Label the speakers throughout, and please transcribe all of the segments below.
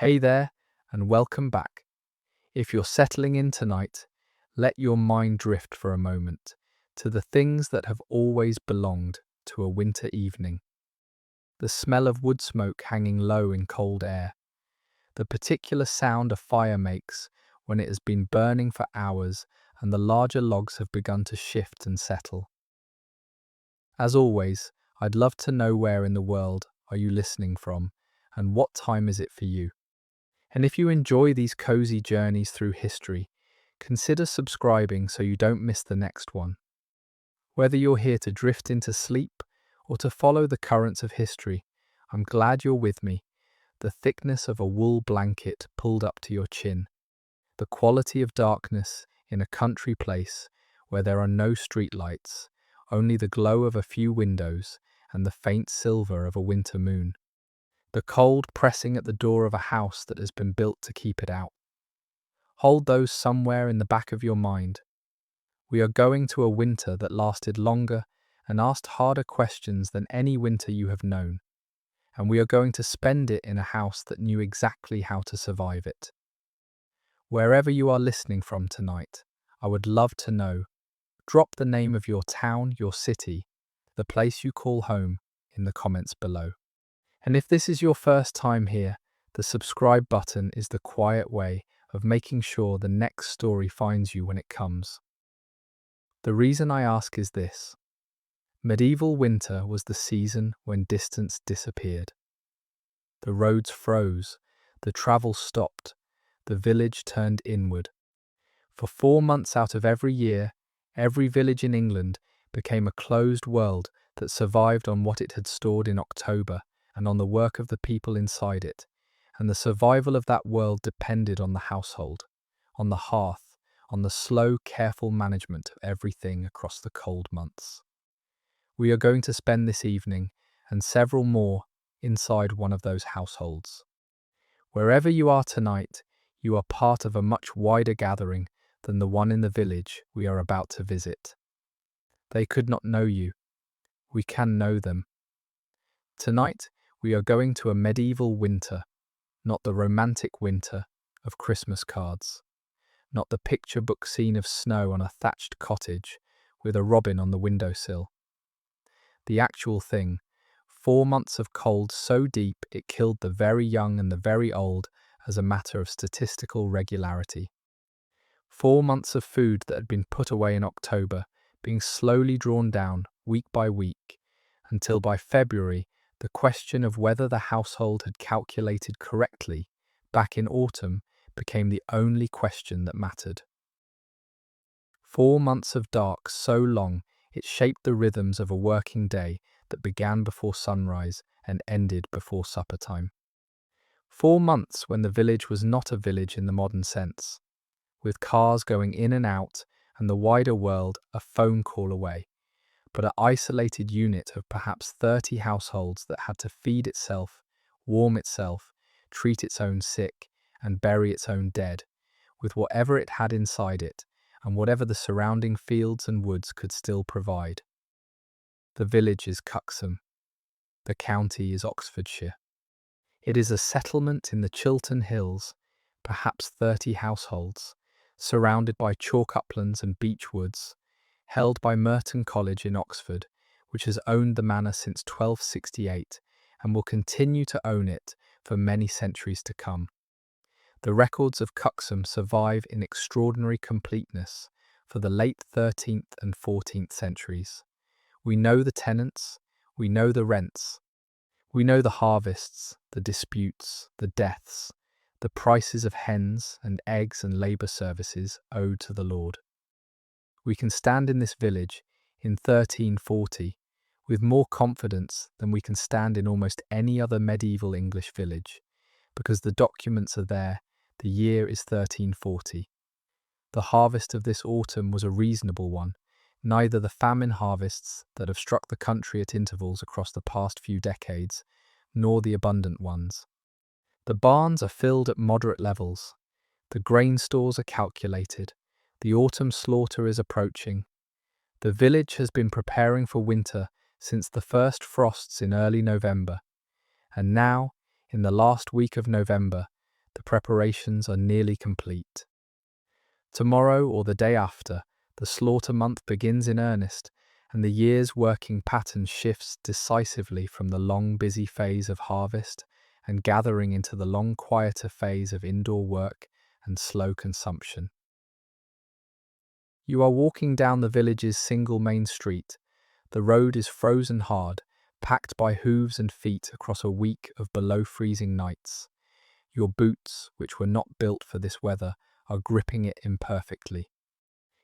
Speaker 1: Hey there, and welcome back. If you're settling in tonight, let your mind drift for a moment to the things that have always belonged to a winter evening. The smell of wood smoke hanging low in cold air, the particular sound a fire makes when it has been burning for hours and the larger logs have begun to shift and settle. As always, I'd love to know where in the world are you listening from and what time is it for you. And if you enjoy these cozy journeys through history, consider subscribing so you don't miss the next one. Whether you're here to drift into sleep or to follow the currents of history, I'm glad you're with me. The thickness of a wool blanket pulled up to your chin, the quality of darkness in a country place where there are no streetlights, only the glow of a few windows and the faint silver of a winter moon. The cold pressing at the door of a house that has been built to keep it out. Hold those somewhere in the back of your mind. We are going to a winter that lasted longer and asked harder questions than any winter you have known. And we are going to spend it in a house that knew exactly how to survive it. Wherever you are listening from tonight, I would love to know. Drop the name of your town, your city, the place you call home in the comments below. And if this is your first time here, the subscribe button is the quiet way of making sure the next story finds you when it comes. The reason I ask is this. Medieval winter was the season when distance disappeared. The roads froze, the travel stopped, the village turned inward. For 4 months out of every year, every village in England became a closed world that survived on what it had stored in October and on the work of the people inside it, and the survival of that world depended on the household, on the hearth, on the slow, careful management of everything across the cold months. We are going to spend this evening, and several more, inside one of those households. Wherever you are tonight, you are part of a much wider gathering than the one in the village we are about to visit. They could not know you. We can know them. Tonight, we are going to a medieval winter, not the romantic winter of Christmas cards, not the picture book scene of snow on a thatched cottage with a robin on the windowsill. The actual thing, 4 months of cold so deep it killed the very young and the very old as a matter of statistical regularity. 4 months of food that had been put away in October being slowly drawn down week by week, until by February the question of whether the household had calculated correctly back in autumn became the only question that mattered. 4 months of dark so long it shaped the rhythms of a working day that began before sunrise and ended before supper time. 4 months when the village was not a village in the modern sense, with cars going in and out and the wider world a phone call away, but an isolated unit of perhaps 30 households that had to feed itself, warm itself, treat its own sick, and bury its own dead, with whatever it had inside it, and whatever the surrounding fields and woods could still provide. The village is Cuxham. The county is Oxfordshire. It is a settlement in the Chiltern Hills, perhaps 30 households, surrounded by chalk uplands and beech woods, held by Merton College in Oxford, which has owned the manor since 1268 and will continue to own it for many centuries to come. The records of Cuxham survive in extraordinary completeness for the late 13th and 14th centuries. We know the tenants, we know the rents, we know the harvests, the disputes, the deaths, the prices of hens and eggs and labour services owed to the Lord. We can stand in this village in 1340 with more confidence than we can stand in almost any other medieval English village, because the documents are there, the year is 1340. The harvest of this autumn was a reasonable one, neither the famine harvests that have struck the country at intervals across the past few decades, nor the abundant ones. The barns are filled at moderate levels, the grain stores are calculated, the autumn slaughter is approaching. The village has been preparing for winter since the first frosts in early November, and now, in the last week of November, The preparations are nearly complete. Tomorrow or the day after, the slaughter month begins in earnest, and the year's working pattern shifts decisively from the long, busy phase of harvest and gathering into the long, quieter phase of indoor work and slow consumption. You are walking down the village's single main street. The road is frozen hard, packed by hooves and feet across a week of below-freezing nights. Your boots, which were not built for this weather, are gripping it imperfectly.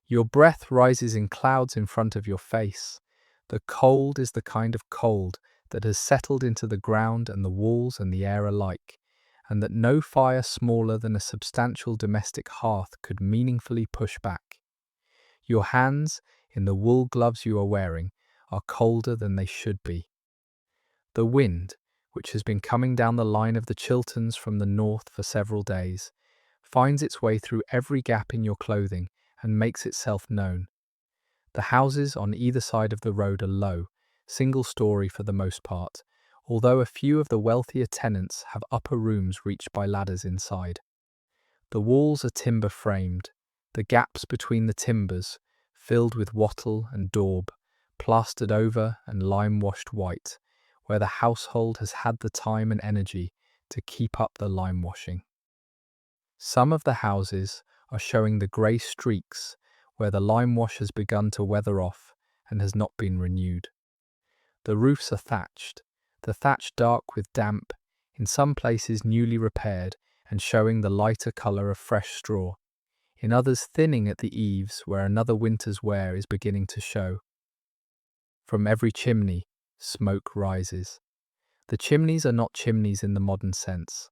Speaker 1: Your breath rises in clouds in front of your face. The cold is the kind of cold that has settled into the ground and the walls and the air alike, and that no fire smaller than a substantial domestic hearth could meaningfully push back. Your hands, in the wool gloves you are wearing, are colder than they should be. The wind, which has been coming down the line of the Chilterns from the north for several days, finds its way through every gap in your clothing and makes itself known. The houses on either side of the road are low, single-story for the most part, although a few of the wealthier tenants have upper rooms reached by ladders inside. The walls are timber-framed, the gaps between the timbers filled with wattle and daub, plastered over and lime-washed white, where the household has had the time and energy to keep up the lime-washing. Some of the houses are showing the grey streaks where the lime wash has begun to weather off and has not been renewed. The roofs are thatched, the thatch dark with damp, in some places newly repaired and showing the lighter colour of fresh straw, in others thinning at the eaves where another winter's wear is beginning to show. From every chimney, smoke rises. The chimneys are not chimneys in the modern sense.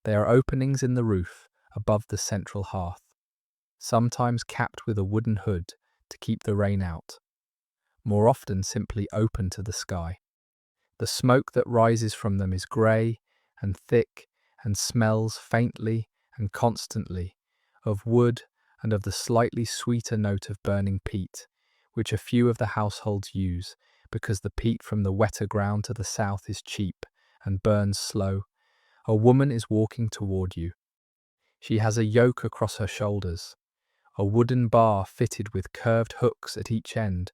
Speaker 1: They are openings in the roof above the central hearth, sometimes capped with a wooden hood to keep the rain out, more often simply open to the sky. The smoke that rises from them is grey and thick and smells faintly and constantly of wood and of the slightly sweeter note of burning peat, which a few of the households use because the peat from the wetter ground to the south is cheap and burns slow. A woman is walking toward you. She has a yoke across her shoulders, a wooden bar fitted with curved hooks at each end,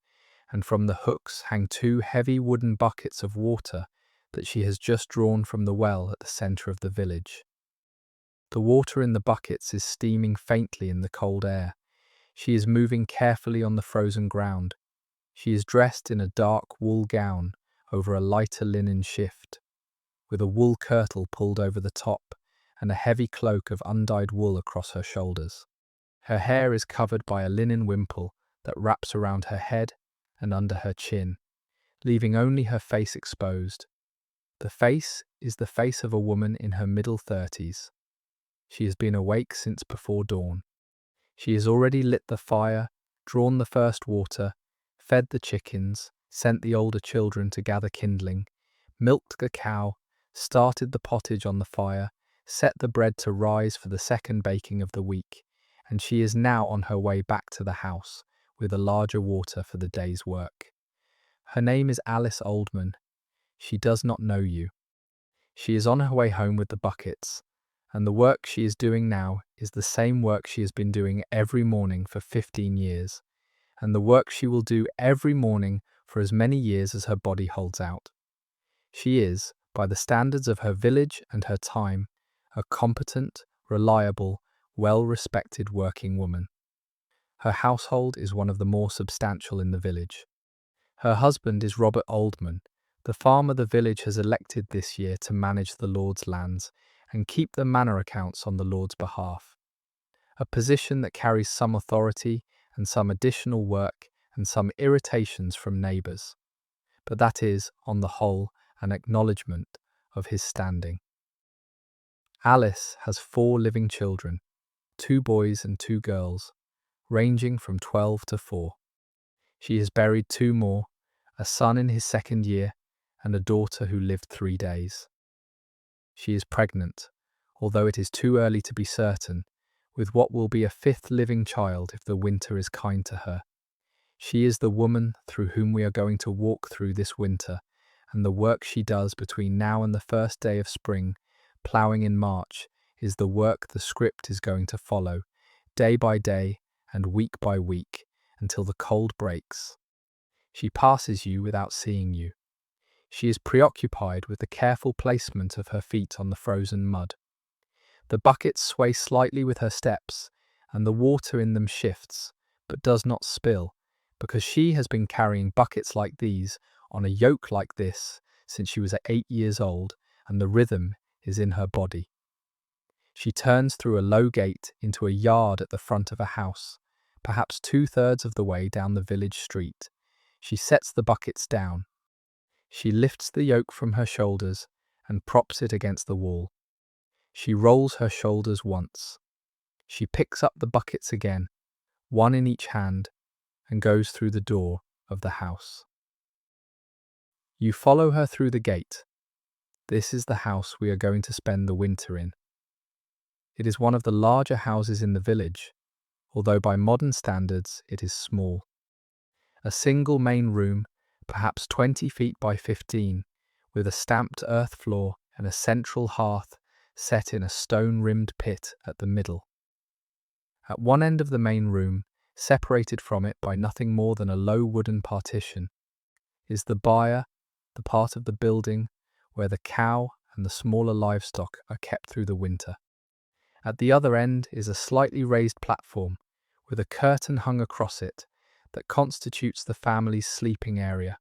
Speaker 1: and from the hooks hang two heavy wooden buckets of water that she has just drawn from the well at the centre of the village. The water in the buckets is steaming faintly in the cold air. She is moving carefully on the frozen ground. She is dressed in a dark wool gown over a lighter linen shift, with a wool kirtle pulled over the top and a heavy cloak of undyed wool across her shoulders. Her hair is covered by a linen wimple that wraps around her head and under her chin, leaving only her face exposed. The face is the face of a woman in her middle 30s. She has been awake since before dawn. She has already lit the fire, drawn the first water, fed the chickens, sent the older children to gather kindling, milked the cow, started the pottage on the fire, set the bread to rise for the second baking of the week, and she is now on her way back to the house with a larger water for the day's work. Her name is Alice Oldman. She does not know you. She is on her way home with the buckets, and the work she is doing now is the same work she has been doing every morning for 15 years, and the work she will do every morning for as many years as her body holds out. She is, by the standards of her village and her time, a competent, reliable, well-respected working woman. Her household is one of the more substantial in the village. Her husband is Robert Oldman, the farmer the village has elected this year to manage the Lord's lands and keep the manor accounts on the Lord's behalf. A position that carries some authority and some additional work and some irritations from neighbours. But that is, on the whole, an acknowledgement of his standing. Alice has 4 living children, 2 boys and 2 girls, ranging from 12 to 4. She has buried 2 more, a son in his 2nd year and a daughter who lived 3 days. She is pregnant, although it is too early to be certain, with what will be a 5th living child if the winter is kind to her. She is the woman through whom we are going to walk through this winter, and the work she does between now and the first day of spring, ploughing in March, is the work the script is going to follow, day by day and week by week, until the cold breaks. She passes you without seeing you. She is preoccupied with the careful placement of her feet on the frozen mud. The buckets sway slightly with her steps, and the water in them shifts, but does not spill, because she has been carrying buckets like these on a yoke like this since she was 8 years old, and the rhythm is in her body. She turns through a low gate into a yard at the front of a house, perhaps 2/3 of the way down the village street. She sets the buckets down. She lifts the yoke from her shoulders and props it against the wall. She rolls her shoulders once. She picks up the buckets again, one in each hand, and goes through the door of the house. You follow her through the gate. This is the house we are going to spend the winter in. It is one of the larger houses in the village, although by modern standards it is small. A single main room, perhaps 20 feet by 15, with a stamped earth floor and a central hearth set in a stone-rimmed pit at the middle. At one end of the main room, separated from it by nothing more than a low wooden partition, is the byre, the part of the building where the cow and the smaller livestock are kept through the winter. At the other end is a slightly raised platform with a curtain hung across it that constitutes the family's sleeping area,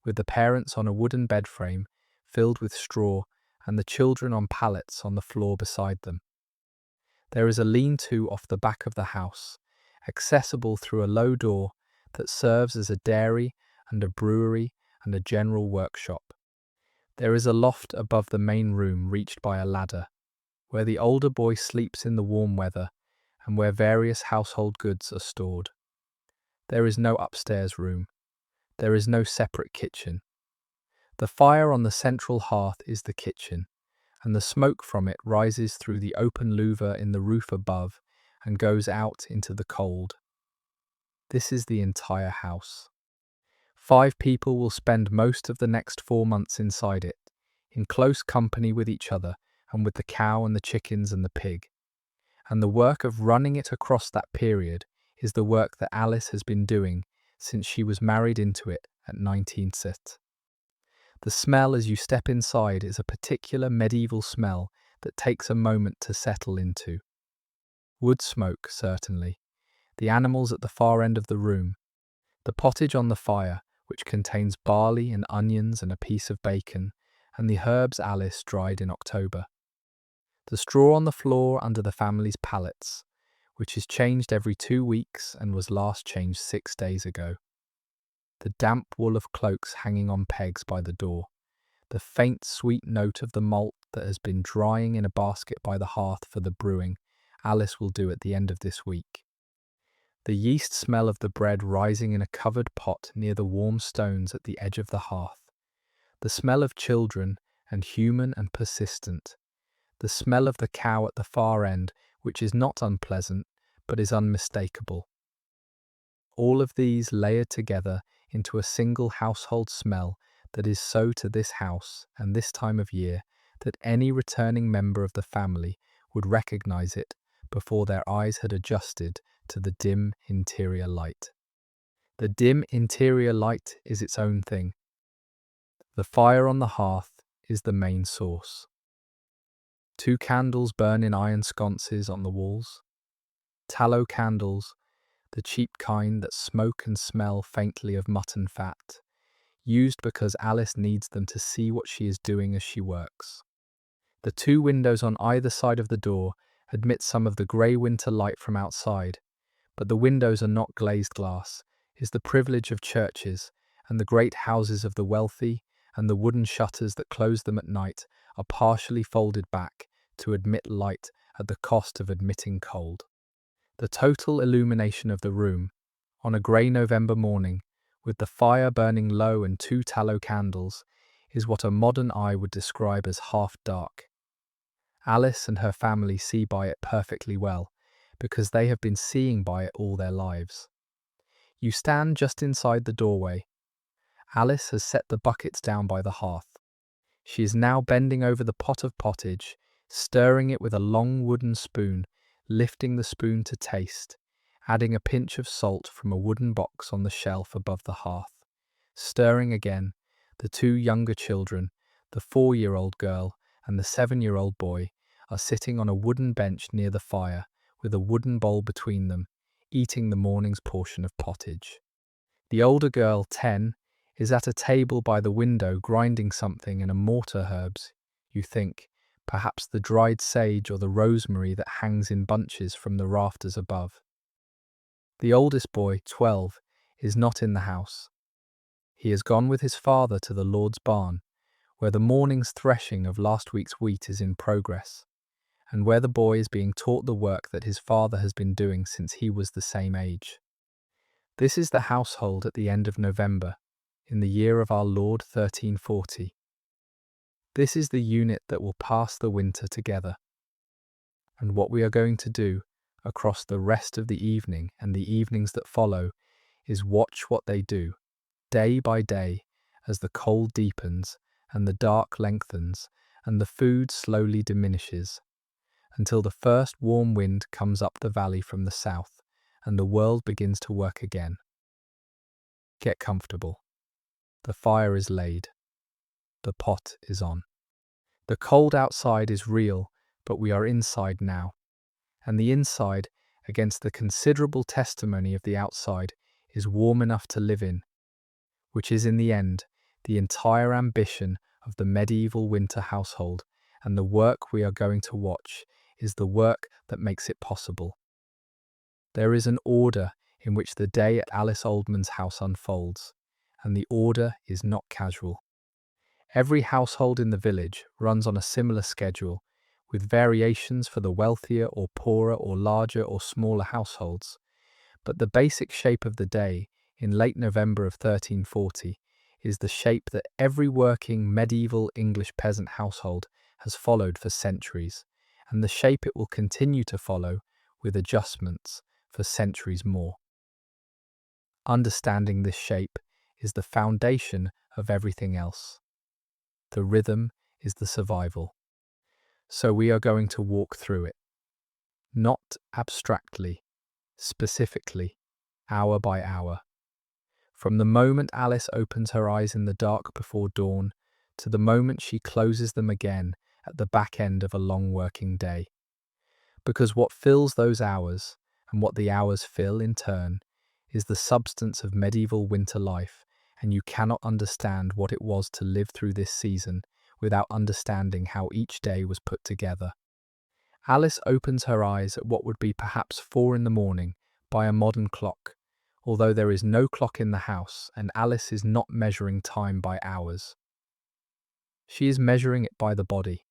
Speaker 1: with the parents on a wooden bed frame filled with straw and the children on pallets on the floor beside them. There is a lean-to off the back of the house, accessible through a low door that serves as a dairy and a brewery and a general workshop. There is a loft above the main room reached by a ladder, where the older boy sleeps in the warm weather and where various household goods are stored. There is no upstairs room. There is no separate kitchen. The fire on the central hearth is the kitchen, and the smoke from it rises through the open louver in the roof above and goes out into the cold. This is the entire house. 5 people will spend most of the next 4 months inside it, in close company with each other and with the cow and the chickens and the pig. And the work of running it across that period is the work that Alice has been doing since she was married into it at 19 sit. The smell as you step inside is a particular medieval smell that takes a moment to settle into. Wood smoke, certainly, the animals at the far end of the room, the pottage on the fire, which contains barley and onions and a piece of bacon, and the herbs Alice dried in October. The straw on the floor under the family's pallets, which is changed every 2 weeks and was last changed 6 days ago. The damp wool of cloaks hanging on pegs by the door, the faint sweet note of the malt that has been drying in a basket by the hearth for the brewing Alice will do at the end of this week. The yeast smell of the bread rising in a covered pot near the warm stones at the edge of the hearth. The smell of children, and human and persistent. The smell of the cow at the far end, which is not unpleasant, but is unmistakable. All of these layered together into a single household smell that is so to this house and this time of year that any returning member of the family would recognize it before their eyes had adjusted to the dim interior light. The dim interior light is its own thing. The fire on the hearth is the main source. 2 candles burn in iron sconces on the walls. Tallow candles, the cheap kind that smoke and smell faintly of mutton fat, used because Alice needs them to see what she is doing as she works. The 2 windows on either side of the door admit some of the grey winter light from outside, but the windows are not glazed glass, is the privilege of churches and the great houses of the wealthy, and the wooden shutters that close them at night are partially folded back to admit light at the cost of admitting cold. The total illumination of the room, on a grey November morning, with the fire burning low and 2 tallow candles, is what a modern eye would describe as half dark. Alice and her family see by it perfectly well, because they have been seeing by it all their lives. You stand just inside the doorway. Alice has set the buckets down by the hearth. She is now bending over the pot of pottage, stirring it with a long wooden spoon, lifting the spoon to taste, adding a pinch of salt from a wooden box on the shelf above the hearth. Stirring again, the two younger children, the 4-year-old girl and the 7-year-old boy, are sitting on a wooden bench near the fire, with a wooden bowl between them, eating the morning's portion of pottage. The older girl, 10, is at a table by the window grinding something in a mortar herbs, you think, perhaps the dried sage or the rosemary that hangs in bunches from the rafters above. The oldest boy, 12, is not in the house. He has gone with his father to the Lord's barn, where the morning's threshing of last week's wheat is in progress, and where the boy is being taught the work that his father has been doing since he was the same age. This is the household at the end of November, in the year of our Lord 1340. This is the unit that will pass the winter together. And what we are going to do, across the rest of the evening and the evenings that follow, is watch what they do, day by day, as the cold deepens and the dark lengthens and the food slowly diminishes, until the first warm wind comes up the valley from the south and the world begins to work again. Get comfortable. The fire is laid. The pot is on. The cold outside is real, but we are inside now. And the inside, against the considerable testimony of the outside, is warm enough to live in, which is in the end the entire ambition of the medieval winter household, and the work we are going to watch is the work that makes it possible. There is an order in which the day at Alice Oldman's house unfolds, and the order is not casual. Every household in the village runs on a similar schedule, with variations for the wealthier or poorer or larger or smaller households, but the basic shape of the day in late November of 1340 is the shape that every working medieval English peasant household has followed for centuries, and the shape it will continue to follow, with adjustments, for centuries more. Understanding this shape is the foundation of everything else. The rhythm is the survival. So we are going to walk through it. Not abstractly, specifically, hour by hour. From the moment Alice opens her eyes in the dark before dawn to the moment she closes them again at the back end of a long working day. Because what fills those hours, and what the hours fill in turn, is the substance of medieval winter life, and you cannot understand what it was to live through this season without understanding how each day was put together. Alice opens her eyes at what would be perhaps 4 in the morning by a modern clock, although there is no clock in the house and Alice is not measuring time by hours. She is measuring it by the body.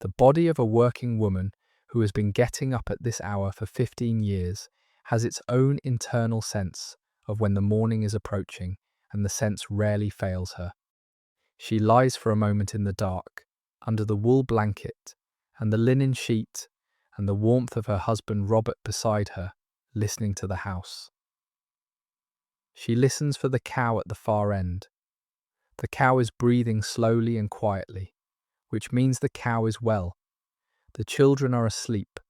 Speaker 1: The body of a working woman who has been getting up at this hour for 15 years has its own internal sense of when the morning is approaching, and the sense rarely fails her. She lies for a moment in the dark, under the wool blanket and the linen sheet, and the warmth of her husband Robert beside her, listening to the house. She listens for the cow at the far end. The cow is breathing slowly and quietly, which means the cow is well. The children are asleep,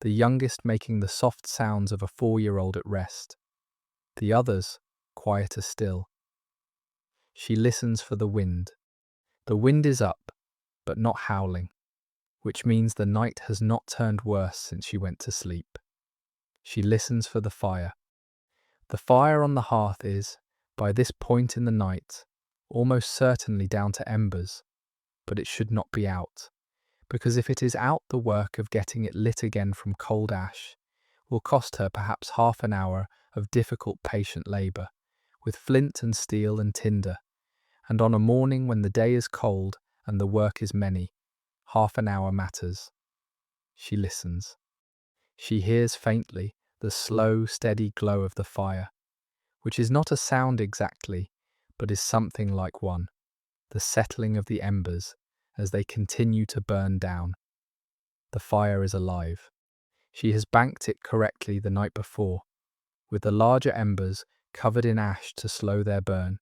Speaker 1: the youngest making the soft sounds of a 4-year-old at rest, the others quieter still. She listens for the wind. The wind is up, but not howling, which means the night has not turned worse since she went to sleep. She listens for the fire. The fire on the hearth is, by this point in the night, almost certainly down to embers, but it should not be out, because if it is out, the work of getting it lit again from cold ash will cost her perhaps half an hour of difficult patient labour, with flint and steel and tinder, and on a morning when the day is cold and the work is many, half an hour matters. She listens. She hears faintly the slow, steady glow of the fire, which is not a sound exactly, but is something like one, the settling of the embers as they continue to burn down. The fire is alive. She has banked it correctly the night before, with the larger embers covered in ash to slow their burn,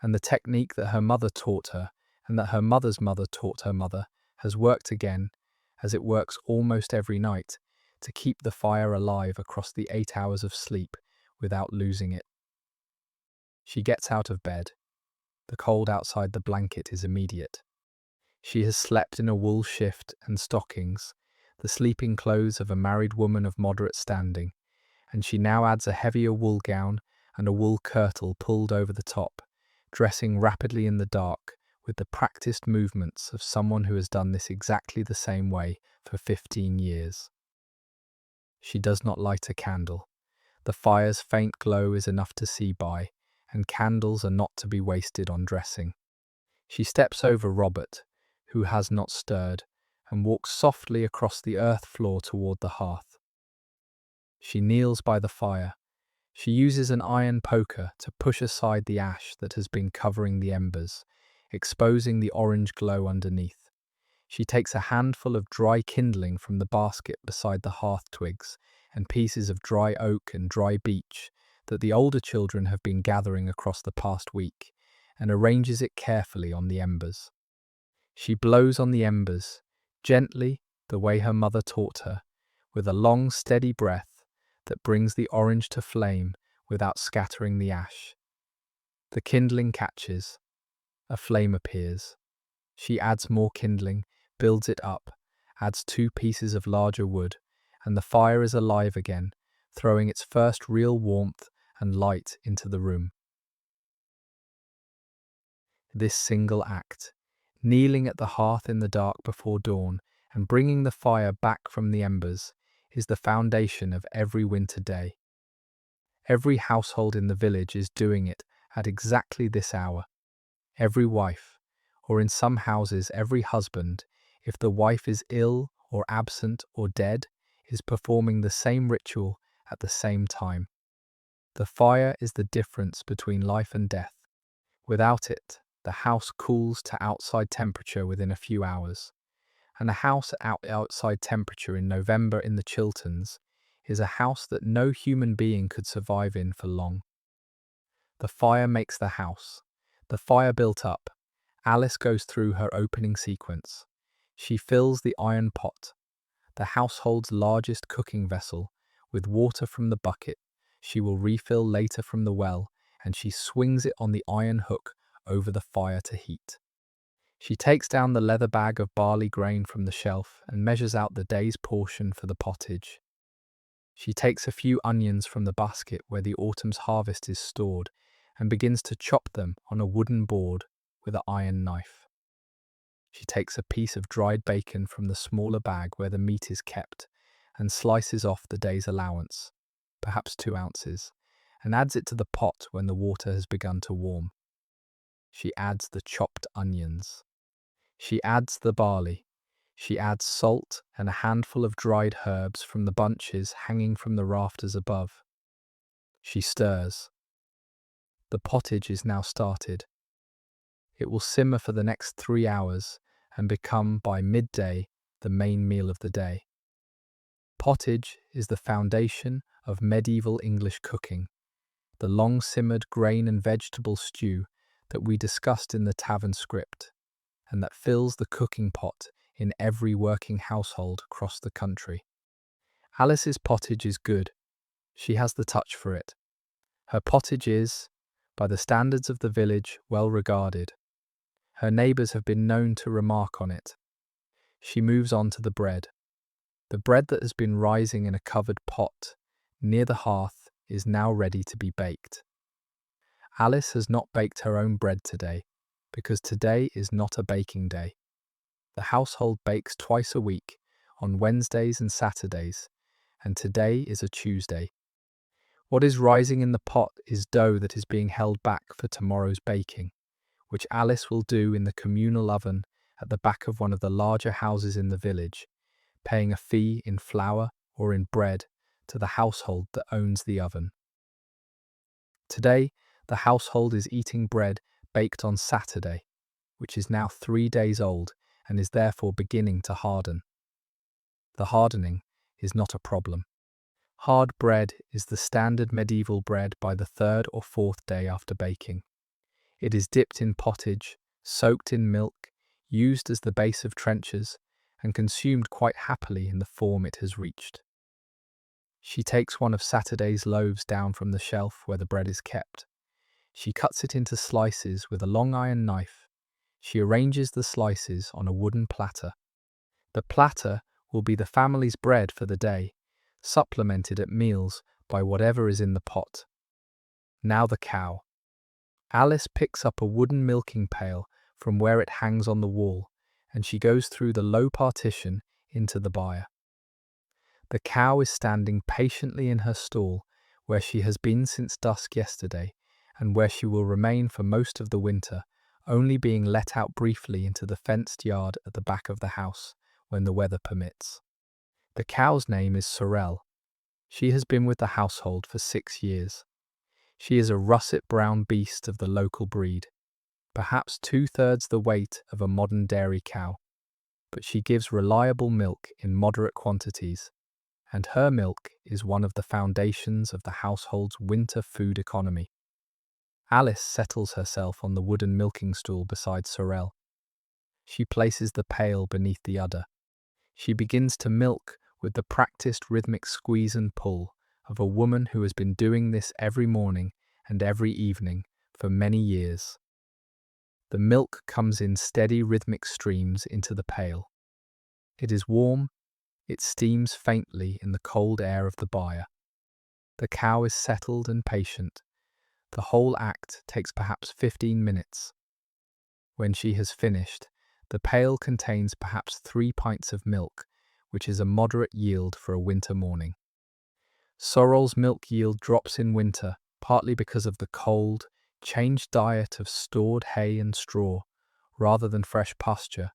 Speaker 1: and the technique that her mother taught her and that her mother's mother taught her mother has worked again, as it works almost every night, to keep the fire alive across the 8 hours of sleep without losing it. She gets out of bed. The cold outside the blanket is immediate. She has slept in a wool shift and stockings, the sleeping clothes of a married woman of moderate standing, and she now adds a heavier wool gown and a wool kirtle pulled over the top, dressing rapidly in the dark with the practiced movements of someone who has done this exactly the same way for 15 years. She does not light a candle. The fire's faint glow is enough to see by, and candles are not to be wasted on dressing. She steps over Robert, who has not stirred, and walks softly across the earth floor toward the hearth. She kneels by the fire. She uses an iron poker to push aside the ash that has been covering the embers, exposing the orange glow underneath. She takes a handful of dry kindling from the basket beside the hearth twigs and pieces of dry oak and dry beech that the older children have been gathering across the past week, and arranges it carefully on the embers. She blows on the embers, gently, the way her mother taught her, with a long, steady breath that brings the orange to flame without scattering the ash. The kindling catches. A flame appears. She adds more kindling, builds it up, adds 2 pieces of larger wood, and the fire is alive again, throwing its first real warmth and light into the room. This single act, kneeling at the hearth in the dark before dawn and bringing the fire back from the embers, is the foundation of every winter day. Every household in the village is doing it at exactly this hour. Every wife, or in some houses every husband, if the wife is ill or absent or dead, is performing the same ritual at the same time. The fire is the difference between life and death. Without it, the house cools to outside temperature within a few hours, and a house at outside temperature in November in the Chilterns is a house that no human being could survive in for long. The fire makes the house. The fire built up. Alice goes through her opening sequence. She fills the iron pot, the household's largest cooking vessel, with water from the bucket. She will refill later from the well, and she swings it on the iron hook over the fire to heat. She takes down the leather bag of barley grain from the shelf and measures out the day's portion for the pottage. She takes a few onions from the basket where the autumn's harvest is stored and begins to chop them on a wooden board with an iron knife. She takes a piece of dried bacon from the smaller bag where the meat is kept and slices off the day's allowance, perhaps 2 ounces, and adds it to the pot when the water has begun to warm. She adds the chopped onions. She adds the barley. She adds salt and a handful of dried herbs from the bunches hanging from the rafters above. She stirs. The pottage is now started. It will simmer for the next 3 hours and become, by midday, the main meal of the day. Pottage is the foundation of medieval English cooking, the long-simmered grain and vegetable stew that we discussed in the tavern script, and that fills the cooking pot in every working household across the country. Alice's pottage is good. She has the touch for it. Her pottage is, by the standards of the village, well regarded. Her neighbours have been known to remark on it. She moves on to the bread. The bread that has been rising in a covered pot near the hearth is now ready to be baked. Alice has not baked her own bread today, because today is not a baking day. The household bakes twice a week, on Wednesdays and Saturdays, and today is a Tuesday. What is rising in the pot is dough that is being held back for tomorrow's baking, which Alice will do in the communal oven at the back of one of the larger houses in the village, paying a fee in flour or in bread to the household that owns the oven. Today, the household is eating bread baked on Saturday, which is now 3 days old and is therefore beginning to harden. The hardening is not a problem. Hard bread is the standard medieval bread by the 3rd or 4th day after baking. It is dipped in pottage, soaked in milk, used as the base of trenchers, and consumed quite happily in the form it has reached. She takes one of Saturday's loaves down from the shelf where the bread is kept. She cuts it into slices with a long iron knife. She arranges the slices on a wooden platter. The platter will be the family's bread for the day, supplemented at meals by whatever is in the pot. Now the cow. Alice picks up a wooden milking pail from where it hangs on the wall, and she goes through the low partition into the byre. The cow is standing patiently in her stall, where she has been since dusk yesterday, and where she will remain for most of the winter, only being let out briefly into the fenced yard at the back of the house when the weather permits. The cow's name is Sorrel. She has been with the household for 6 years. She is a russet brown beast of the local breed, perhaps 2/3 the weight of a modern dairy cow, but she gives reliable milk in moderate quantities, and her milk is one of the foundations of the household's winter food economy. Alice settles herself on the wooden milking stool beside Sorrel. She places the pail beneath the udder. She begins to milk with the practiced rhythmic squeeze and pull of a woman who has been doing this every morning and every evening for many years. The milk comes in steady rhythmic streams into the pail. It is warm, it steams faintly in the cold air of the byre. The cow is settled and patient. The whole act takes perhaps 15 minutes. When she has finished, the pail contains perhaps 3 pints of milk, which is a moderate yield for a winter morning. Sorrel's milk yield drops in winter, partly because of the cold, changed diet of stored hay and straw, rather than fresh pasture,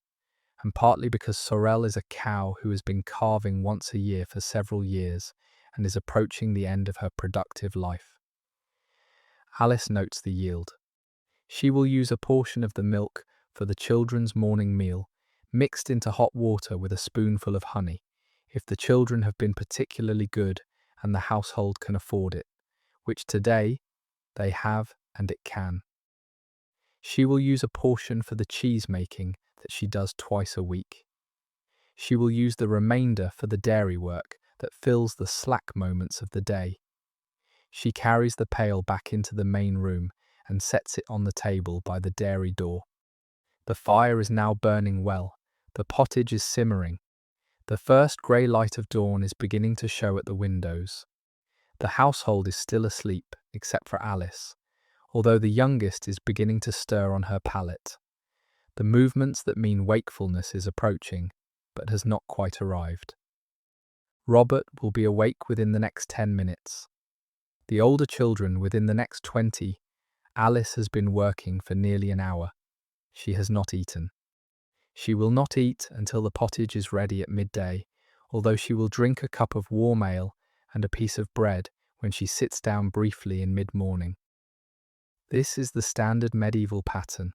Speaker 1: and partly because Sorrel is a cow who has been calving once a year for several years and is approaching the end of her productive life. Alice notes the yield. She will use a portion of the milk for the children's morning meal, mixed into hot water with a spoonful of honey, if the children have been particularly good and the household can afford it, which today they have and it can. She will use a portion for the cheese making that she does twice a week. She will use the remainder for the dairy work that fills the slack moments of the day. She carries the pail back into the main room and sets it on the table by the dairy door. The fire is now burning well. The pottage is simmering. The first grey light of dawn is beginning to show at the windows. The household is still asleep, except for Alice, although the youngest is beginning to stir on her pallet. The movements that mean wakefulness is approaching, but has not quite arrived. Robert will be awake within the next 10 minutes. The older children within the next 20. Alice has been working for nearly an hour. She has not eaten. She will not eat until the pottage is ready at midday, although she will drink a cup of warm ale and a piece of bread when she sits down briefly in mid-morning. This is the standard medieval pattern.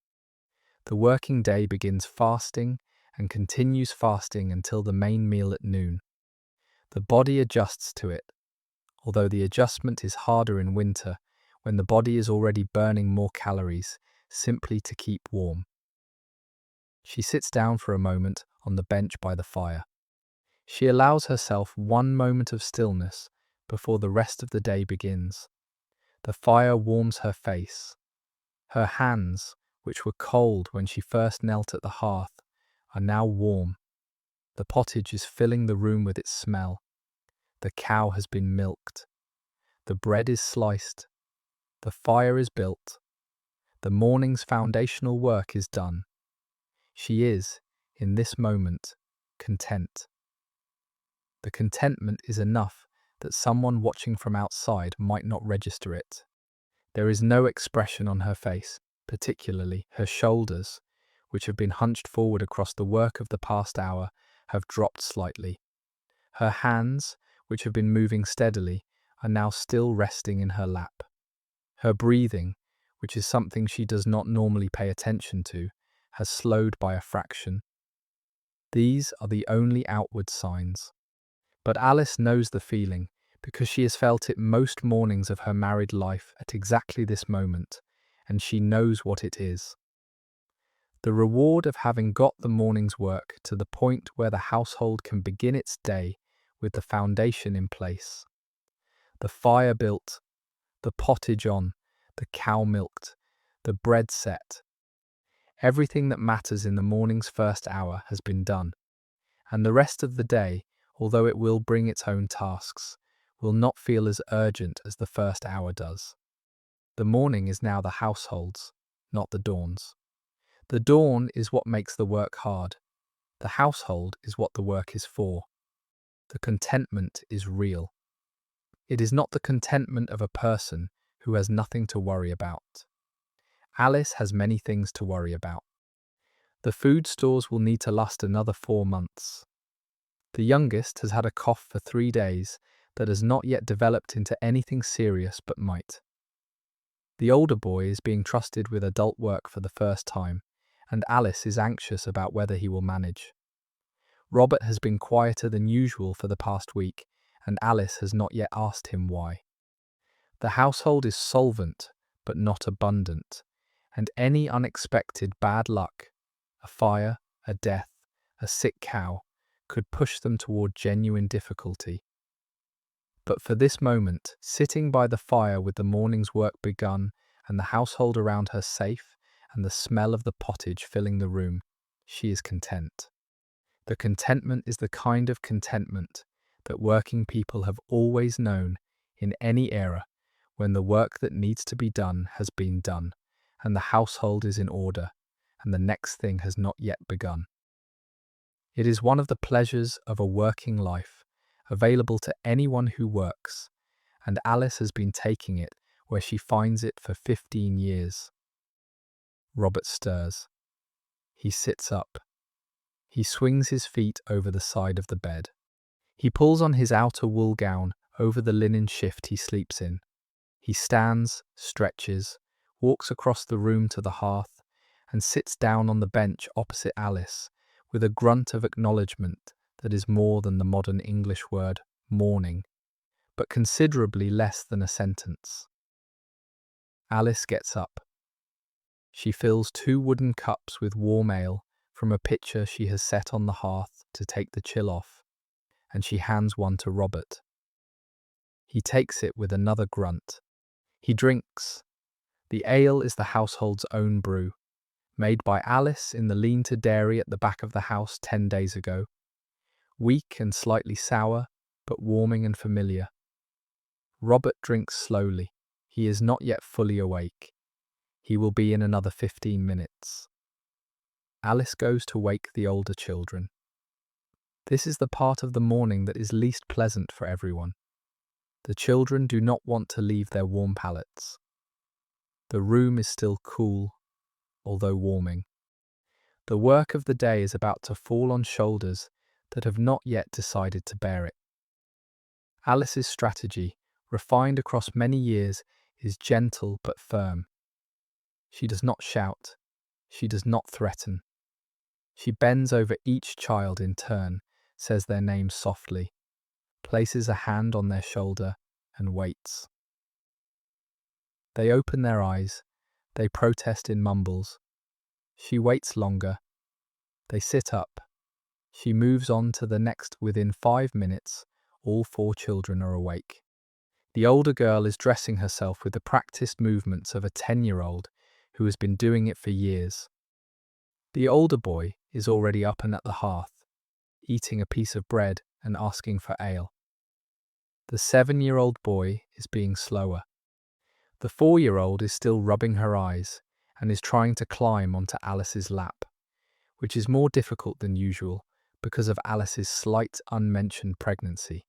Speaker 1: The working day begins fasting and continues fasting until the main meal at noon. The body adjusts to it, although the adjustment is harder in winter when the body is already burning more calories simply to keep warm. She sits down for a moment on the bench by the fire. She allows herself one moment of stillness before the rest of the day begins. The fire warms her face. Her hands, which were cold when she first knelt at the hearth, are now warm. The pottage is filling the room with its smell. The cow has been milked. The bread is sliced. The fire is built. The morning's foundational work is done. She is, in this moment, content. The contentment is enough that someone watching from outside might not register it. There is no expression on her face, particularly her shoulders, which have been hunched forward across the work of the past hour, have dropped slightly. Her hands, which have been moving steadily, are now still resting in her lap. Her breathing, which is something she does not normally pay attention to, has slowed by a fraction. These are the only outward signs. But Alice knows the feeling, because she has felt it most mornings of her married life at exactly this moment, and she knows what it is. The reward of having got the morning's work to the point where the household can begin its day with the foundation in place. The fire built, the pottage on, the cow milked, the bread set. Everything that matters in the morning's first hour has been done, and the rest of the day, although it will bring its own tasks, will not feel as urgent as the first hour does. The morning is now the household's, not the dawn's. The dawn is what makes the work hard. The household is what the work is for. The contentment is real. It is not the contentment of a person who has nothing to worry about. Alice has many things to worry about. The food stores will need to last another 4 months. The youngest has had a cough for 3 days that has not yet developed into anything serious but might. The older boy is being trusted with adult work for the first time, and Alice is anxious about whether he will manage. Robert has been quieter than usual for the past week, and Alice has not yet asked him why. The household is solvent, but not abundant, and any unexpected bad luck, a fire, a death, a sick cow, could push them toward genuine difficulty. But for this moment, sitting by the fire with the morning's work begun and the household around her safe and the smell of the pottage filling the room, she is content. The contentment is the kind of contentment that working people have always known in any era when the work that needs to be done has been done and the household is in order and the next thing has not yet begun. It is one of the pleasures of a working life, available to anyone who works, and Alice has been taking it where she finds it for 15 years. Robert stirs. He sits up. He swings his feet over the side of the bed. He pulls on his outer wool gown over the linen shift he sleeps in. He stands, stretches, walks across the room to the hearth, and sits down on the bench opposite Alice with a grunt of acknowledgement that is more than the modern English word morning, but considerably less than a sentence. Alice gets up. She fills 2 wooden cups with warm ale from a pitcher she has set on the hearth to take the chill off, and she hands one to Robert. He takes it with another grunt. He drinks. The ale is the household's own brew, made by Alice in the lean-to dairy at the back of the house 10 days ago. Weak and slightly sour, but warming and familiar. Robert drinks slowly. He is not yet fully awake. He will be in another 15 minutes. Alice goes to wake the older children. This is the part of the morning that is least pleasant for everyone. The children do not want to leave their warm pallets. The room is still cool, although warming. The work of the day is about to fall on shoulders that have not yet decided to bear it. Alice's strategy, refined across many years, is gentle but firm. She does not shout. She does not threaten. She bends over each child in turn, says their names softly, places a hand on their shoulder, and waits. They open their eyes. They protest in mumbles. She waits longer. They sit up. She moves on to the next. Within 5 minutes, all 4 children are awake. The older girl is dressing herself with the practiced movements of a 10-year-old who has been doing it for years. The older boy is already up and at the hearth, eating a piece of bread and asking for ale. The 7-year-old boy is being slower. The 4-year-old is still rubbing her eyes and is trying to climb onto Alice's lap, which is more difficult than usual because of Alice's slight unmentioned pregnancy.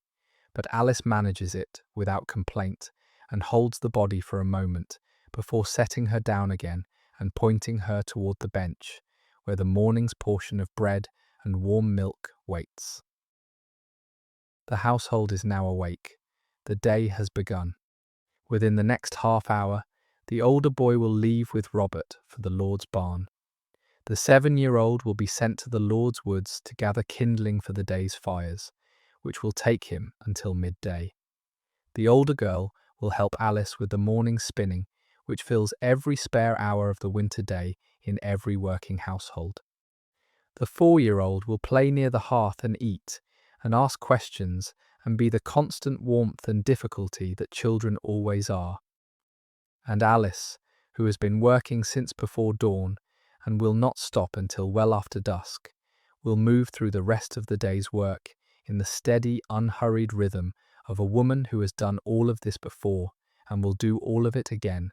Speaker 1: But Alice manages it without complaint and holds the body for a moment before setting her down again and pointing her toward the bench, where the morning's portion of bread and warm milk waits. The household is now awake. The day has begun. Within the next half hour, the older boy will leave with Robert for the Lord's barn. The 7-year-old will be sent to the Lord's woods to gather kindling for the day's fires, which will take him until midday. The older girl will help Alice with the morning spinning, which fills every spare hour of the winter day in every working household. The 4-year-old will play near the hearth and eat, and ask questions, and be the constant warmth and difficulty that children always are. And Alice, who has been working since before dawn, and will not stop until well after dusk, will move through the rest of the day's work in the steady, unhurried rhythm of a woman who has done all of this before and will do all of it again,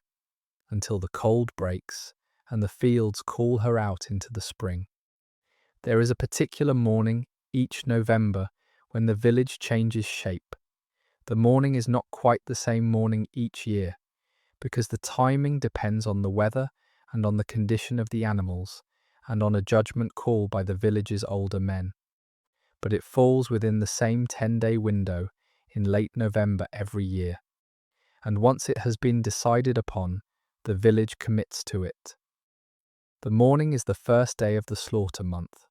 Speaker 1: until the cold breaks and the fields call her out into the spring. There is a particular morning each November when the village changes shape. The morning is not quite the same morning each year, because the timing depends on the weather and on the condition of the animals, and on a judgment call by the village's older men. But it falls within the same 10-day window in late November every year, and once it has been decided upon, the village commits to it. The morning is the first day of the slaughter month,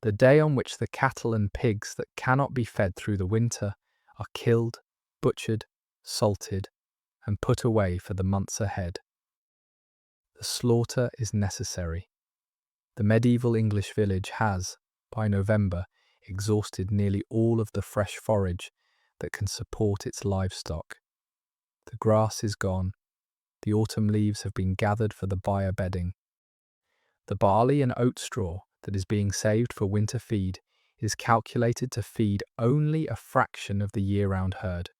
Speaker 1: the day on which the cattle and pigs that cannot be fed through the winter are killed, butchered, salted, and put away for the months ahead. The slaughter is necessary. The medieval English village has, by November, exhausted nearly all of the fresh forage that can support its livestock. The grass is gone. The autumn leaves have been gathered for the byre bedding. The barley and oat straw that is being saved for winter feed is calculated to feed only a fraction of the year-round herd.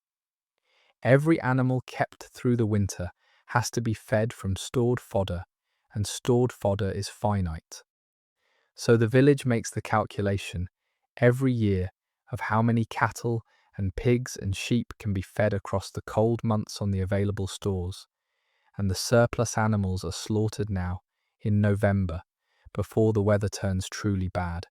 Speaker 1: Every animal kept through the winter has to be fed from stored fodder, and stored fodder is finite. So the village makes the calculation every year of how many cattle and pigs and sheep can be fed across the cold months on the available stores, and the surplus animals are slaughtered now, in November, before the weather turns truly bad.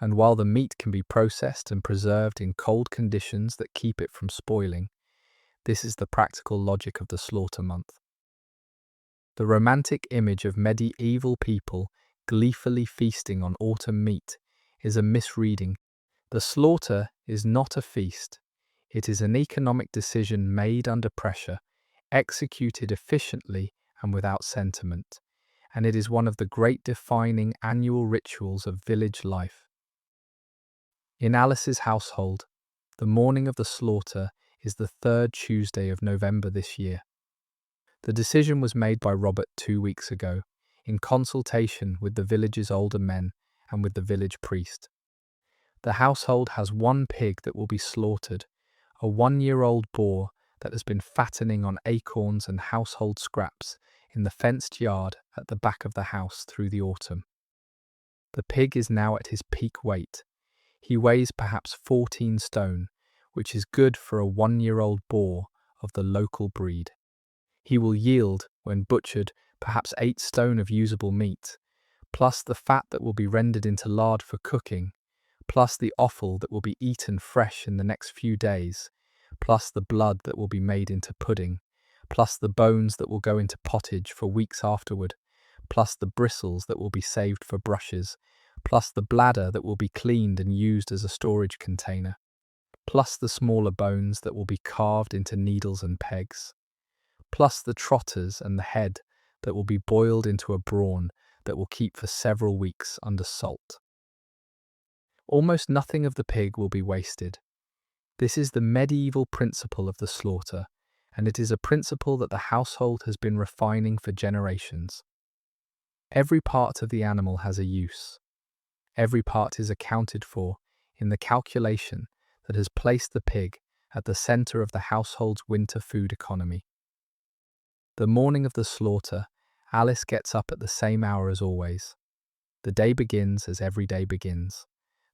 Speaker 1: And while the meat can be processed and preserved in cold conditions that keep it from spoiling, this is the practical logic of the slaughter month. The romantic image of medieval people gleefully feasting on autumn meat is a misreading. The slaughter is not a feast. It is an economic decision made under pressure, executed efficiently and without sentiment, and it is one of the great defining annual rituals of village life. In Alice's household, the morning of the slaughter is the 3rd Tuesday of November this year. The decision was made by Robert 2 weeks ago, in consultation with the village's older men and with the village priest. The household has one pig that will be slaughtered, a 1-year-old boar that has been fattening on acorns and household scraps in the fenced yard at the back of the house through the autumn. The pig is now at his peak weight. He weighs perhaps 14 stone, which is good for a 1-year-old boar of the local breed. He will yield, when butchered, perhaps 8 stone of usable meat, plus the fat that will be rendered into lard for cooking, plus the offal that will be eaten fresh in the next few days, plus the blood that will be made into pudding, plus the bones that will go into pottage for weeks afterward, plus the bristles that will be saved for brushes, plus the bladder that will be cleaned and used as a storage container, plus the smaller bones that will be carved into needles and pegs, plus the trotters and the head that will be boiled into a brawn that will keep for several weeks under salt. Almost nothing of the pig will be wasted. This is the medieval principle of the slaughter, and it is a principle that the household has been refining for generations. Every part of the animal has a use. Every part is accounted for in the calculation that has placed the pig at the centre of the household's winter food economy. The morning of the slaughter, Alice gets up at the same hour as always. The day begins as every day begins.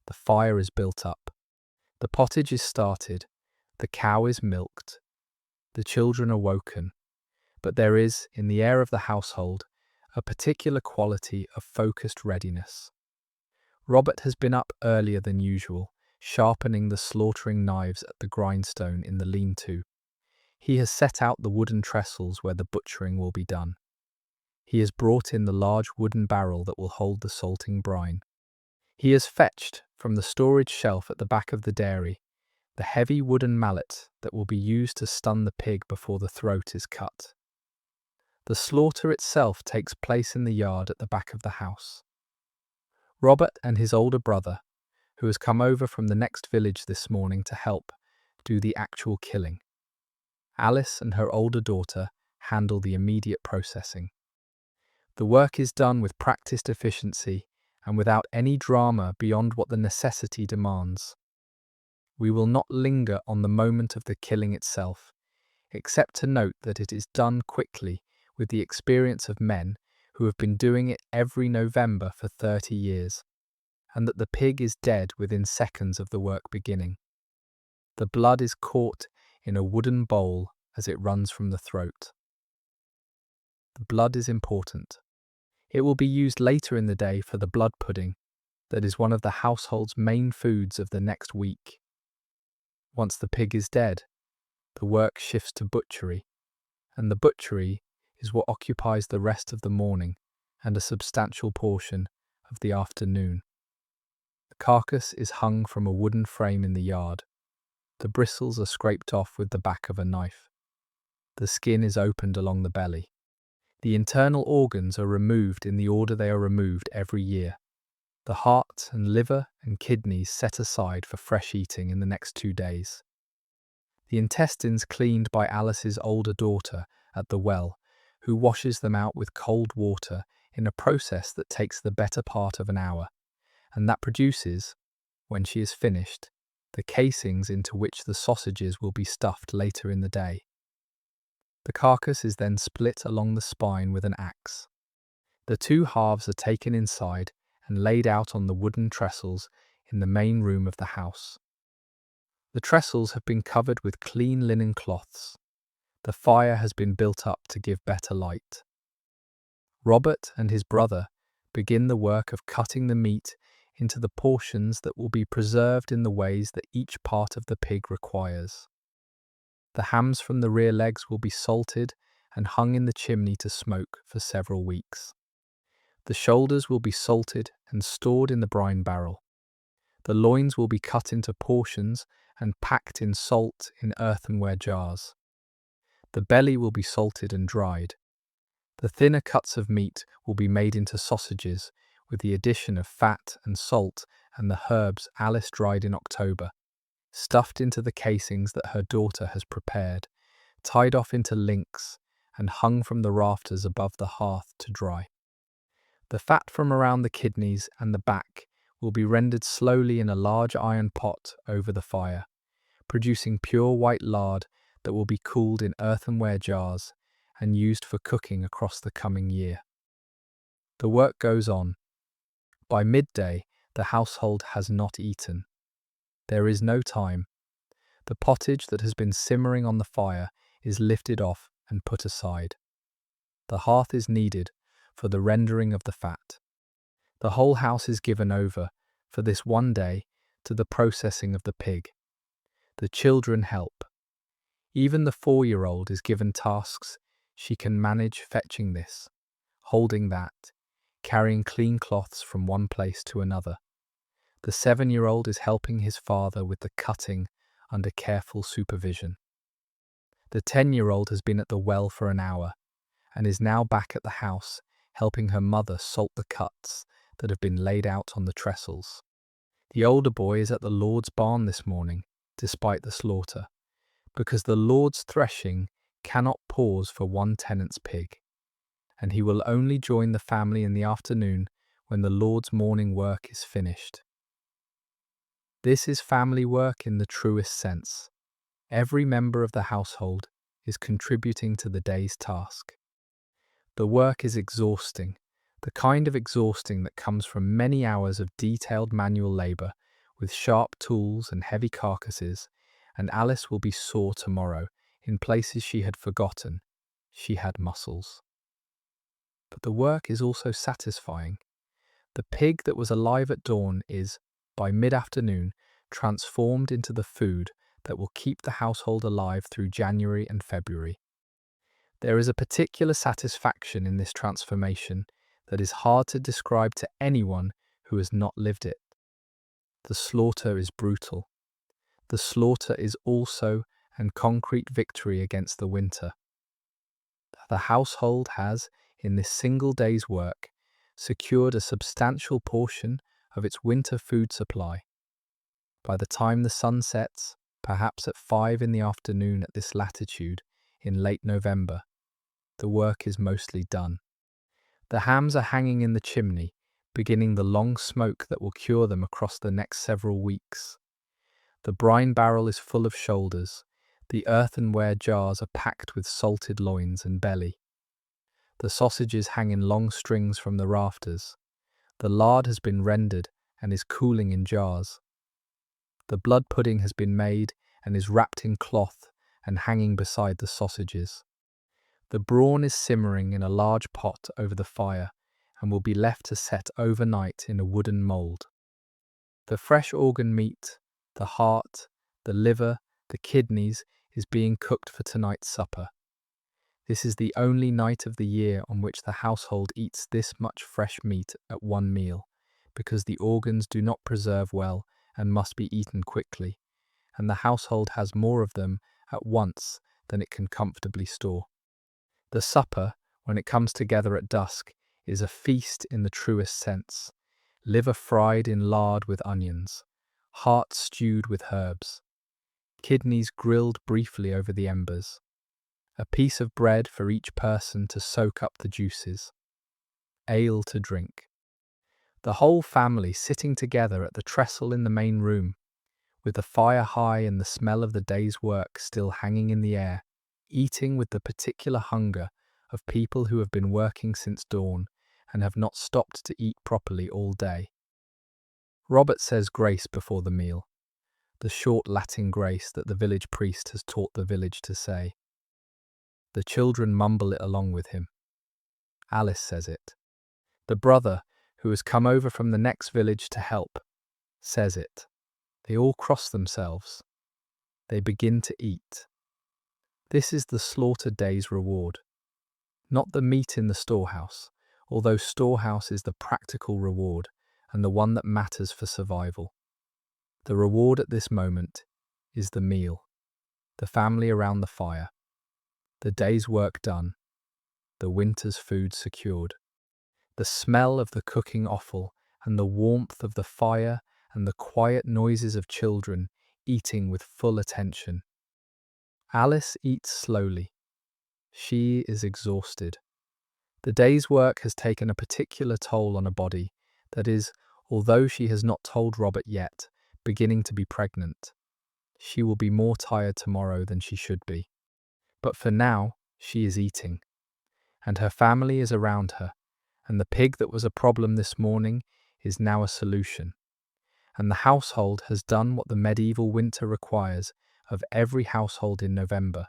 Speaker 1: The fire is built up. The pottage is started. The cow is milked. The children are woken. But there is, in the air of the household, a particular quality of focused readiness. Robert has been up earlier than usual, sharpening the slaughtering knives at the grindstone in the lean-to. He has set out the wooden trestles where the butchering will be done. He has brought in the large wooden barrel that will hold the salting brine. He has fetched, from the storage shelf at the back of the dairy, the heavy wooden mallet that will be used to stun the pig before the throat is cut. The slaughter itself takes place in the yard at the back of the house. Robert and his older brother, who has come over from the next village this morning to help, do the actual killing. Alice and her older daughter handle the immediate processing. The work is done with practiced efficiency and without any drama beyond what the necessity demands. We will not linger on the moment of the killing itself, except to note that it is done quickly with the experience of men who have been doing it every November for 30 years, and that the pig is dead within seconds of the work beginning. The blood is caught in a wooden bowl as it runs from the throat. The blood is important. It will be used later in the day for the blood pudding that is one of the household's main foods of the next week. Once the pig is dead, the work shifts to butchery, and the butchery is what occupies the rest of the morning and a substantial portion of the afternoon. The carcass is hung from a wooden frame in the yard. The bristles are scraped off with the back of a knife. The skin is opened along the belly. The internal organs are removed in the order they are removed every year. The heart and liver and kidneys set aside for fresh eating in the next 2 days. The intestines cleaned by Alice's older daughter at the well, who washes them out with cold water in a process that takes the better part of an hour, and that produces, when she is finished, the casings into which the sausages will be stuffed later in the day. The carcass is then split along the spine with an axe. The 2 halves are taken inside and laid out on the wooden trestles in the main room of the house. The trestles have been covered with clean linen cloths. The fire has been built up to give better light. Robert and his brother begin the work of cutting the meat into the portions that will be preserved in the ways that each part of the pig requires. The hams from the rear legs will be salted and hung in the chimney to smoke for several weeks. The shoulders will be salted and stored in the brine barrel. The loins will be cut into portions and packed in salt in earthenware jars. The belly will be salted and dried. The thinner cuts of meat will be made into sausages with the addition of fat and salt and the herbs Alice dried in October, stuffed into the casings that her daughter has prepared, tied off into links, and hung from the rafters above the hearth to dry. The fat from around the kidneys and the back will be rendered slowly in a large iron pot over the fire, producing pure white lard that will be cooled in earthenware jars and used for cooking across the coming year. The work goes on. By midday, the household has not eaten. There is no time. The pottage that has been simmering on the fire is lifted off and put aside. The hearth is needed for the rendering of the fat. The whole house is given over, for this one day, to the processing of the pig. The children help. Even the 4-year-old is given tasks she can manage, fetching this, holding that, carrying clean cloths from one place to another. The 7-year-old is helping his father with the cutting under careful supervision. The 10-year-old has been at the well for an hour and is now back at the house, helping her mother salt the cuts that have been laid out on the trestles. The older boy is at the Lord's barn this morning, despite the slaughter, because the Lord's threshing cannot pause for one tenant's pig, and he will only join the family in the afternoon when the Lord's morning work is finished. This is family work in the truest sense. Every member of the household is contributing to the day's task. The work is exhausting, the kind of exhausting that comes from many hours of detailed manual labour with sharp tools and heavy carcasses, and Alice will be sore tomorrow in places she had forgotten she had muscles. But the work is also satisfying. The pig that was alive at dawn is, by mid-afternoon, transformed into the food that will keep the household alive through January and February. There is a particular satisfaction in this transformation that is hard to describe to anyone who has not lived it. The slaughter is brutal. The slaughter is also an concrete victory against the winter. The household has, in this single day's work, secured a substantial portion of its winter food supply. By the time the sun sets, perhaps at 5 in the afternoon at this latitude, in late November, the work is mostly done. The hams are hanging in the chimney, beginning the long smoke that will cure them across the next several weeks. The brine barrel is full of shoulders. The earthenware jars are packed with salted loins and belly. The sausages hang in long strings from the rafters. The lard has been rendered and is cooling in jars. The blood pudding has been made and is wrapped in cloth and hanging beside the sausages. The brawn is simmering in a large pot over the fire and will be left to set overnight in a wooden mould. The fresh organ meat, the heart, the liver, the kidneys is being cooked for tonight's supper. This is the only night of the year on which the household eats this much fresh meat at one meal, because the organs do not preserve well and must be eaten quickly, and the household has more of them at once than it can comfortably store. The supper, when it comes together at dusk, is a feast in the truest sense. Liver fried in lard with onions, heart stewed with herbs, kidneys grilled briefly over the embers, a piece of bread for each person to soak up the juices, ale to drink. The whole family sitting together at the trestle in the main room, with the fire high and the smell of the day's work still hanging in the air, eating with the particular hunger of people who have been working since dawn and have not stopped to eat properly all day. Robert says grace before the meal, the short Latin grace that the village priest has taught the village to say. The children mumble it along with him. Alice says it. The brother, who has come over from the next village to help, says it. They all cross themselves. They begin to eat. This is the slaughter day's reward. Not the meat in the storehouse, although storehouse is the practical reward and the one that matters for survival. The reward at this moment is the meal, the family around the fire, the day's work done, the winter's food secured, the smell of the cooking offal and the warmth of the fire and the quiet noises of children eating with full attention. Alice eats slowly. She is exhausted. The day's work has taken a particular toll on a body that is, although she has not told Robert yet, beginning to be pregnant. She will be more tired tomorrow than she should be. But for now, she is eating, and her family is around her, and the pig that was a problem this morning is now a solution. And the household has done what the medieval winter requires of every household in November,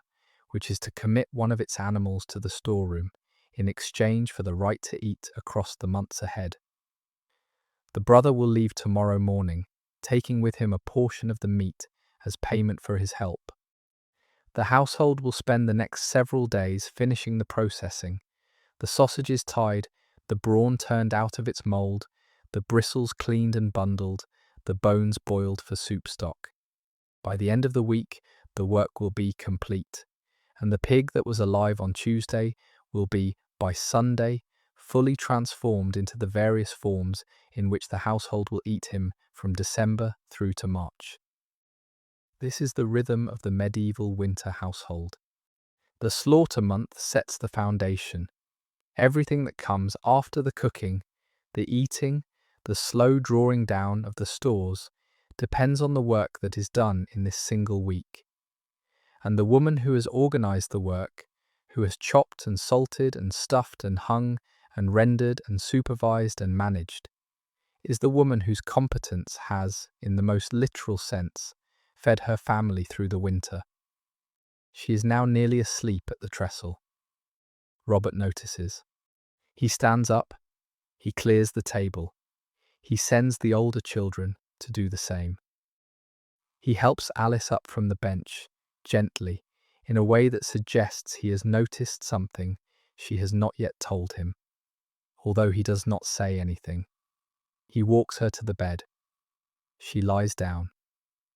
Speaker 1: which is to commit one of its animals to the storeroom in exchange for the right to eat across the months ahead. The brother will leave tomorrow morning, taking with him a portion of the meat as payment for his help. The household will spend the next several days finishing the processing, the sausages tied, the brawn turned out of its mould, the bristles cleaned and bundled, the bones boiled for soup stock. By the end of the week, the work will be complete, and the pig that was alive on Tuesday will be, by Sunday, fully transformed into the various forms in which the household will eat him from December through to March. This is the rhythm of the medieval winter household. The slaughter month sets the foundation. Everything that comes after the cooking, the eating, the slow drawing down of the stores depends on the work that is done in this single week. And the woman who has organized the work, who has chopped and salted and stuffed and hung and rendered and supervised and managed, is the woman whose competence has, in the most literal sense, fed her family through the winter. She is now nearly asleep at the trestle. Robert notices. He stands up. He clears the table. He sends the older children to do the same. He helps Alice up from the bench, gently, in a way that suggests he has noticed something she has not yet told him, although he does not say anything. He walks her to the bed. She lies down.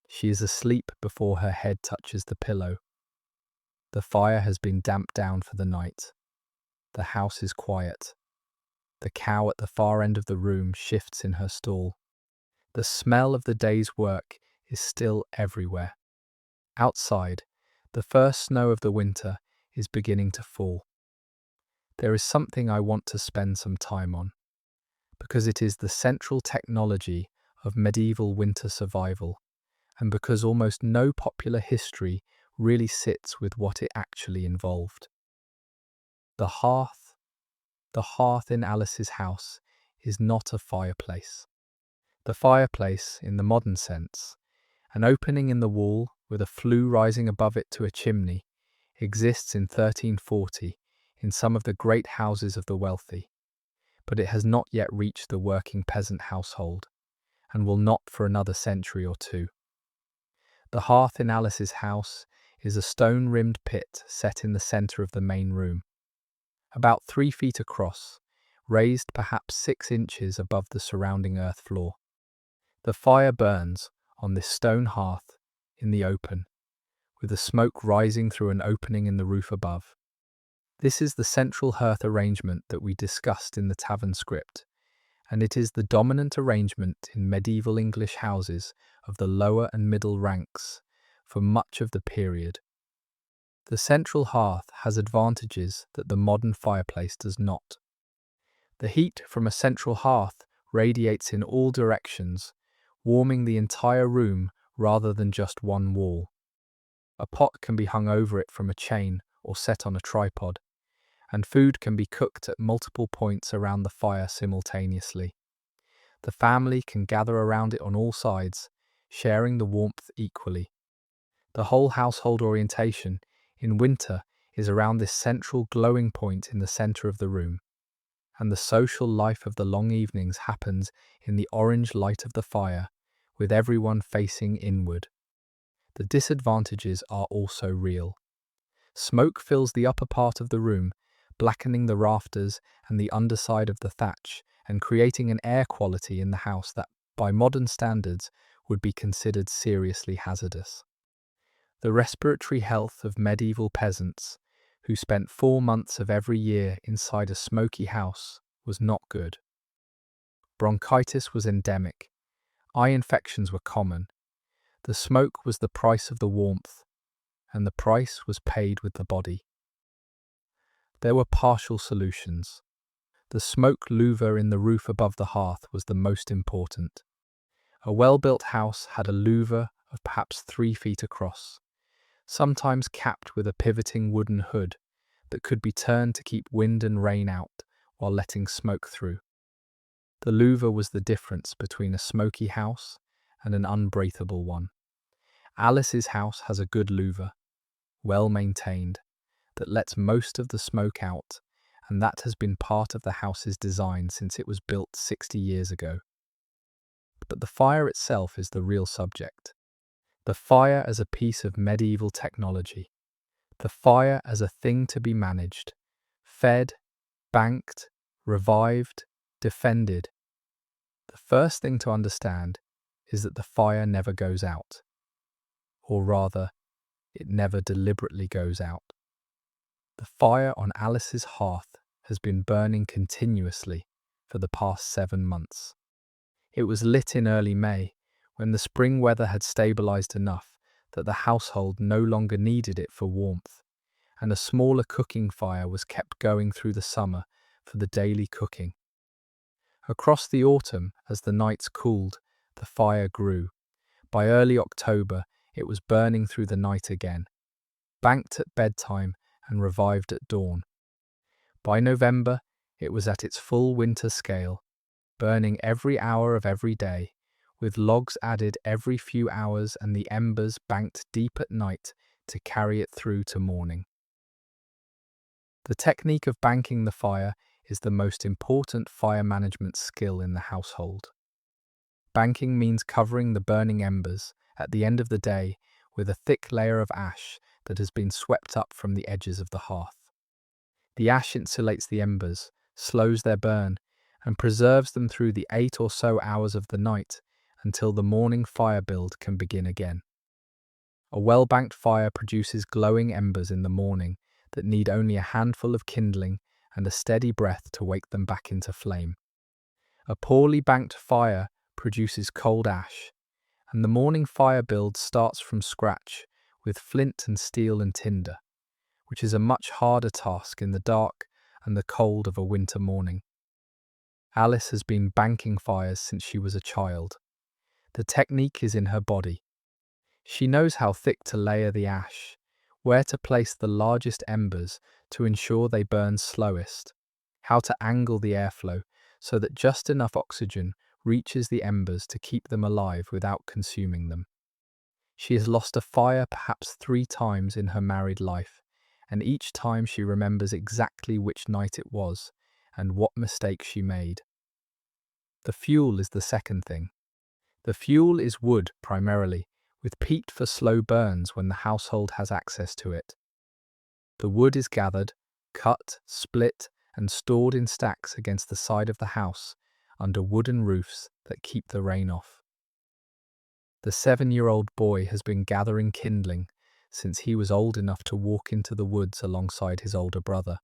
Speaker 1: She is asleep before her head touches the pillow. The fire has been damped down for the night. The house is quiet. The cow at the far end of the room shifts in her stall. The smell of the day's work is still everywhere. Outside, the first snow of the winter is beginning to fall. There is something I want to spend some time on, because it is the central technology of medieval winter survival, and because almost no popular history really sits with what it actually involved. The hearth. The hearth in Alice's house is not a fireplace. The fireplace, in the modern sense, an opening in the wall with a flue rising above it to a chimney, exists in 1340 in some of the great houses of the wealthy, but it has not yet reached the working peasant household, and will not for another century or two. The hearth in Alice's house is a stone-rimmed pit set in the centre of the main room, about 3 feet across, raised perhaps 6 inches above the surrounding earth floor. The fire burns on this stone hearth in the open, with the smoke rising through an opening in the roof above. This is the central hearth arrangement that we discussed in the tavern script, and it is the dominant arrangement in medieval English houses of the lower and middle ranks for much of the period. The central hearth has advantages that the modern fireplace does not. The heat from a central hearth radiates in all directions, warming the entire room rather than just one wall. A pot can be hung over it from a chain or set on a tripod, and food can be cooked at multiple points around the fire simultaneously. The family can gather around it on all sides, sharing the warmth equally. The whole household orientation, in winter, is around this central glowing point in the centre of the room, and the social life of the long evenings happens in the orange light of the fire, with everyone facing inward. The disadvantages are also real. Smoke fills the upper part of the room, blackening the rafters and the underside of the thatch, and creating an air quality in the house that, by modern standards, would be considered seriously hazardous. The respiratory health of medieval peasants, who spent 4 months of every year inside a smoky house, was not good. Bronchitis was endemic. Eye infections were common. The smoke was the price of the warmth, and the price was paid with the body. There were partial solutions. The smoke louver in the roof above the hearth was the most important. A well-built house had a louver of perhaps 3 feet across, sometimes capped with a pivoting wooden hood that could be turned to keep wind and rain out while letting smoke through. The louver was the difference between a smoky house and an unbreathable one. Alice's house has a good louver, well maintained, that lets most of the smoke out, and that has been part of the house's design since it was built 60 years ago. But the fire itself is the real subject. The fire as a piece of medieval technology. The fire as a thing to be managed, fed, banked, revived, defended. The first thing to understand is that the fire never goes out. Or rather, it never deliberately goes out. The fire on Alice's hearth has been burning continuously for the past 7 months. It was lit in early May, when the spring weather had stabilized enough that the household no longer needed it for warmth, and a smaller cooking fire was kept going through the summer for the daily cooking. Across the autumn, as the nights cooled, the fire grew. By early October, it was burning through the night again, banked at bedtime and revived at dawn. By November, it was at its full winter scale, burning every hour of every day, with logs added every few hours and the embers banked deep at night to carry it through to morning. The technique of banking the fire is the most important fire management skill in the household. Banking means covering the burning embers at the end of the day with a thick layer of ash that has been swept up from the edges of the hearth. The ash insulates the embers, slows their burn, and preserves them through the 8 or so hours of the night until the morning fire build can begin again. A well-banked fire produces glowing embers in the morning that need only a handful of kindling and a steady breath to wake them back into flame. A poorly banked fire produces cold ash, and the morning fire build starts from scratch with flint and steel and tinder, which is a much harder task in the dark and the cold of a winter morning. Alice has been banking fires since she was a child. The technique is in her body. She knows how thick to layer the ash, where to place the largest embers to ensure they burn slowest, how to angle the airflow so that just enough oxygen reaches the embers to keep them alive without consuming them. She has lost a fire perhaps 3 times in her married life, and each time she remembers exactly which night it was and what mistake she made. The fuel is the second thing. The fuel is wood primarily, with peat for slow burns when the household has access to it. The wood is gathered, cut, split, and stored in stacks against the side of the house under wooden roofs that keep the rain off. The 7-year-old boy has been gathering kindling since he was old enough to walk into the woods alongside his older brother.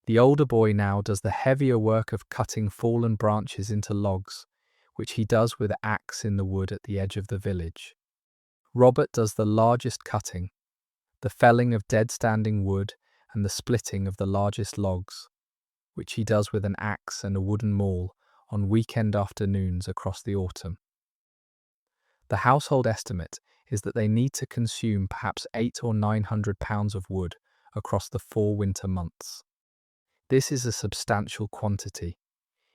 Speaker 1: The older boy now does the heavier work of cutting fallen branches into logs, which he does with an axe in the wood at the edge of the village. Robert does the largest cutting, the felling of dead standing wood and the splitting of the largest logs, which he does with an axe and a wooden maul on weekend afternoons across the autumn. The household estimate is that they need to consume perhaps 800 or 900 pounds of wood across the 4 winter months. This is a substantial quantity.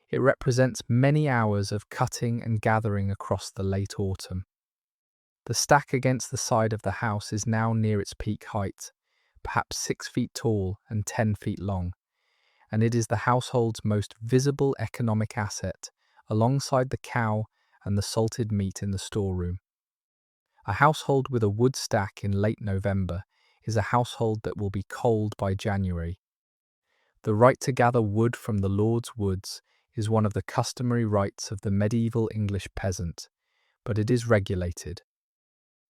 Speaker 1: It represents many hours of cutting and gathering across the late autumn. The stack against the side of the house is now near its peak height, perhaps 6 feet tall and 10 feet long, and it is the household's most visible economic asset, alongside the cow and the salted meat in the storeroom. A household with a wood stack in late November is a household that will be cold by January. The right to gather wood from the Lord's woods is one of the customary rights of the medieval English peasant, but it is regulated.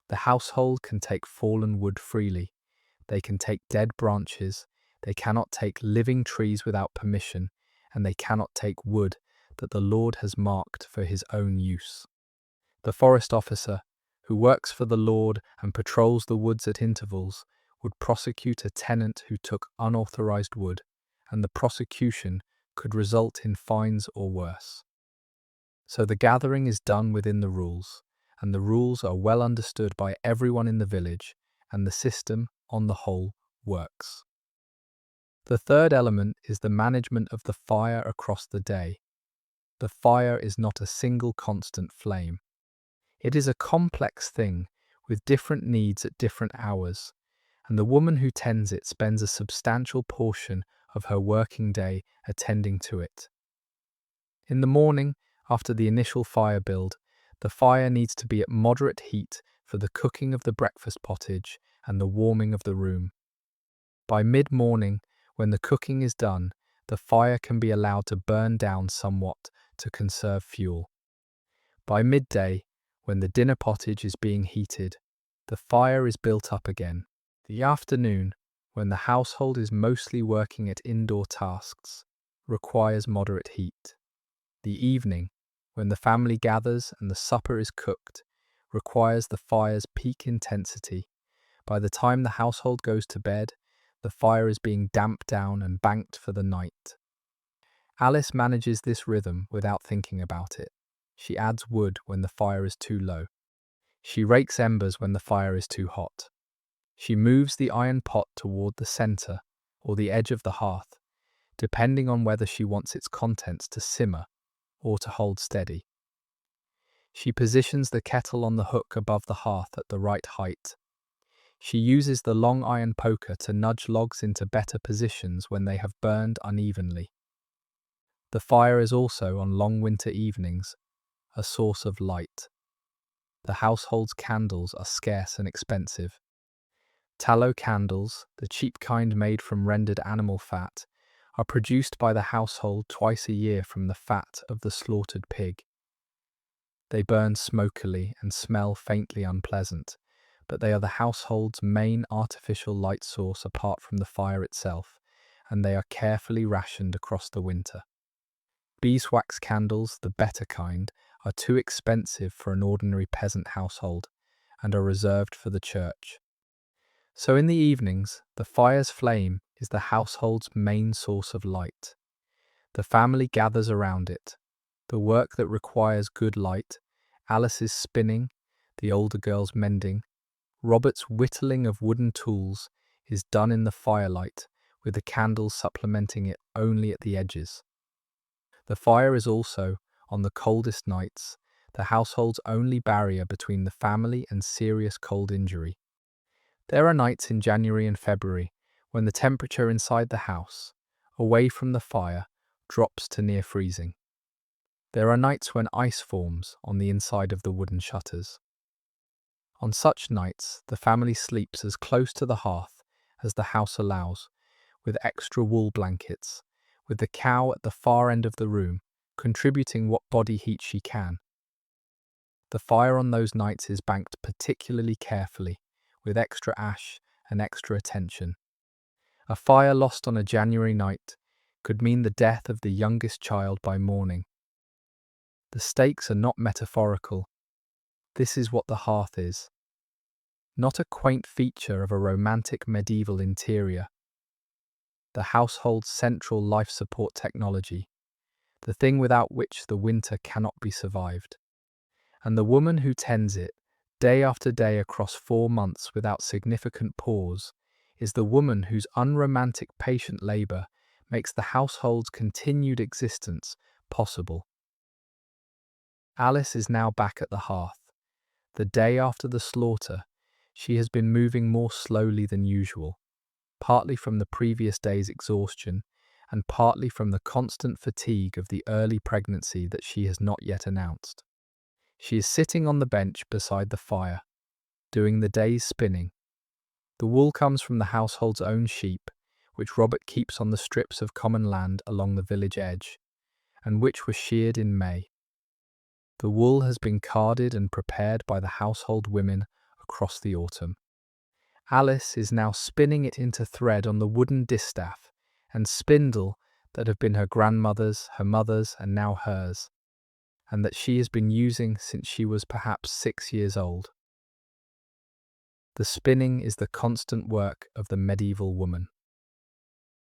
Speaker 1: The household can take fallen wood freely. They can take dead branches. They cannot take living trees without permission, and they cannot take wood that the Lord has marked for his own use. The forest officer, who works for the Lord and patrols the woods at intervals, would prosecute a tenant who took unauthorized wood, and the prosecution could result in fines or worse. So the gathering is done within the rules, and the rules are well understood by everyone in the village, and the system, on the whole, works. The third element is the management of the fire across the day. The fire is not a single constant flame. It is a complex thing with different needs at different hours, and the woman who tends it spends a substantial portion of her working day attending to it. In the morning, after the initial fire build, the fire needs to be at moderate heat for the cooking of the breakfast pottage and the warming of the room. By mid-morning, when the cooking is done, the fire can be allowed to burn down somewhat to conserve fuel. By midday, when the dinner pottage is being heated, the fire is built up again. The afternoon, when the household is mostly working at indoor tasks, requires moderate heat. The evening, when the family gathers and the supper is cooked, requires the fire's peak intensity. By the time the household goes to bed, the fire is being damped down and banked for the night. Alice manages this rhythm without thinking about it. She adds wood when the fire is too low. She rakes embers when the fire is too hot. She moves the iron pot toward the center or the edge of the hearth, depending on whether she wants its contents to simmer or to hold steady. She positions the kettle on the hook above the hearth at the right height. She uses the long iron poker to nudge logs into better positions when they have burned unevenly. The fire is also, on long winter evenings, a source of light. The household's candles are scarce and expensive. Tallow candles, the cheap kind made from rendered animal fat, are produced by the household twice a year from the fat of the slaughtered pig. They burn smokily and smell faintly unpleasant, but they are the household's main artificial light source apart from the fire itself, and they are carefully rationed across the winter. Beeswax candles, the better kind, are too expensive for an ordinary peasant household and are reserved for the church. So in the evenings, the fire's flame is the household's main source of light. The family gathers around it. The work that requires good light, Alice's spinning, the older girl's mending, Robert's whittling of wooden tools, is done in the firelight, with the candles supplementing it only at the edges. The fire is also, on the coldest nights, the household's only barrier between the family and serious cold injury. There are nights in January and February when the temperature inside the house, away from the fire, drops to near freezing. There are nights when ice forms on the inside of the wooden shutters. On such nights, the family sleeps as close to the hearth as the house allows, with extra wool blankets, with the cow at the far end of the room, contributing what body heat she can. The fire on those nights is banked particularly carefully, with extra ash and extra attention. A fire lost on a January night could mean the death of the youngest child by morning. The stakes are not metaphorical. This is what the hearth is. Not a quaint feature of a romantic medieval interior. The household's central life support technology, the thing without which the winter cannot be survived. And the woman who tends it, day after day across 4 months without significant pause, is the woman whose unromantic patient labour makes the household's continued existence possible. Alice is now back at the hearth. The day after the slaughter, she has been moving more slowly than usual, partly from the previous day's exhaustion and partly from the constant fatigue of the early pregnancy that she has not yet announced. She is sitting on the bench beside the fire, doing the day's spinning. The wool comes from the household's own sheep, which Robert keeps on the strips of common land along the village edge, and which were sheared in May. The wool has been carded and prepared by the household women across the autumn. Alice is now spinning it into thread on the wooden distaff and spindle that have been her grandmother's, her mother's, and now hers, and that she has been using since she was perhaps 6 years old. The spinning is the constant work of the medieval woman.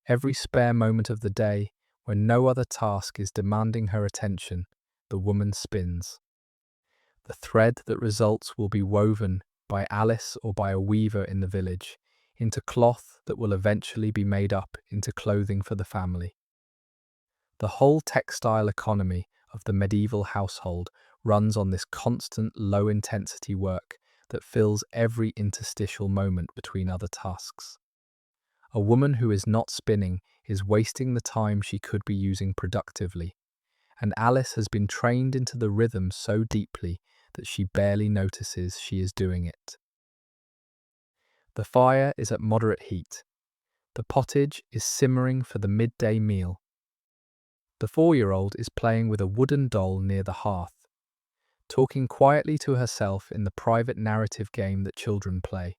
Speaker 1: Every spare moment of the day, when no other task is demanding her attention, the woman spins. The thread that results will be woven by Alice or by a weaver in the village into cloth that will eventually be made up into clothing for the family. The whole textile economy of the medieval household runs on this constant low-intensity work that fills every interstitial moment between other tasks. A woman who is not spinning is wasting the time she could be using productively, and Alice has been trained into the rhythm so deeply that she barely notices she is doing it. The fire is at moderate heat. The pottage is simmering for the midday meal. The 4-year-old is playing with a wooden doll near the hearth, talking quietly to herself in the private narrative game that children play.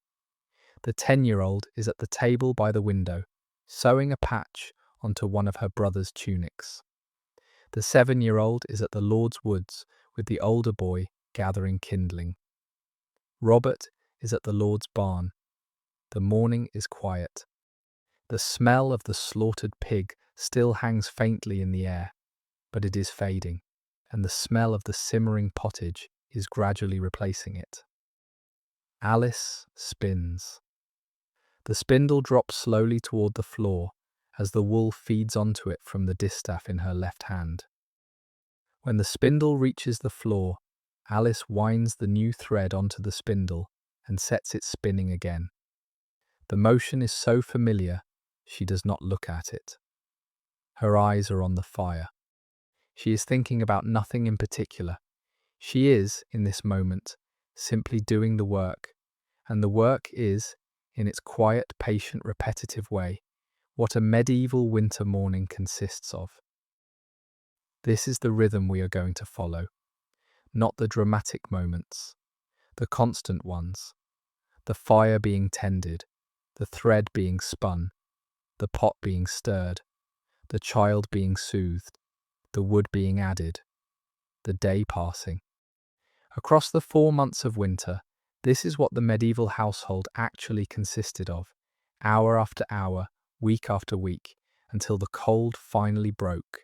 Speaker 1: The 10-year-old is at the table by the window, sewing a patch onto one of her brother's tunics. The 7-year-old is at the Lord's woods with the older boy gathering kindling. Robert is at the Lord's barn. The morning is quiet. The smell of the slaughtered pig still hangs faintly in the air, but it is fading, and the smell of the simmering pottage is gradually replacing it. Alice spins. The spindle drops slowly toward the floor as the wool feeds onto it from the distaff in her left hand. When the spindle reaches the floor, Alice winds the new thread onto the spindle and sets it spinning again. The motion is so familiar, she does not look at it. Her eyes are on the fire. She is thinking about nothing in particular. She is, in this moment, simply doing the work, and the work is, in its quiet, patient, repetitive way, what a medieval winter morning consists of. This is the rhythm we are going to follow, not the dramatic moments, the constant ones, the fire being tended, the thread being spun, the pot being stirred, the child being soothed, the wood being added, the day passing. Across the 4 months of winter, this is what the medieval household actually consisted of, hour after hour, week after week, until the cold finally broke.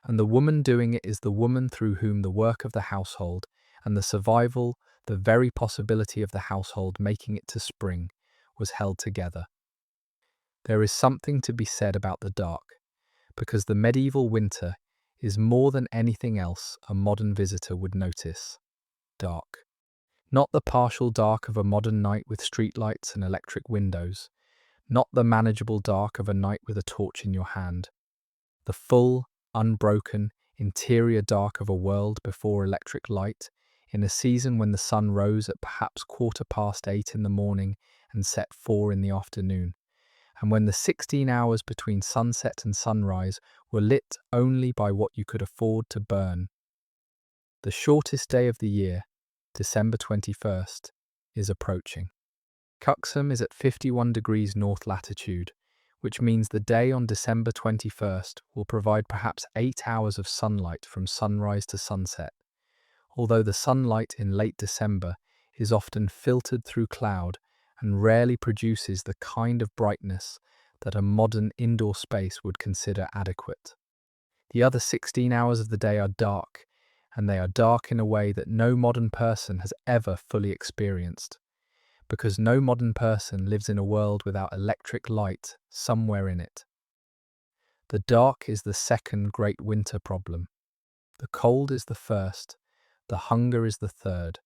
Speaker 1: And the woman doing it is the woman through whom the work of the household and the survival, the very possibility of the household making it to spring, was held together. There is something to be said about the dark, because the medieval winter is more than anything else a modern visitor would notice. Dark. Not the partial dark of a modern night with streetlights and electric windows, not the manageable dark of a night with a torch in your hand. The full, unbroken, interior dark of a world before electric light, in a season when the sun rose at perhaps 8:15 in the morning and set 4 in the afternoon, and when the 16 hours between sunset and sunrise were lit only by what you could afford to burn. The shortest day of the year, December 21st, is approaching. Cuxham is at 51 degrees north latitude, which means the day on December 21st will provide perhaps 8 hours of sunlight from sunrise to sunset, although the sunlight in late December is often filtered through cloud and rarely produces the kind of brightness that a modern indoor space would consider adequate. The other 16 hours of the day are dark, and they are dark in a way that no modern person has ever fully experienced, because no modern person lives in a world without electric light somewhere in it. The dark is the second great winter problem. The cold is the first, the hunger is the third,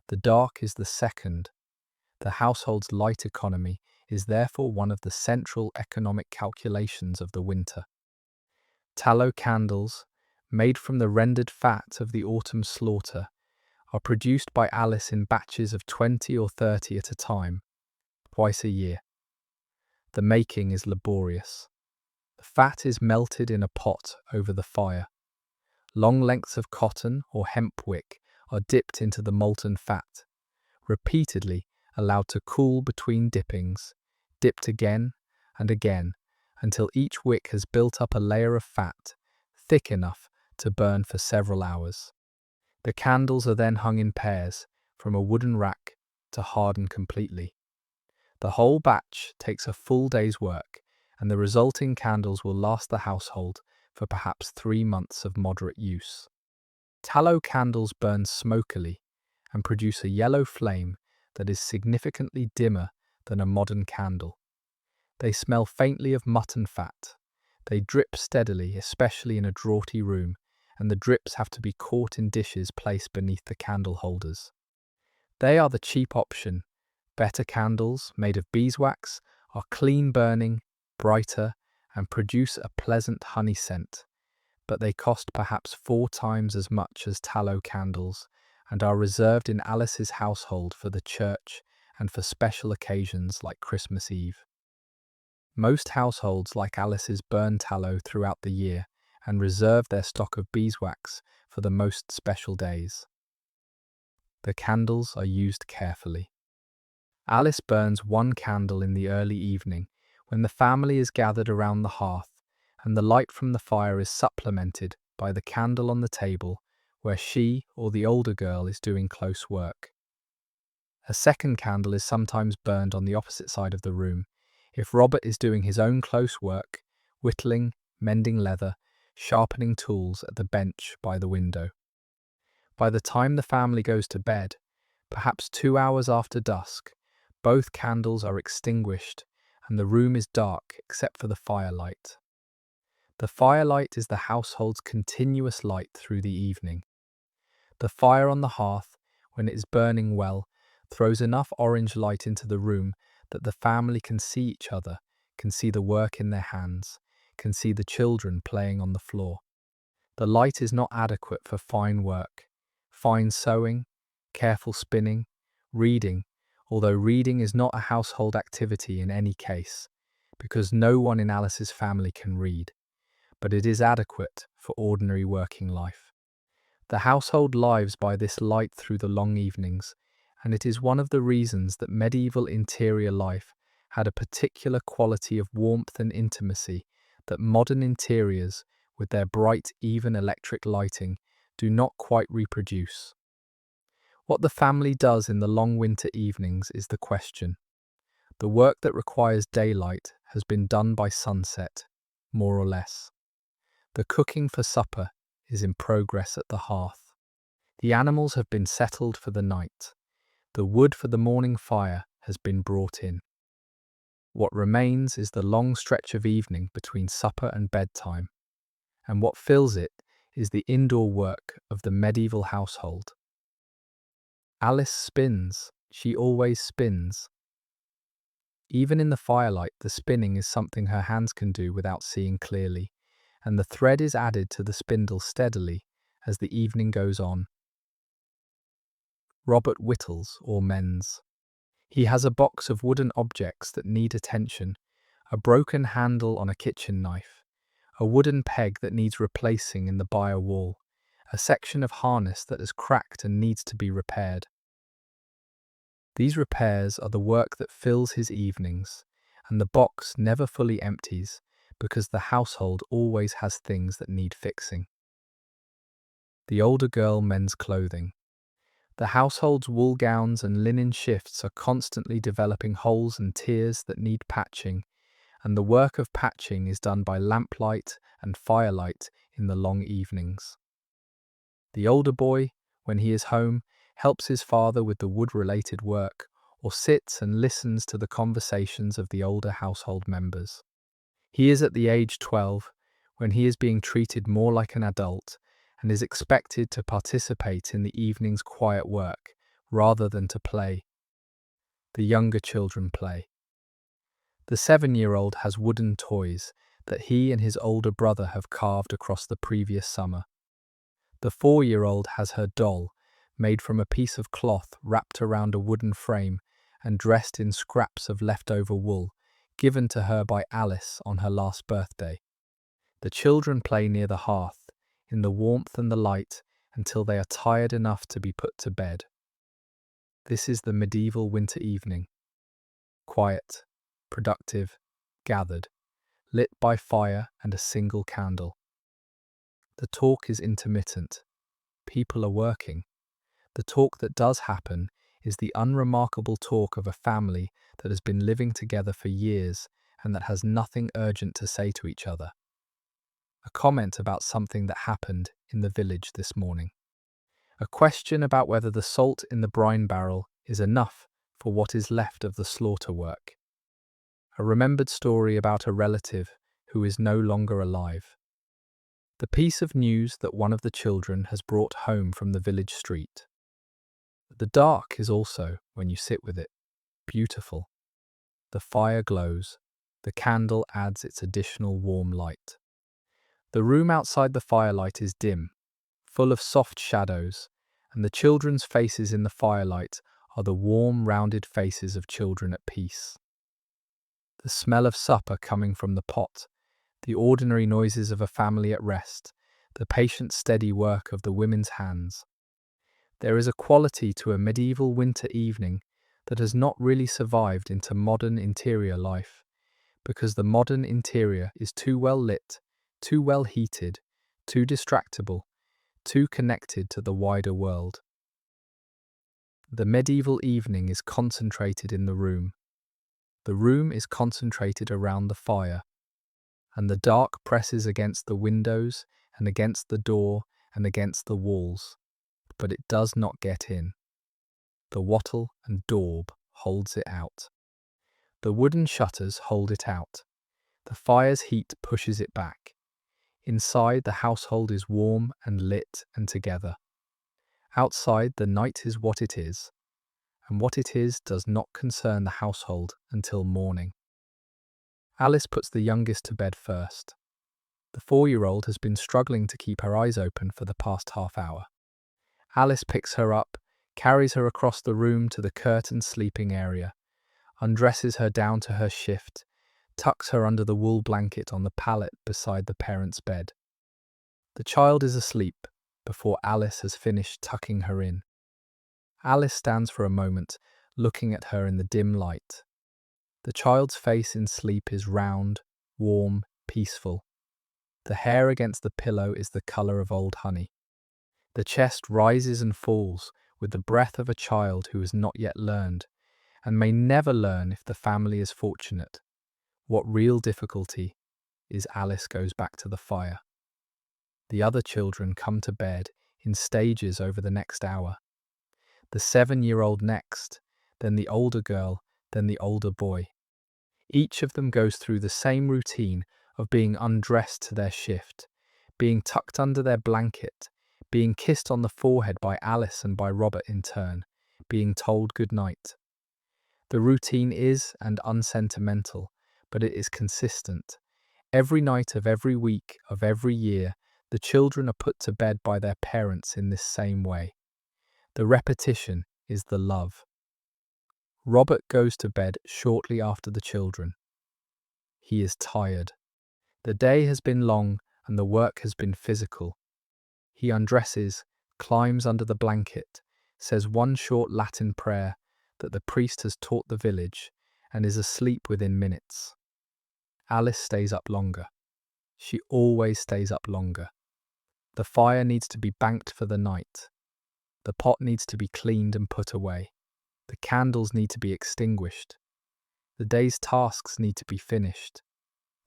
Speaker 1: the dark is the second. The household's light economy is therefore one of the central economic calculations of the winter. Tallow candles, made from the rendered fat of the autumn slaughter, are produced by Alice in batches of 20 or 30 at a time, twice a year. The making is laborious. The fat is melted in a pot over the fire. Long lengths of cotton or hemp wick are dipped into the molten fat, repeatedly allowed to cool between dippings, dipped again and again, until each wick has built up a layer of fat, thick enough to burn for several hours. The candles are then hung in pairs from a wooden rack to harden completely. The whole batch takes a full day's work, and the resulting candles will last the household for perhaps 3 months of moderate use. Tallow candles burn smokily and produce a yellow flame that is significantly dimmer than a modern candle. They smell faintly of mutton fat. They drip steadily, especially in a draughty room, and the drips have to be caught in dishes placed beneath the candle holders. They are the cheap option. Better candles, made of beeswax, are clean-burning, brighter, and produce a pleasant honey scent, but they cost perhaps 4 times as much as tallow candles and are reserved in Alice's household for the church and for special occasions like Christmas Eve. Most households like Alice's burn tallow throughout the year and reserve their stock of beeswax for the most special days. The candles are used carefully. Alice burns 1 candle in the early evening when the family is gathered around the hearth and the light from the fire is supplemented by the candle on the table where she or the older girl is doing close work. A second candle is sometimes burned on the opposite side of the room if Robert is doing his own close work, whittling, mending leather, sharpening tools at the bench by the window. By the time the family goes to bed, perhaps 2 hours after dusk, both candles are extinguished and the room is dark except for the firelight. The firelight is the household's continuous light through the evening. The fire on the hearth, when it is burning well, throws enough orange light into the room that the family can see each other, can see the work in their hands, can see the children playing on the floor. The light is not adequate for fine work, fine sewing, careful spinning, reading, although reading is not a household activity in any case, because no one in Alice's family can read, but it is adequate for ordinary working life. The household lives by this light through the long evenings, and it is one of the reasons that medieval interior life had a particular quality of warmth and intimacy that modern interiors, with their bright, even electric lighting, do not quite reproduce. What the family does in the long winter evenings is the question. The work that requires daylight has been done by sunset, more or less. The cooking for supper is in progress at the hearth. The animals have been settled for the night. The wood for the morning fire has been brought in. What remains is the long stretch of evening between supper and bedtime, and what fills it is the indoor work of the medieval household. Alice spins. She always spins. Even in the firelight, the spinning is something her hands can do without seeing clearly, and the thread is added to the spindle steadily as the evening goes on. Robert whittles or mends. He has a box of wooden objects that need attention, a broken handle on a kitchen knife, a wooden peg that needs replacing in the byre wall, a section of harness that has cracked and needs to be repaired. These repairs are the work that fills his evenings, and the box never fully empties because the household always has things that need fixing. The older girl mends clothing. The household's wool gowns and linen shifts are constantly developing holes and tears that need patching, and the work of patching is done by lamplight and firelight in the long evenings. The older boy, when he is home, helps his father with the wood-related work, or sits and listens to the conversations of the older household members. He is at the age 12, when he is being treated more like an adult and is expected to participate in the evening's quiet work rather than to play. The younger children play. The 7-year-old has wooden toys that he and his older brother have carved across the previous summer. The 4-year-old has her doll, made from a piece of cloth wrapped around a wooden frame and dressed in scraps of leftover wool, given to her by Alice on her last birthday. The children play near the hearth, in the warmth and the light, until they are tired enough to be put to bed. This is the medieval winter evening. Quiet, productive, gathered, lit by fire and a single candle. The talk is intermittent. People are working. The talk that does happen is the unremarkable talk of a family that has been living together for years and that has nothing urgent to say to each other. A comment about something that happened in the village this morning. A question about whether the salt in the brine barrel is enough for what is left of the slaughter work. A remembered story about a relative who is no longer alive. The piece of news that one of the children has brought home from the village street. The dark is also, when you sit with it, beautiful. The fire glows. The candle adds its additional warm light. The room outside the firelight is dim, full of soft shadows, and the children's faces in the firelight are the warm, rounded faces of children at peace. The smell of supper coming from the pot, the ordinary noises of a family at rest, the patient, steady work of the women's hands. There is a quality to a medieval winter evening that has not really survived into modern interior life, because the modern interior is too well lit, too well heated, too distractible, too connected to the wider world. The medieval evening is concentrated in the room. The room is concentrated around the fire, and the dark presses against the windows and against the door and against the walls, but it does not get in. The wattle and daub holds it out. The wooden shutters hold it out. The fire's heat pushes it back. Inside, the household is warm and lit and together. Outside, the night is what it is, and what it is does not concern the household until morning. Alice puts the youngest to bed first. The 4-year-old has been struggling to keep her eyes open for the past half hour. Alice picks her up, carries her across the room to the curtained sleeping area, undresses her down to her shift, tucks her under the wool blanket on the pallet beside the parent's bed. The child is asleep before Alice has finished tucking her in. Alice stands for a moment, looking at her in the dim light. The child's face in sleep is round, warm, peaceful. The hair against the pillow is the colour of old honey. The chest rises and falls with the breath of a child who has not yet learned, and may never learn if the family is fortunate. What real difficulty is Alice goes back to the fire. The other children come to bed in stages over the next hour. The 7-year-old next, then the older girl, then the older boy. Each of them goes through the same routine of being undressed to their shift, being tucked under their blanket, being kissed on the forehead by Alice and by Robert in turn, being told good night. The routine is and unsentimental, but it is consistent. Every night of every week of every year, the children are put to bed by their parents in this same way. The repetition is the love. Robert goes to bed shortly after the children. He is tired. The day has been long and the work has been physical. He undresses, climbs under the blanket, says one short Latin prayer that the priest has taught the village, and is asleep within minutes. Alice stays up longer. She always stays up longer. The fire needs to be banked for the night. The pot needs to be cleaned and put away. The candles need to be extinguished. The day's tasks need to be finished.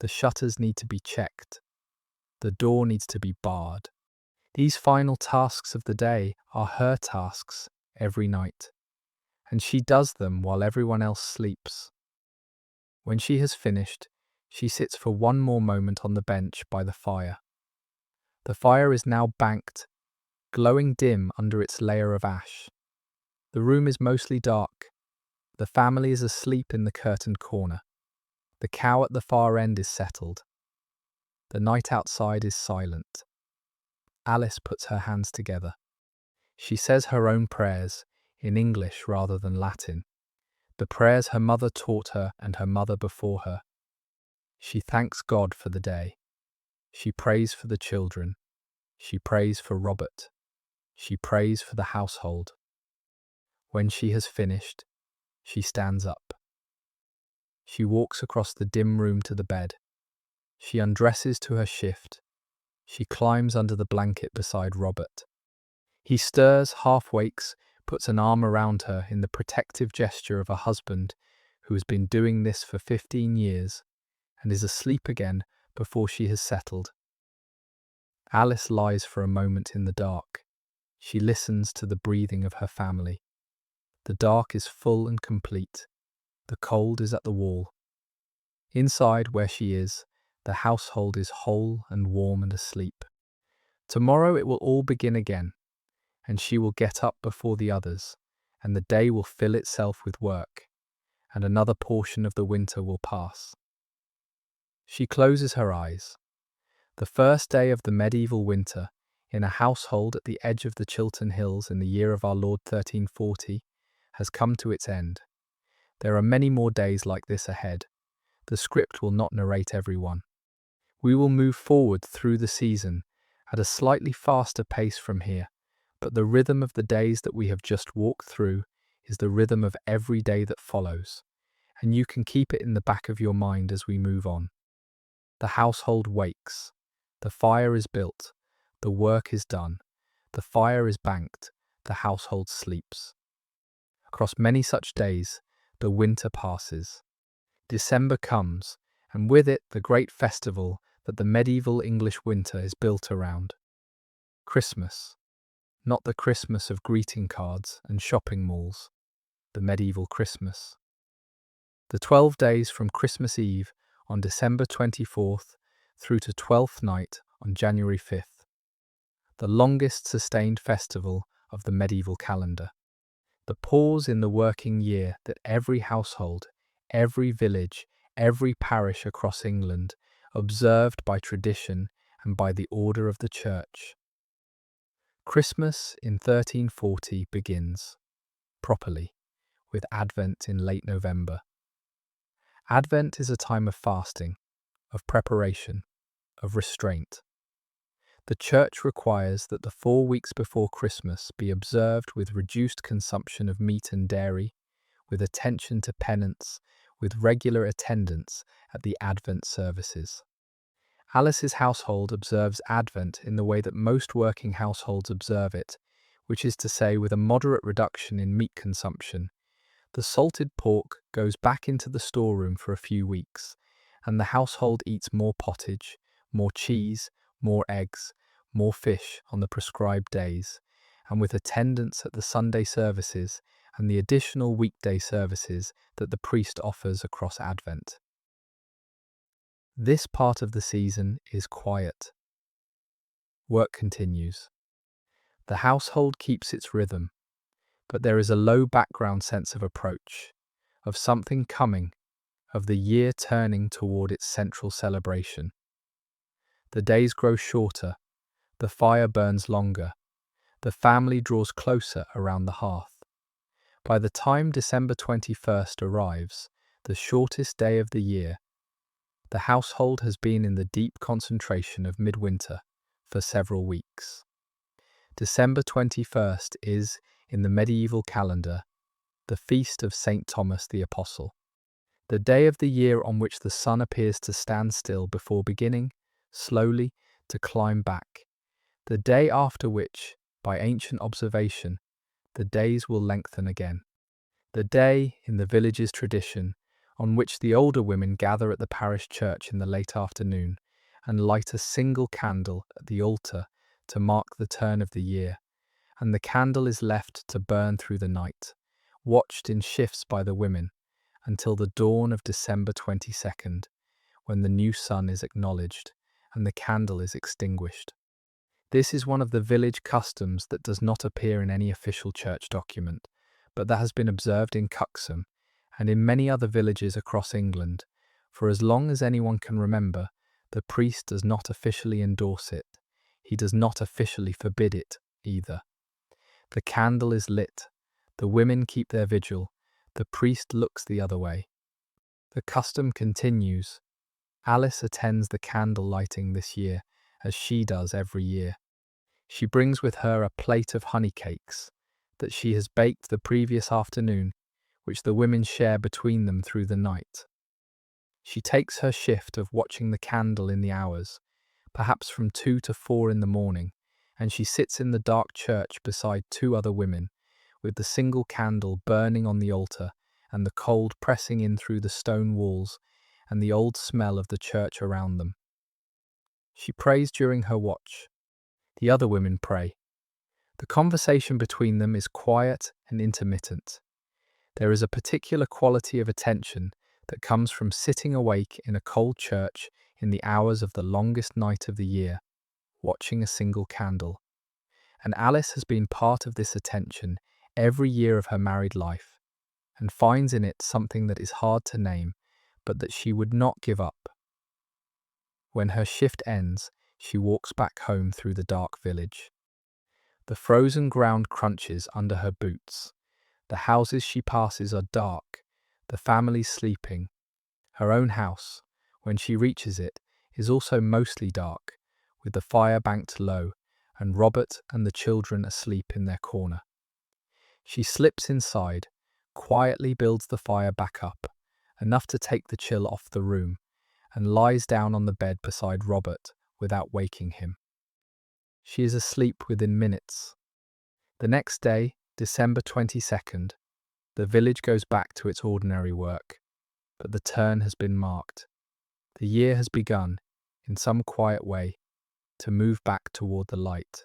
Speaker 1: The shutters need to be checked. The door needs to be barred. These final tasks of the day are her tasks every night, and she does them while everyone else sleeps. When she has finished, she sits for one more moment on the bench by the fire. The fire is now banked, glowing dim under its layer of ash. The room is mostly dark. The family is asleep in the curtained corner. The cow at the far end is settled. The night outside is silent. Alice puts her hands together. She says her own prayers, in English rather than Latin, the prayers her mother taught her and her mother before her. She thanks God for the day. She prays for the children. She prays for Robert. She prays for the household. When she has finished, she stands up. She walks across the dim room to the bed. She undresses to her shift. She climbs under the blanket beside Robert. He stirs, half wakes, puts an arm around her in the protective gesture of a husband who has been doing this for 15 years and is asleep again before she has settled. Alice lies for a moment in the dark. She listens to the breathing of her family. The dark is full and complete. The cold is at the wall. Inside, where she is, the household is whole and warm and asleep. Tomorrow it will all begin again, and she will get up before the others, and the day will fill itself with work, and another portion of the winter will pass. She closes her eyes. The first day of the medieval winter, in a household at the edge of the Chiltern Hills in the year of our Lord 1340, has come to its end. There are many more days like this ahead. The script will not narrate every one. We will move forward through the season at a slightly faster pace from here, but the rhythm of the days that we have just walked through is the rhythm of every day that follows, and you can keep it in the back of your mind as we move on. The household wakes. The fire is built. The work is done. The fire is banked. The household sleeps. Across many such days, the winter passes. December comes, and with it the great festival that the medieval English winter is built around. Christmas. Not the Christmas of greeting cards and shopping malls. The medieval Christmas. The 12 days from Christmas Eve on December 24th through to 12th night on January 5th. The longest sustained festival of the medieval calendar. The pause in the working year that every household, every village, every parish across England observed by tradition and by the order of the Church. Christmas in 1340 begins, properly, with Advent in late November. Advent is a time of fasting, of preparation, of restraint. The Church requires that the 4 weeks before Christmas be observed with reduced consumption of meat and dairy, with attention to penance, with regular attendance at the Advent services. Alice's household observes Advent in the way that most working households observe it, which is to say, with a moderate reduction in meat consumption. The salted pork goes back into the storeroom for a few weeks, and the household eats more pottage, more cheese, more eggs, more fish on the prescribed days, and with attendance at the Sunday services and the additional weekday services that the priest offers across Advent. This part of the season is quiet. Work continues. The household keeps its rhythm, but there is a low background sense of approach, of something coming, of the year turning toward its central celebration. The days grow shorter, the fire burns longer, the family draws closer around the hearth. By the time December 21st arrives, the shortest day of the year, the household has been in the deep concentration of midwinter for several weeks. December 21st is, in the medieval calendar, the feast of St. Thomas the Apostle, the day of the year on which the sun appears to stand still before beginning, slowly, to climb back, the day after which, by ancient observation, the days will lengthen again. The day, in the village's tradition, on which the older women gather at the parish church in the late afternoon and light a single candle at the altar to mark the turn of the year, and the candle is left to burn through the night, watched in shifts by the women, until the dawn of December 22nd, when the new sun is acknowledged and the candle is extinguished. This is one of the village customs that does not appear in any official church document, but that has been observed in Cuxham and in many other villages across England. For as long as anyone can remember, the priest does not officially endorse it. He does not officially forbid it either. The candle is lit. The women keep their vigil. The priest looks the other way. The custom continues. Alice attends the candle lighting this year, as she does every year. She brings with her a plate of honey cakes that she has baked the previous afternoon, which the women share between them through the night. She takes her shift of watching the candle in the hours, perhaps from 2 to 4 in the morning, and she sits in the dark church beside two other women, with the single candle burning on the altar and the cold pressing in through the stone walls and the old smell of the church around them. She prays during her watch. The other women pray. The conversation between them is quiet and intermittent. There is a particular quality of attention that comes from sitting awake in a cold church in the hours of the longest night of the year, watching a single candle. And Alice has been part of this attention every year of her married life, and finds in it something that is hard to name, but that she would not give up. When her shift ends, she walks back home through the dark village. The frozen ground crunches under her boots. The houses she passes are dark, the family sleeping. Her own house, when she reaches it, is also mostly dark, with the fire banked low, and Robert and the children asleep in their corner. She slips inside, quietly builds the fire back up, enough to take the chill off the room, and lies down on the bed beside Robert without waking him. She is asleep within minutes. The next day, December 22nd, the village goes back to its ordinary work, but the turn has been marked. The year has begun, in some quiet way, to move back toward the light.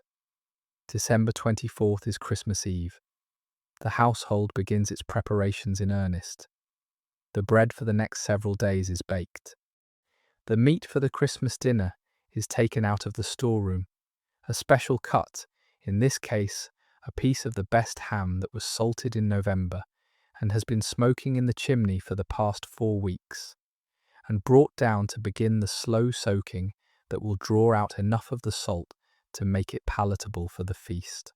Speaker 1: December 24th is Christmas Eve. The household begins its preparations in earnest. The bread for the next several days is baked. The meat for the Christmas dinner is taken out of the storeroom, a special cut, in this case, a piece of the best ham that was salted in November and has been smoking in the chimney for the past 4 weeks, and brought down to begin the slow soaking that will draw out enough of the salt to make it palatable for the feast.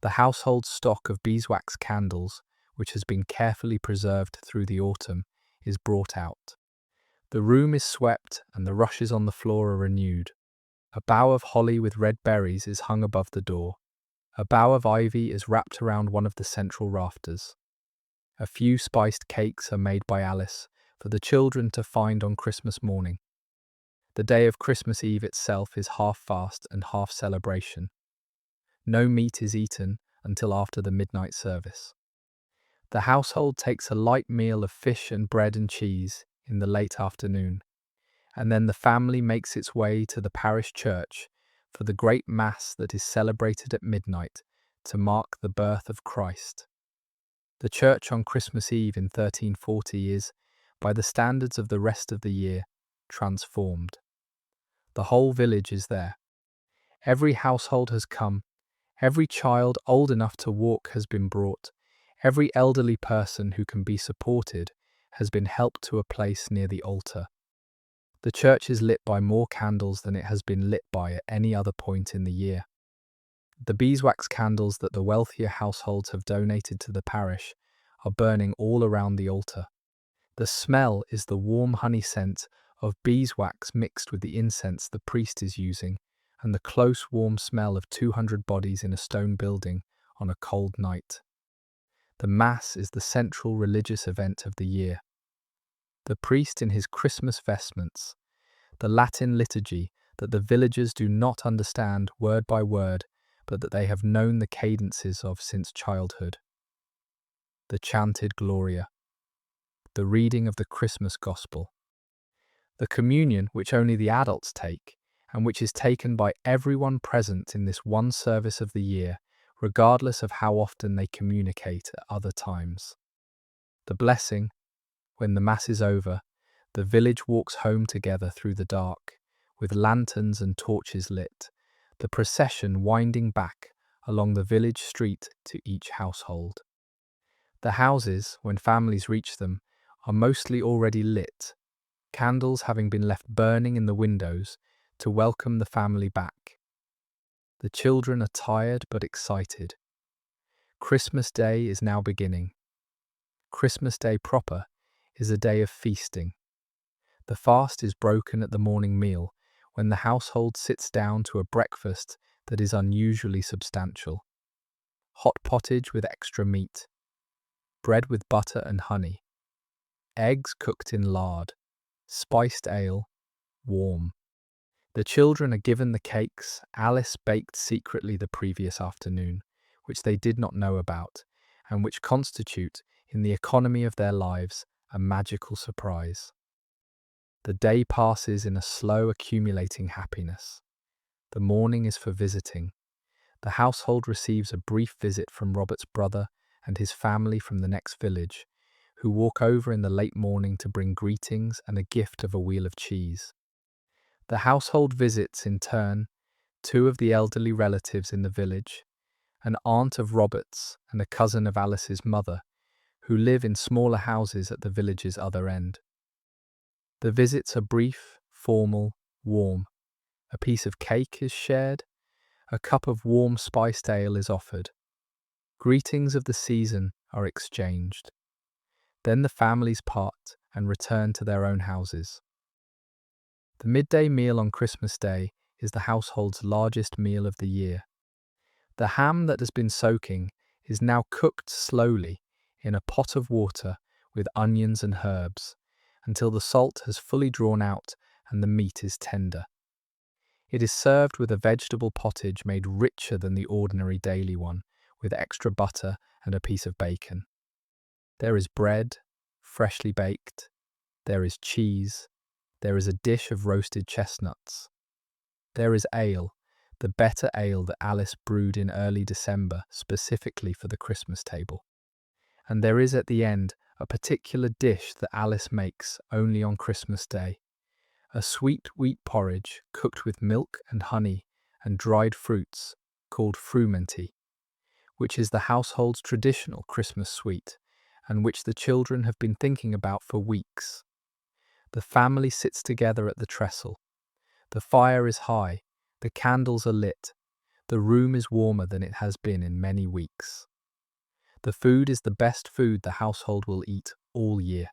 Speaker 1: The household stock of beeswax candles, which has been carefully preserved through the autumn, is brought out. The room is swept and the rushes on the floor are renewed. A bough of holly with red berries is hung above the door. A bough of ivy is wrapped around one of the central rafters. A few spiced cakes are made by Alice for the children to find on Christmas morning. The day of Christmas Eve itself is half fast and half celebration. No meat is eaten until after the midnight service. The household takes a light meal of fish and bread and cheese in the late afternoon, and then the family makes its way to the parish church for the great Mass that is celebrated at midnight to mark the birth of Christ. The church on Christmas Eve in 1340 is, by the standards of the rest of the year, transformed. The whole village is there. Every household has come, every child old enough to walk has been brought, every elderly person who can be supported has been helped to a place near the altar. The church is lit by more candles than it has been lit by at any other point in the year. The beeswax candles that the wealthier households have donated to the parish are burning all around the altar. The smell is the warm honey scent of beeswax mixed with the incense the priest is using, and the close warm smell of 200 bodies in a stone building on a cold night. The Mass is the central religious event of the year. The priest in his Christmas vestments, the Latin liturgy that the villagers do not understand word by word, but that they have known the cadences of since childhood. The chanted Gloria. The reading of the Christmas Gospel. The communion which only the adults take, and which is taken by everyone present in this one service of the year, regardless of how often they communicate at other times. The blessing. When the Mass is over, the village walks home together through the dark, with lanterns and torches lit, the procession winding back along the village street to each household. The houses, when families reach them, are mostly already lit, candles having been left burning in the windows to welcome the family back. The children are tired but excited. Christmas Day is now beginning. Christmas Day proper is a day of feasting. The fast is broken at the morning meal, when the household sits down to a breakfast that is unusually substantial. Hot pottage with extra meat, bread with butter and honey, eggs cooked in lard, spiced ale, warm. The children are given the cakes Alice baked secretly the previous afternoon, which they did not know about, and which constitute, in the economy of their lives, a magical surprise. The day passes in a slow accumulating happiness. The morning is for visiting. The household receives a brief visit from Robert's brother and his family from the next village, who walk over in the late morning to bring greetings and a gift of a wheel of cheese. The household visits, in turn, two of the elderly relatives in the village, an aunt of Robert's and a cousin of Alice's mother, who live in smaller houses at the village's other end. The visits are brief, formal, warm. A piece of cake is shared, a cup of warm spiced ale is offered. Greetings of the season are exchanged. Then the families part and return to their own houses. The midday meal on Christmas Day is the household's largest meal of the year. The ham that has been soaking is now cooked slowly in a pot of water with onions and herbs, until the salt has fully drawn out and the meat is tender. It is served with a vegetable pottage made richer than the ordinary daily one, with extra butter and a piece of bacon. There is bread, freshly baked. There is cheese. There is a dish of roasted chestnuts. There is ale, the better ale that Alice brewed in early December specifically for the Christmas table. And there is at the end a particular dish that Alice makes only on Christmas Day, a sweet wheat porridge cooked with milk and honey and dried fruits called frumenty, which is the household's traditional Christmas sweet and which the children have been thinking about for weeks. The family sits together at the trestle. The fire is high, the candles are lit, the room is warmer than it has been in many weeks. The food is the best food the household will eat all year.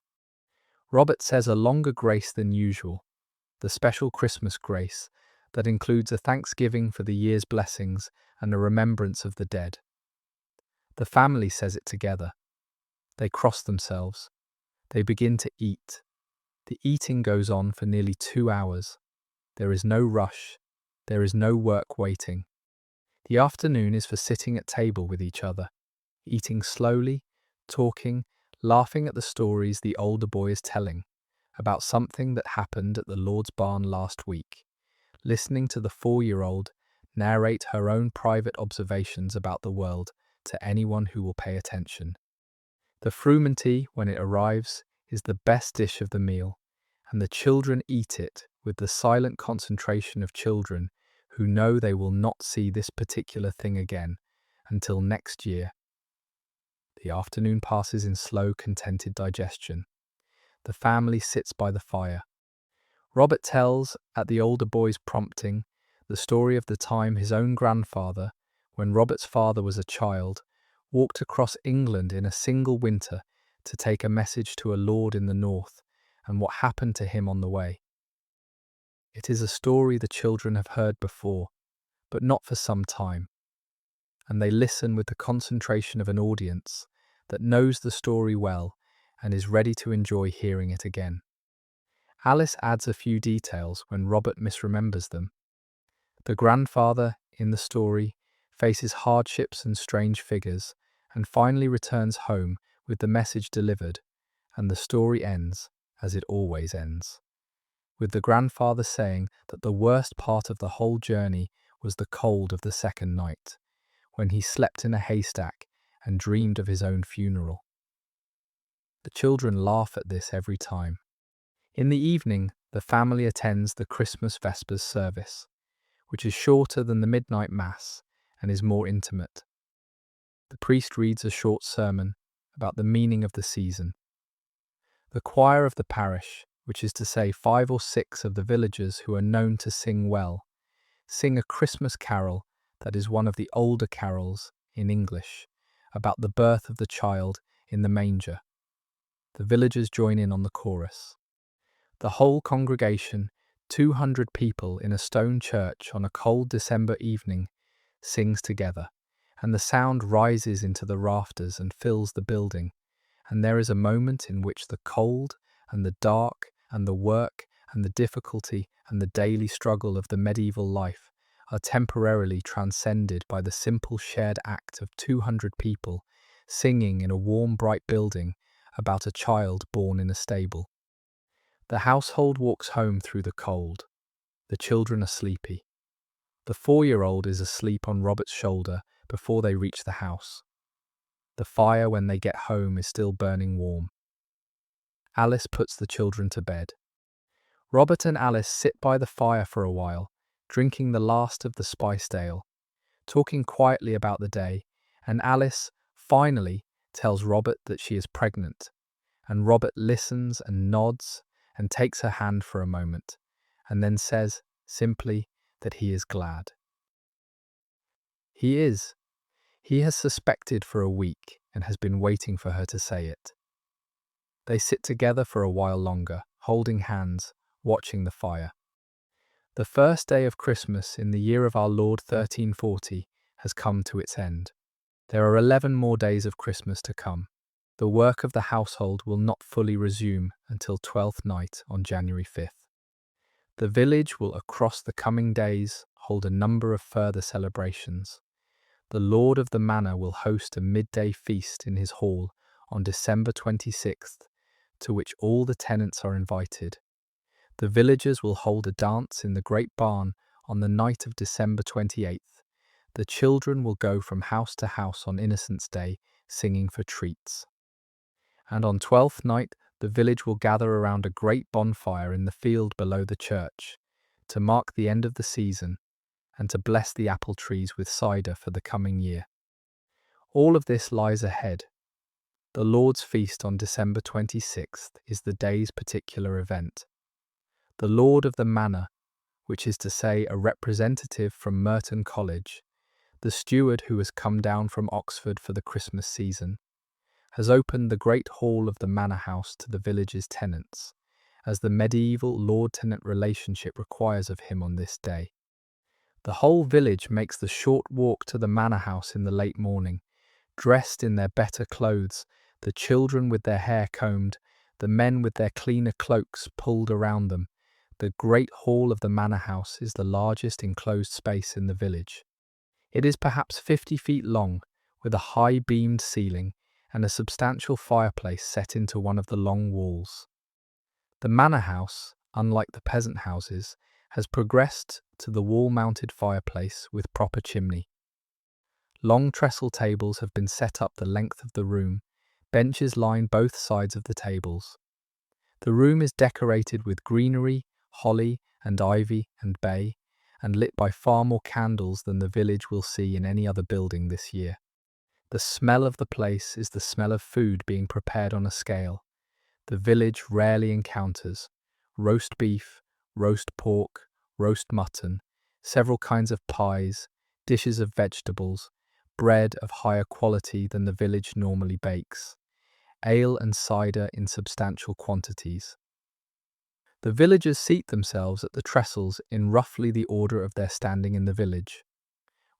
Speaker 1: Robert says a longer grace than usual, the special Christmas grace that includes a thanksgiving for the year's blessings and a remembrance of the dead. The family says it together. They cross themselves. They begin to eat. The eating goes on for nearly 2 hours. There is no rush. There is no work waiting. The afternoon is for sitting at table with each other, eating slowly, talking, laughing at the stories the older boy is telling about something that happened at the Lord's barn last week, listening to the 4-year-old narrate her own private observations about the world to anyone who will pay attention. The frumenty, when it arrives, is the best dish of the meal, and the children eat it with the silent concentration of children who know they will not see this particular thing again until next year. The afternoon passes in slow, contented digestion. The family sits by the fire. Robert tells, at the older boy's prompting, the story of the time his own grandfather, when Robert's father was a child, walked across England in a single winter to take a message to a lord in the north, and what happened to him on the way. It is a story the children have heard before, but not for some time, and they listen with the concentration of an audience that knows the story well and is ready to enjoy hearing it again. Alice adds a few details when Robert misremembers them. The grandfather, in the story, faces hardships and strange figures, and finally returns home with the message delivered, and the story ends, as it always ends, with the grandfather saying that the worst part of the whole journey was the cold of the second night, when he slept in a haystack and dreamed of his own funeral. The children laugh at this every time. In the evening, the family attends the Christmas Vespers service, which is shorter than the midnight mass and is more intimate. The priest reads a short sermon about the meaning of the season. The choir of the parish, which is to say 5 or 6 of the villagers who are known to sing well, sing a Christmas carol that is one of the older carols in English about the birth of the child in the manger. The villagers join in on the chorus. The whole congregation, 200 people in a stone church on a cold December evening, sings together, and the sound rises into the rafters and fills the building, and there is a moment in which the cold and the dark and the work and the difficulty and the daily struggle of the medieval life are temporarily transcended by the simple shared act of 200 people singing in a warm, bright building about a child born in a stable. The household walks home through the cold. The children are sleepy. The 4-year-old is asleep on Robert's shoulder before they reach the house. The fire when they get home is still burning warm. Alice puts the children to bed. Robert and Alice sit by the fire for a while, drinking the last of the spiced ale, talking quietly about the day, and Alice, finally, tells Robert that she is pregnant, and Robert listens and nods and takes her hand for a moment, and then says, simply, that he is glad. He is. He has suspected for a week and has been waiting for her to say it. They sit together for a while longer, holding hands, watching the fire. The first day of Christmas in the year of our Lord 1340 has come to its end. There are 11 more days of Christmas to come. The work of the household will not fully resume until Twelfth Night on January 5th. The village will across the coming days hold a number of further celebrations. The Lord of the Manor will host a midday feast in his hall on December 26th, to which all the tenants are invited. The villagers will hold a dance in the great barn on the night of December 28th. The children will go from house to house on Innocents' Day, singing for treats. And on Twelfth Night, the village will gather around a great bonfire in the field below the church, to mark the end of the season, and to bless the apple trees with cider for the coming year. All of this lies ahead. The Lord's Feast on December 26th is the day's particular event. The Lord of the Manor, which is to say a representative from Merton College, the steward who has come down from Oxford for the Christmas season, has opened the great hall of the manor house to the village's tenants, as the medieval lord-tenant relationship requires of him on this day. The whole village makes the short walk to the manor house in the late morning, dressed in their better clothes the children with their hair combed, the men with their cleaner cloaks pulled around them. The great hall of the manor house is the largest enclosed space in the village. It is perhaps 50 feet long, with a high-beamed ceiling and a substantial fireplace set into one of the long walls. The manor house, unlike the peasant houses, has progressed to the wall-mounted fireplace with proper chimney. Long trestle tables have been set up the length of the room. Benches line both sides of the tables. The room is decorated with greenery, holly and ivy and bay, and lit by far more candles than the village will see in any other building this year. The smell of the place is the smell of food being prepared on a scale the village rarely encounters: roast beef, roast pork, roast mutton, several kinds of pies, dishes of vegetables, bread of higher quality than the village normally bakes, ale and cider in substantial quantities. The villagers seat themselves at the trestles in roughly the order of their standing in the village.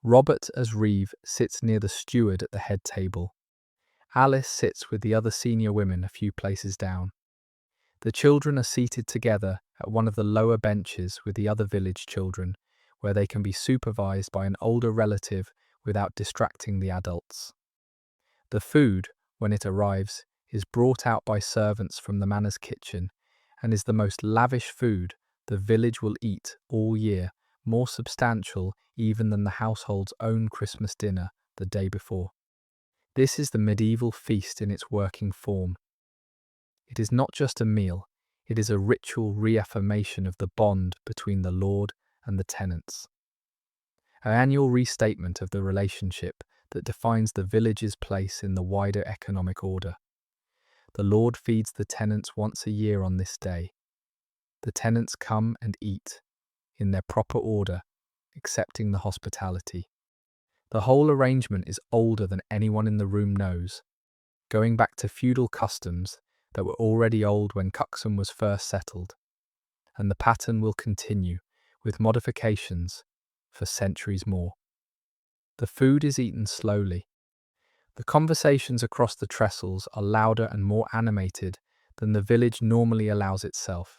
Speaker 1: Robert, as Reeve, sits near the steward at the head table. Alice sits with the other senior women a few places down. The children are seated together at one of the lower benches with the other village children, where they can be supervised by an older relative without distracting the adults. The food, when it arrives, is brought out by servants from the manor's kitchen and is the most lavish food the village will eat all year, more substantial even than the household's own Christmas dinner the day before. This is the medieval feast in its working form. It is not just a meal, it is a ritual reaffirmation of the bond between the lord and the tenants. An annual restatement of the relationship that defines the village's place in the wider economic order. The lord feeds the tenants once a year on this day. The tenants come and eat, in their proper order, accepting the hospitality. The whole arrangement is older than anyone in the room knows, going back to feudal customs that were already old when Cuxham was first settled, and the pattern will continue, with modifications, for centuries more. The food is eaten slowly. The conversations across the trestles are louder and more animated than the village normally allows itself,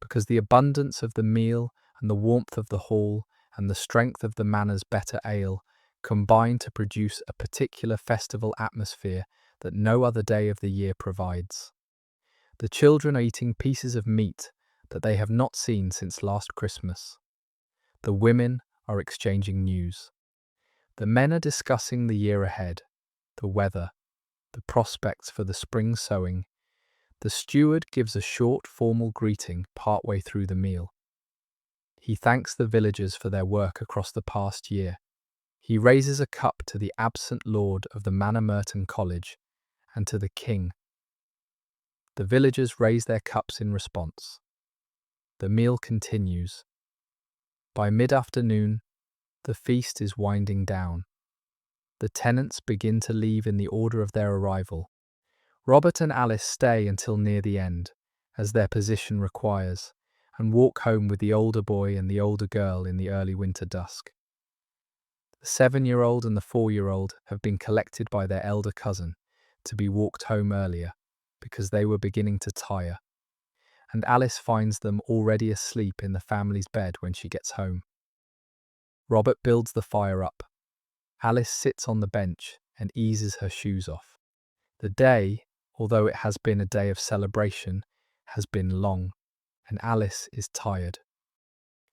Speaker 1: because the abundance of the meal and the warmth of the hall and the strength of the manor's better ale combine to produce a particular festival atmosphere that no other day of the year provides. The children are eating pieces of meat that they have not seen since last Christmas. The women are exchanging news. The men are discussing the year ahead, the weather, the prospects for the spring sowing. The steward gives a short formal greeting partway through the meal. He thanks the villagers for their work across the past year. He raises a cup to the absent lord of the manor Merton College and to the king. The villagers raise their cups in response. The meal continues. By mid-afternoon, the feast is winding down. The tenants begin to leave in the order of their arrival. Robert and Alice stay until near the end, as their position requires, and walk home with the older boy and the older girl in the early winter dusk. The 7-year-old and the 4-year-old have been collected by their elder cousin to be walked home earlier, because they were beginning to tire, and Alice finds them already asleep in the family's bed when she gets home. Robert builds the fire up. Alice sits on the bench and eases her shoes off. The day, although it has been a day of celebration, has been long, and Alice is tired.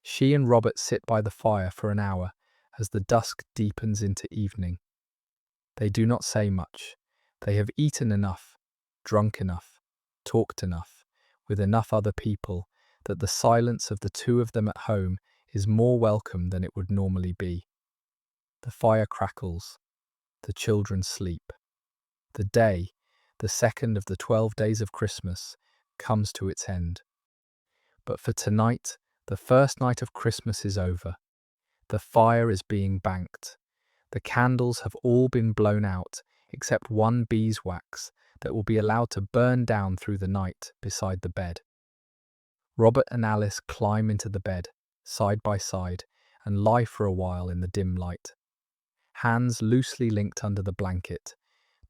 Speaker 1: She and Robert sit by the fire for an hour as the dusk deepens into evening. They do not say much. They have eaten enough, drunk enough, talked enough, with enough other people, that the silence of the two of them at home is more welcome than it would normally be. The fire crackles. The children sleep. The day, the second of the 12 days of Christmas, comes to its end. But for tonight, the first night of Christmas is over. The fire is being banked. The candles have all been blown out, except one beeswax that will be allowed to burn down through the night beside the bed. Robert and Alice climb into the bed, side by side, and lie for a while in the dim light. Hands loosely linked under the blanket,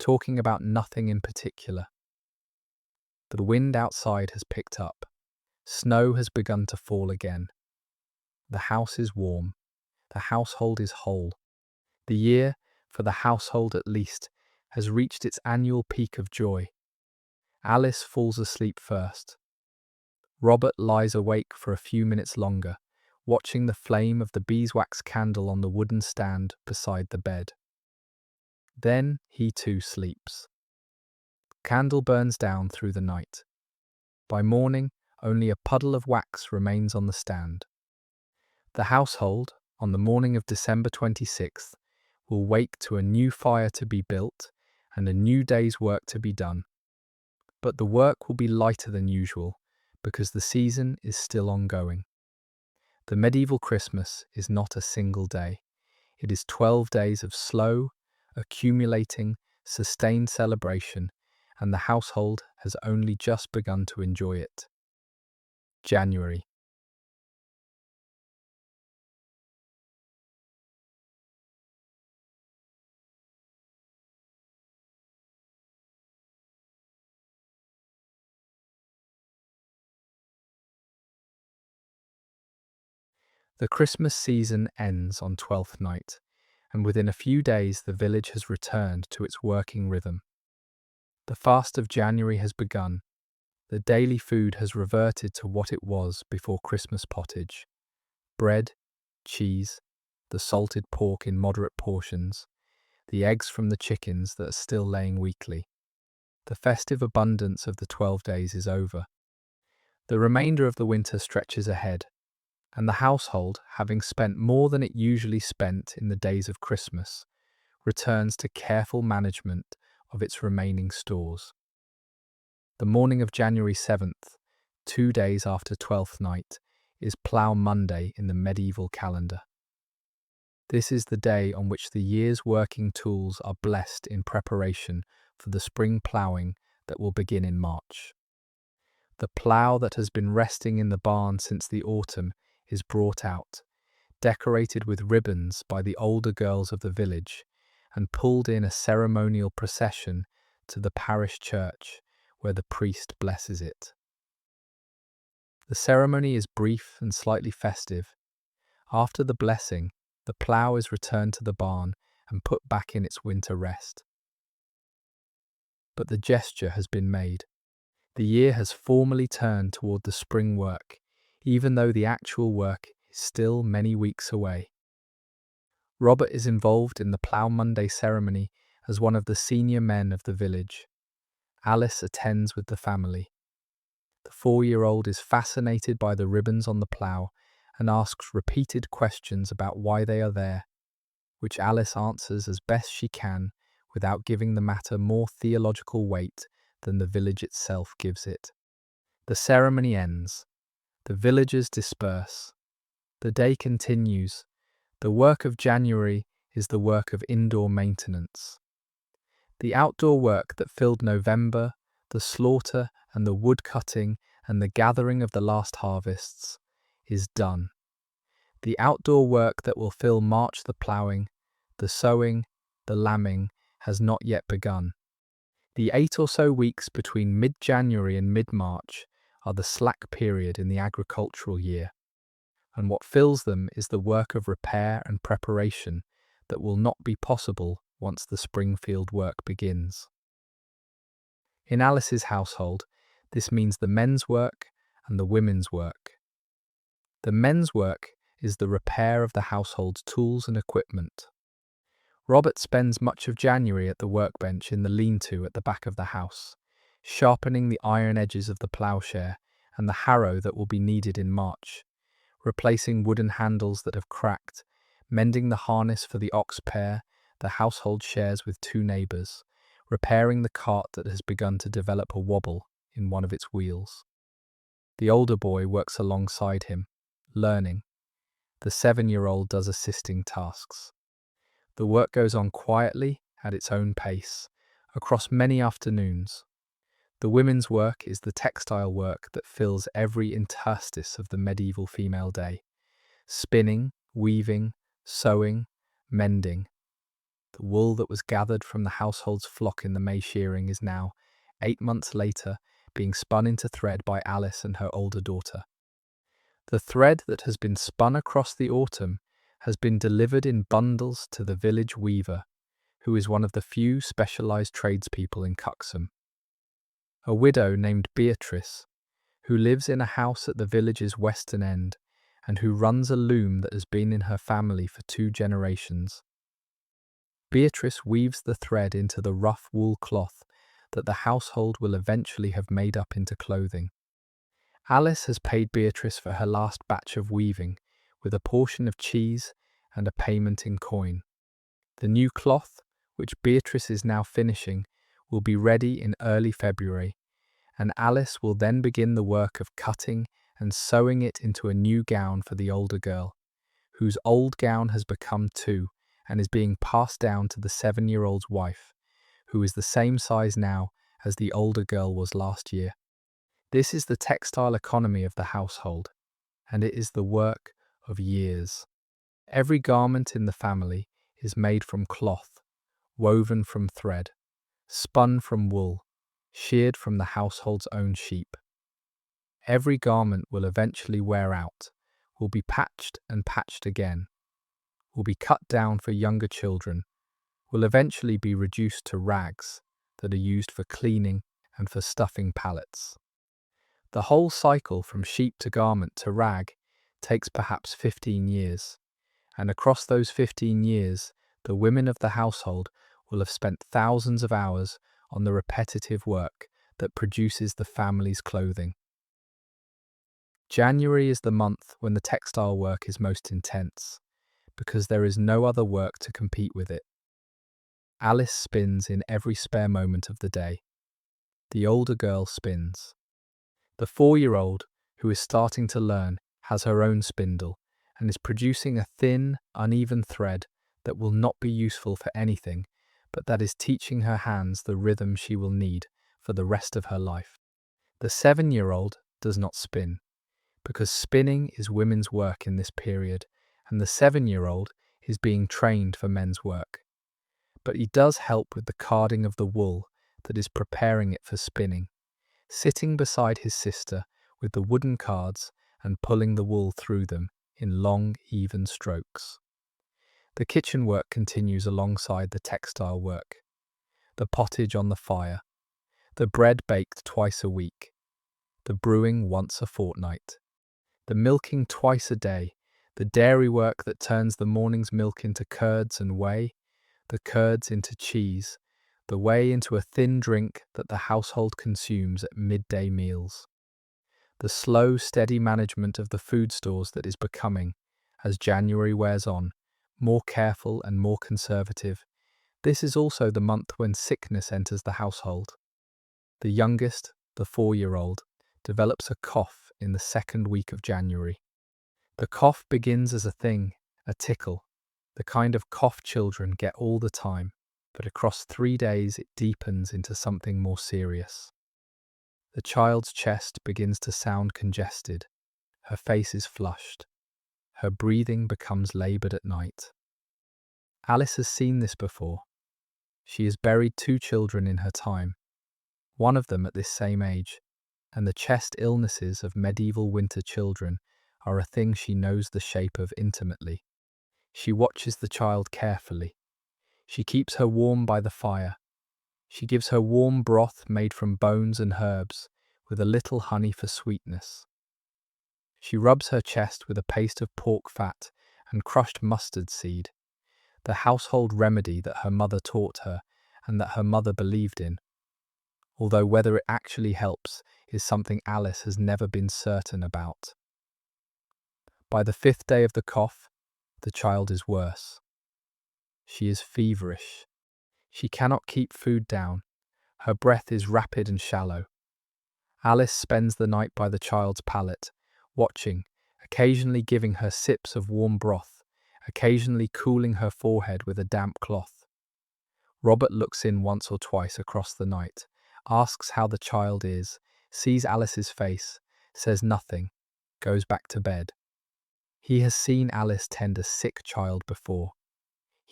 Speaker 1: talking about nothing in particular. The wind outside has picked up. Snow has begun to fall again. The house is warm. The household is whole. The year, for the household at least, has reached its annual peak of joy. Alice falls asleep first. Robert lies awake for a few minutes longer, watching the flame of the beeswax candle on the wooden stand beside the bed. Then he too sleeps. The candle burns down through the night. By morning, only a puddle of wax remains on the stand. The household, on the morning of December 26th, will wake to a new fire to be built and a new day's work to be done. But the work will be lighter than usual because the season is still ongoing. The medieval Christmas is not a single day. It is 12 days of slow, accumulating, sustained celebration, and the household has only just begun to enjoy it. January. The Christmas season ends on Twelfth Night, and within a few days the village has returned to its working rhythm. The fast of January has begun. The daily food has reverted to what it was before Christmas pottage. Bread, cheese, the salted pork in moderate portions, the eggs from the chickens that are still laying weekly. The festive abundance of the 12 days is over. The remainder of the winter stretches ahead, and the household, having spent more than it usually spent in the days of Christmas, returns to careful management of its remaining stores. The morning of January 7th, 2 days after Twelfth Night, is Plough Monday in the medieval calendar. This is the day on which the year's working tools are blessed in preparation for the spring ploughing that will begin in March. The plough that has been resting in the barn since the autumn is brought out, decorated with ribbons by the older girls of the village, and pulled in a ceremonial procession to the parish church, where the priest blesses it. The ceremony is brief and slightly festive. After the blessing, the plough is returned to the barn and put back in its winter rest. But the gesture has been made. The year has formally turned toward the spring work, even though the actual work is still many weeks away. Robert is involved in the Plough Monday ceremony as one of the senior men of the village. Alice attends with the family. The 4-year-old is fascinated by the ribbons on the plough and asks repeated questions about why they are there, which Alice answers as best she can without giving the matter more theological weight than the village itself gives it. The ceremony ends. The villagers disperse. The day continues. The work of January is the work of indoor maintenance. The outdoor work that filled November, the slaughter and the wood cutting and the gathering of the last harvests, is done. The outdoor work that will fill March, the ploughing, the sowing, the lambing, has not yet begun. The 8 or so weeks between mid-January and mid-March are the slack period in the agricultural year, and what fills them is the work of repair and preparation that will not be possible once the Springfield work begins. In Alice's household, this means the men's work and the women's work. The men's work is the repair of the household's tools and equipment. Robert spends much of January at the workbench in the lean-to at the back of the house, sharpening the iron edges of the ploughshare and the harrow that will be needed in March, replacing wooden handles that have cracked, mending the harness for the ox pair the household shares with 2 neighbours, repairing the cart that has begun to develop a wobble in one of its wheels. The older boy works alongside him, learning. The 7-year-old does assisting tasks. The work goes on quietly, at its own pace, across many afternoons. The women's work is the textile work that fills every interstice of the medieval female day. Spinning, weaving, sewing, mending. The wool that was gathered from the household's flock in the May shearing is now, 8 months later, being spun into thread by Alice and her older daughter. The thread that has been spun across the autumn has been delivered in bundles to the village weaver, who is one of the few specialised tradespeople in Cuxham. A widow named Beatrice, who lives in a house at the village's western end and who runs a loom that has been in her family for 2 generations. Beatrice weaves the thread into the rough wool cloth that the household will eventually have made up into clothing. Alice has paid Beatrice for her last batch of weaving with a portion of cheese and a payment in coin. The new cloth, which Beatrice is now finishing, will be ready in early February, and Alice will then begin the work of cutting and sewing it into a new gown for the older girl, whose old gown has become 2 and is being passed down to the 7-year-old's wife, who is the same size now as the older girl was last year. This is the textile economy of the household, and it is the work of years. Every garment in the family is made from cloth, woven from thread, spun from wool, sheared from the household's own sheep. Every garment will eventually wear out, will be patched and patched again, will be cut down for younger children, will eventually be reduced to rags that are used for cleaning and for stuffing pallets. The whole cycle from sheep to garment to rag takes perhaps 15 years, and across those 15 years, the women of the household will have spent thousands of hours on the repetitive work that produces the family's clothing. January is the month when the textile work is most intense, because there is no other work to compete with it. Alice spins in every spare moment of the day. The older girl spins. The 4-year-old, who is starting to learn, has her own spindle and is producing a thin, uneven thread that will not be useful for anything, but that is teaching her hands the rhythm she will need for the rest of her life. The 7-year-old does not spin, because spinning is women's work in this period, and the 7-year-old is being trained for men's work. But he does help with the carding of the wool that is preparing it for spinning, sitting beside his sister with the wooden cards and pulling the wool through them in long, even strokes. The kitchen work continues alongside the textile work. The pottage on the fire, the bread baked twice a week, the brewing once a fortnight, the milking twice a day, the dairy work that turns the morning's milk into curds and whey, the curds into cheese, the whey into a thin drink that the household consumes at midday meals. The slow, steady management of the food stores that is becoming, as January wears on, more careful and more conservative. This is also the month when sickness enters the household. The youngest, the 4-year-old, develops a cough in the 2nd week of January. The cough begins as a thing, a tickle, the kind of cough children get all the time, but across 3 days it deepens into something more serious. The child's chest begins to sound congested, her face is flushed, her breathing becomes laboured at night. Alice has seen this before. She has buried 2 children in her time, one of them at this same age, and the chest illnesses of medieval winter children are a thing she knows the shape of intimately. She watches the child carefully. She keeps her warm by the fire. She gives her warm broth made from bones and herbs, with a little honey for sweetness. She rubs her chest with a paste of pork fat and crushed mustard seed, the household remedy that her mother taught her and that her mother believed in, although whether it actually helps is something Alice has never been certain about. By the 5th day of the cough, the child is worse. She is feverish. She cannot keep food down. Her breath is rapid and shallow. Alice spends the night by the child's pallet, watching, occasionally giving her sips of warm broth, occasionally cooling her forehead with a damp cloth. Robert looks in once or twice across the night, asks how the child is, sees Alice's face, says nothing, goes back to bed. He has seen Alice tend a sick child before.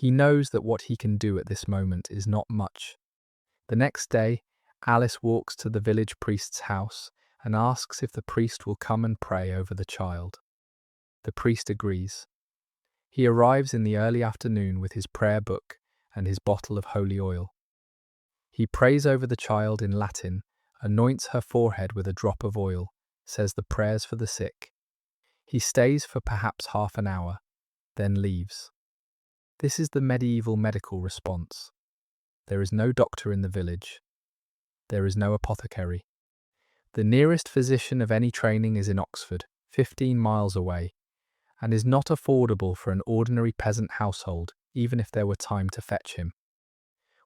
Speaker 1: He knows that what he can do at this moment is not much. The next day, Alice walks to the village priest's house and asks if the priest will come and pray over the child. The priest agrees. He arrives in the early afternoon with his prayer book and his bottle of holy oil. He prays over the child in Latin, anoints her forehead with a drop of oil, says the prayers for the sick. He stays for perhaps half an hour, then leaves. This is the medieval medical response. There is no doctor in the village. There is no apothecary. The nearest physician of any training is in Oxford, 15 miles away, and is not affordable for an ordinary peasant household, even if there were time to fetch him.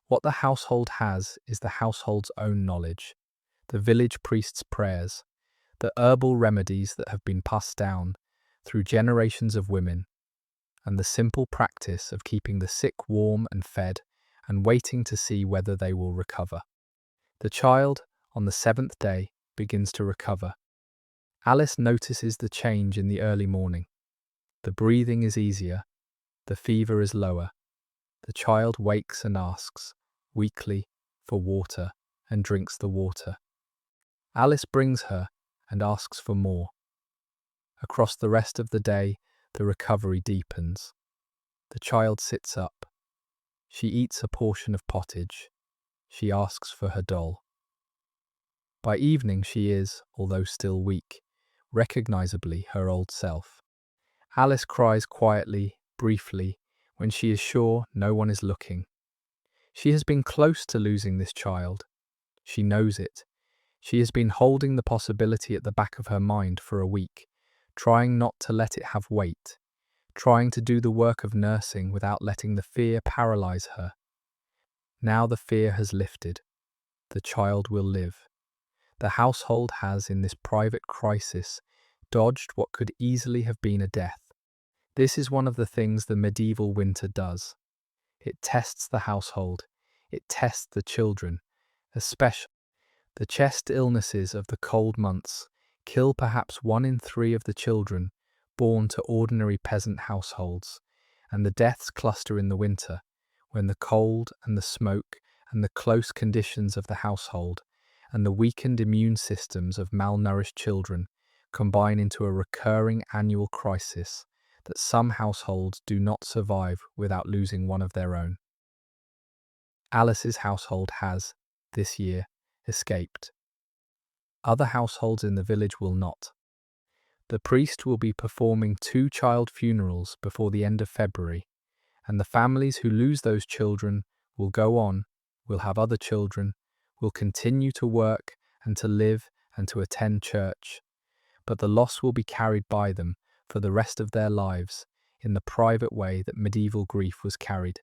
Speaker 1: What the household has is the household's own knowledge, the village priest's prayers, the herbal remedies that have been passed down through generations of women, and the simple practice of keeping the sick warm and fed and waiting to see whether they will recover. The child, on the 7th day, begins to recover. Alice notices the change in the early morning. The breathing is easier, the fever is lower. The child wakes and asks, weakly, for water and drinks the water. Alice brings her and asks for more. Across the rest of the day, the recovery deepens. The child sits up. She eats a portion of pottage. She asks for her doll. By evening she is, although still weak, recognizably her old self. Alice cries quietly, briefly, when she is sure no one is looking. She has been close to losing this child. She knows it. She has been holding the possibility at the back of her mind for a week, trying not to let it have weight, trying to do the work of nursing without letting the fear paralyze her. Now the fear has lifted. The child will live. The household has, in this private crisis, dodged what could easily have been a death. This is one of the things the medieval winter does. It tests the household. It tests the children, especially. The chest illnesses of the cold months kill perhaps 1 in 3 of the children born to ordinary peasant households, and the deaths cluster in the winter, when the cold and the smoke and the close conditions of the household and the weakened immune systems of malnourished children combine into a recurring annual crisis that some households do not survive without losing one of their own. Alice's household has, this year, escaped. Other households in the village will not. The priest will be performing 2 child funerals before the end of February, and the families who lose those children will go on, will have other children, will continue to work and to live and to attend church, but the loss will be carried by them for the rest of their lives in the private way that medieval grief was carried.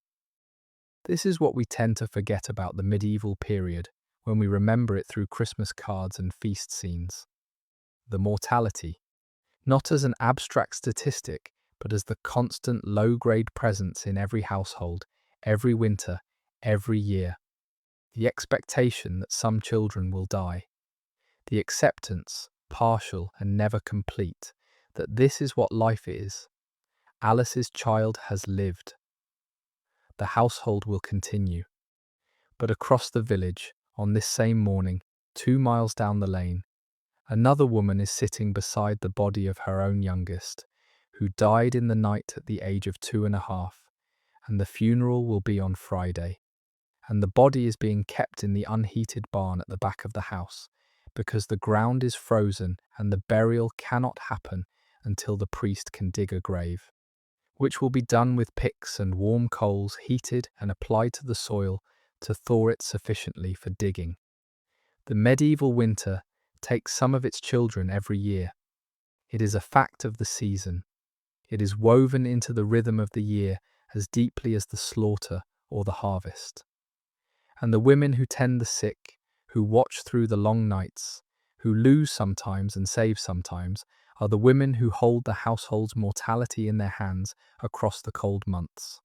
Speaker 1: This is what we tend to forget about the medieval period when we remember it through Christmas cards and feast scenes. The mortality, not as an abstract statistic, but as the constant low-grade presence in every household, every winter, every year. The expectation that some children will die. The acceptance, partial and never complete, that this is what life is. Alice's child has lived. The household will continue. But across the village, on this same morning, 2 miles down the lane, another woman is sitting beside the body of her own youngest, who died in the night at the age of 2.5, and the funeral will be on Friday. And the body is being kept in the unheated barn at the back of the house, because the ground is frozen and the burial cannot happen until the priest can dig a grave, which will be done with picks and warm coals heated and applied to the soil to thaw it sufficiently for digging. The medieval winter takes some of its children every year. It is a fact of the season. It is woven into the rhythm of the year as deeply as the slaughter or the harvest. And the women who tend the sick, who watch through the long nights, who lose sometimes and save sometimes, are the women who hold the household's mortality in their hands across the cold months.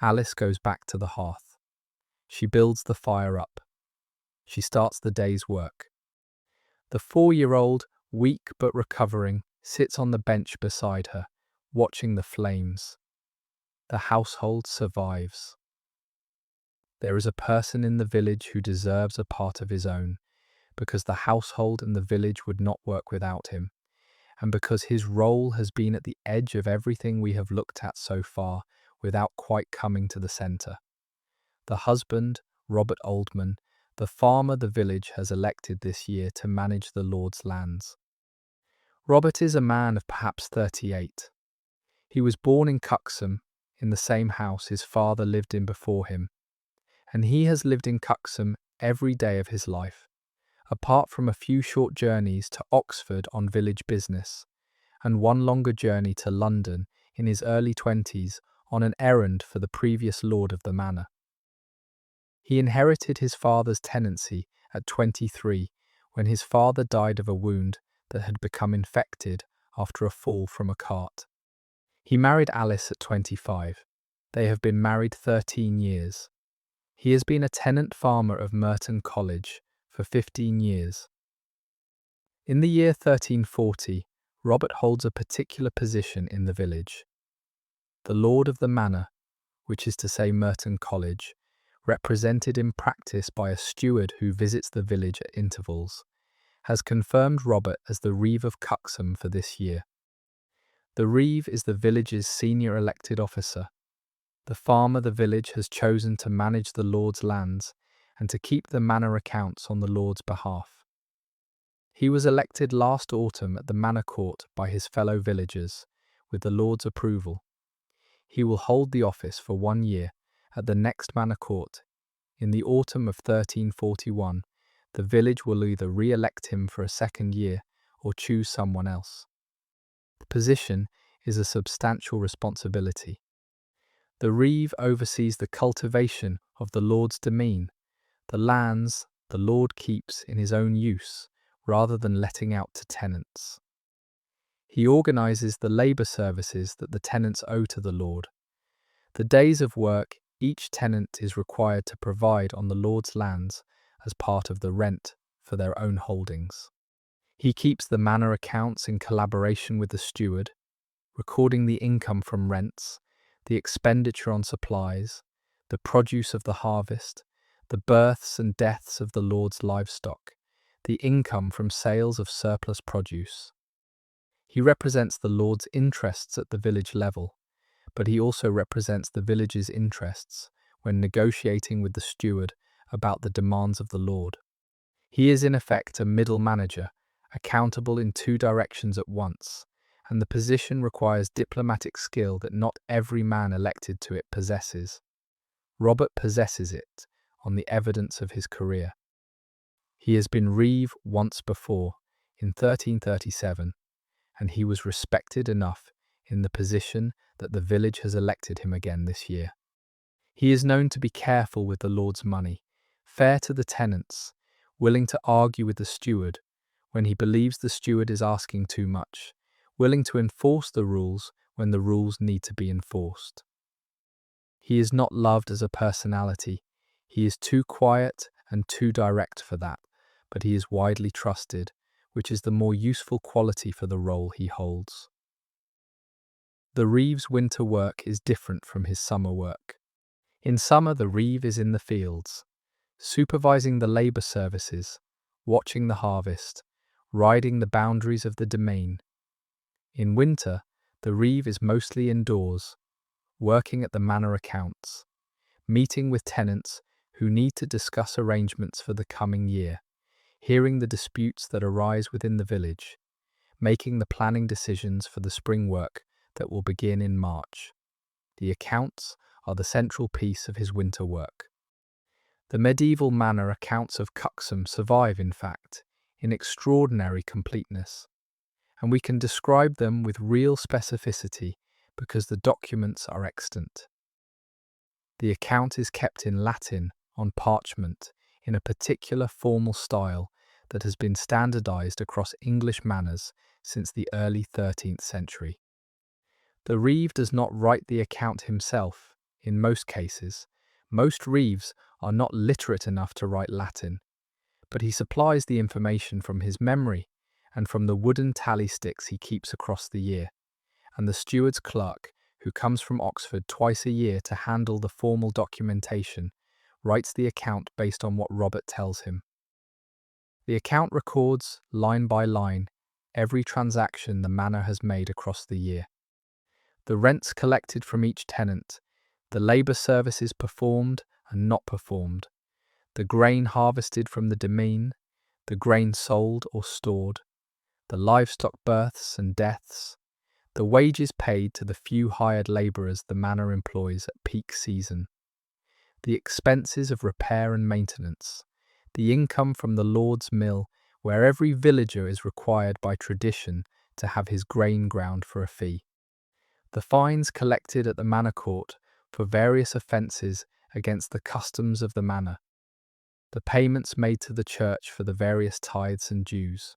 Speaker 1: Alice goes back to the hearth. She builds the fire up. She starts the day's work. The 4-year-old, weak but recovering, sits on the bench beside her, watching the flames. The household survives. There is a person in the village who deserves a part of his own, because the household and the village would not work without him, and because his role has been at the edge of everything we have looked at so far without quite coming to the centre. The husband, Robert Oldman, the farmer the village has elected this year to manage the Lord's lands. Robert is a man of perhaps 38. He was born in Cuxham, in the same house his father lived in before him, and he has lived in Cuxham every day of his life, apart from a few short journeys to Oxford on village business, and one longer journey to London in his early 20s on an errand for the previous lord of the manor. He inherited his father's tenancy at 23 when his father died of a wound that had become infected after a fall from a cart. He married Alice at 25. They have been married 13 years. He has been a tenant farmer of Merton College for 15 years. In the year 1340, Robert holds a particular position in the village. The lord of the manor, which is to say Merton College, represented in practice by a steward who visits the village at intervals, has confirmed Robert as the Reeve of Cuxham for this year. The Reeve is the village's senior elected officer. The farmer the village has chosen to manage the Lord's lands and to keep the manor accounts on the Lord's behalf. He was elected last autumn at the manor court by his fellow villagers, with the Lord's approval. He will hold the office for 1 year at the next manor court. In the autumn of 1341, the village will either re-elect him for a second year or choose someone else. The position is a substantial responsibility. The Reeve oversees the cultivation of the Lord's demesne, the lands the Lord keeps in his own use, rather than letting out to tenants. He organises the labour services that the tenants owe to the Lord. The days of work each tenant is required to provide on the Lord's lands as part of the rent for their own holdings. He keeps the manor accounts in collaboration with the steward, recording the income from rents, the expenditure on supplies, the produce of the harvest, the births and deaths of the Lord's livestock, the income from sales of surplus produce. He represents the Lord's interests at the village level, but he also represents the village's interests when negotiating with the steward about the demands of the Lord. He is in effect a middle manager, accountable in 2 directions at once, and the position requires diplomatic skill that not every man elected to it possesses. Robert possesses it on the evidence of his career. He has been Reeve once before, in 1337, and he was respected enough in the position that the village has elected him again this year. He is known to be careful with the Lord's money, fair to the tenants, willing to argue with the steward when he believes the steward is asking too much, willing to enforce the rules when the rules need to be enforced. He is not loved as a personality. He is too quiet and too direct for that, but he is widely trusted, which is the more useful quality for the role he holds. The Reeve's winter work is different from his summer work. In summer, the Reeve is in the fields, supervising the labour services, watching the harvest, riding the boundaries of the demesne. In winter, the Reeve is mostly indoors, working at the manor accounts, meeting with tenants who need to discuss arrangements for the coming year, hearing the disputes that arise within the village, making the planning decisions for the spring work that will begin in March. The accounts are the central piece of his winter work. The medieval manor accounts of Cuxham survive, in fact, in extraordinary completeness, and we can describe them with real specificity because the documents are extant. The account is kept in Latin on parchment in a particular formal style that has been standardized across English manors since the early 13th century. The Reeve does not write the account himself, in most cases. Most Reeves are not literate enough to write Latin, but he supplies the information from his memory and from the wooden tally sticks he keeps across the year, and the steward's clerk, who comes from Oxford twice a year to handle the formal documentation, writes the account based on what Robert tells him. The account records, line by line, every transaction the manor has made across the year. The rents collected from each tenant, the labour services performed and not performed, the grain harvested from the demesne, the grain sold or stored, the livestock births and deaths, the wages paid to the few hired labourers the manor employs at peak season, the expenses of repair and maintenance, the income from the Lord's mill, where every villager is required by tradition to have his grain ground for a fee, the fines collected at the manor court for various offences against the customs of the manor, the payments made to the church for the various tithes and dues.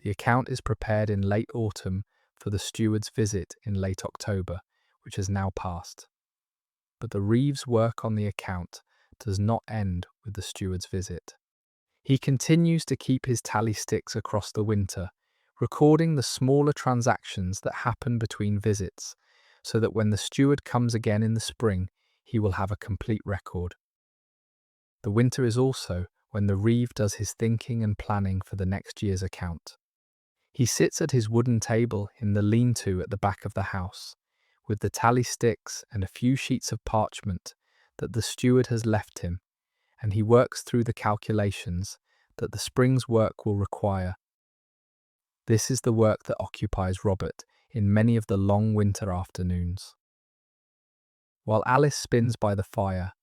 Speaker 1: The account is prepared in late autumn for the steward's visit in late October, which has now passed. But the reeve's work on the account does not end with the steward's visit. He continues to keep his tally sticks across the winter, recording the smaller transactions that happen between visits, so that when the steward comes again in the spring, he will have a complete record. The winter is also when the reeve does his thinking and planning for the next year's account. He sits at his wooden table in the lean-to at the back of the house, with the tally sticks and a few sheets of parchment that the steward has left him, and he works through the calculations that the spring's work will require. This is the work that occupies Robert in many of the long winter afternoons. While Alice spins by the fire,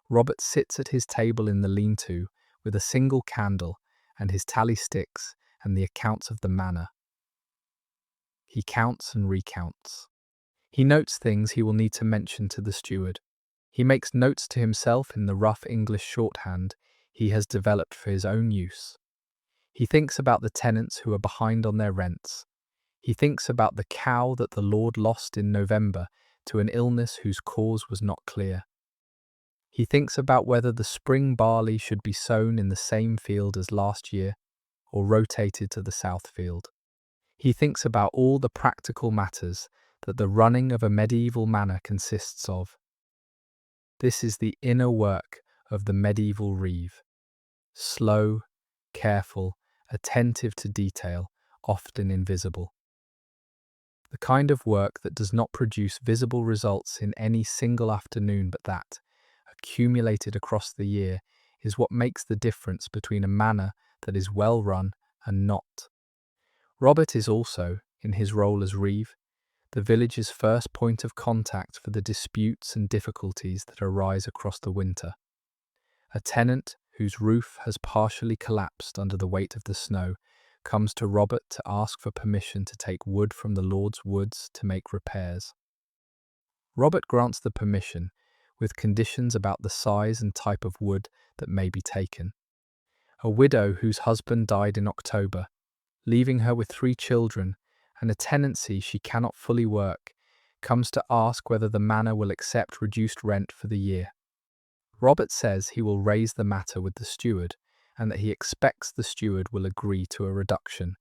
Speaker 1: Robert sits at his table in the lean-to with a single candle and his tally sticks and the accounts of the manor. He counts and recounts. He notes things he will need to mention to the steward. He makes notes to himself in the rough English shorthand he has developed for his own use. He thinks about the tenants who are behind on their rents. He thinks about the cow that the Lord lost in November to an illness whose cause was not clear. He thinks about whether the spring barley should be sown in the same field as last year or rotated to the south field. He thinks about all the practical matters that the running of a medieval manor consists of. This is the inner work of the medieval reeve. Slow, careful, attentive to detail, often invisible. The kind of work that does not produce visible results in any single afternoon, but that, accumulated across the year, is what makes the difference between a manor that is well run and not. Robert is also, in his role as reeve, the village's first point of contact for the disputes and difficulties that arise across the winter. A tenant whose roof has partially collapsed under the weight of the snow comes to Robert to ask for permission to take wood from the Lord's woods to make repairs. Robert grants the permission, with conditions about the size and type of wood that may be taken. A widow whose husband died in October, leaving her with 3 children and a tenancy she cannot fully work, comes to ask whether the manor will accept reduced rent for the year. Robert says he will raise the matter with the steward and that he expects the steward will agree to a reduction.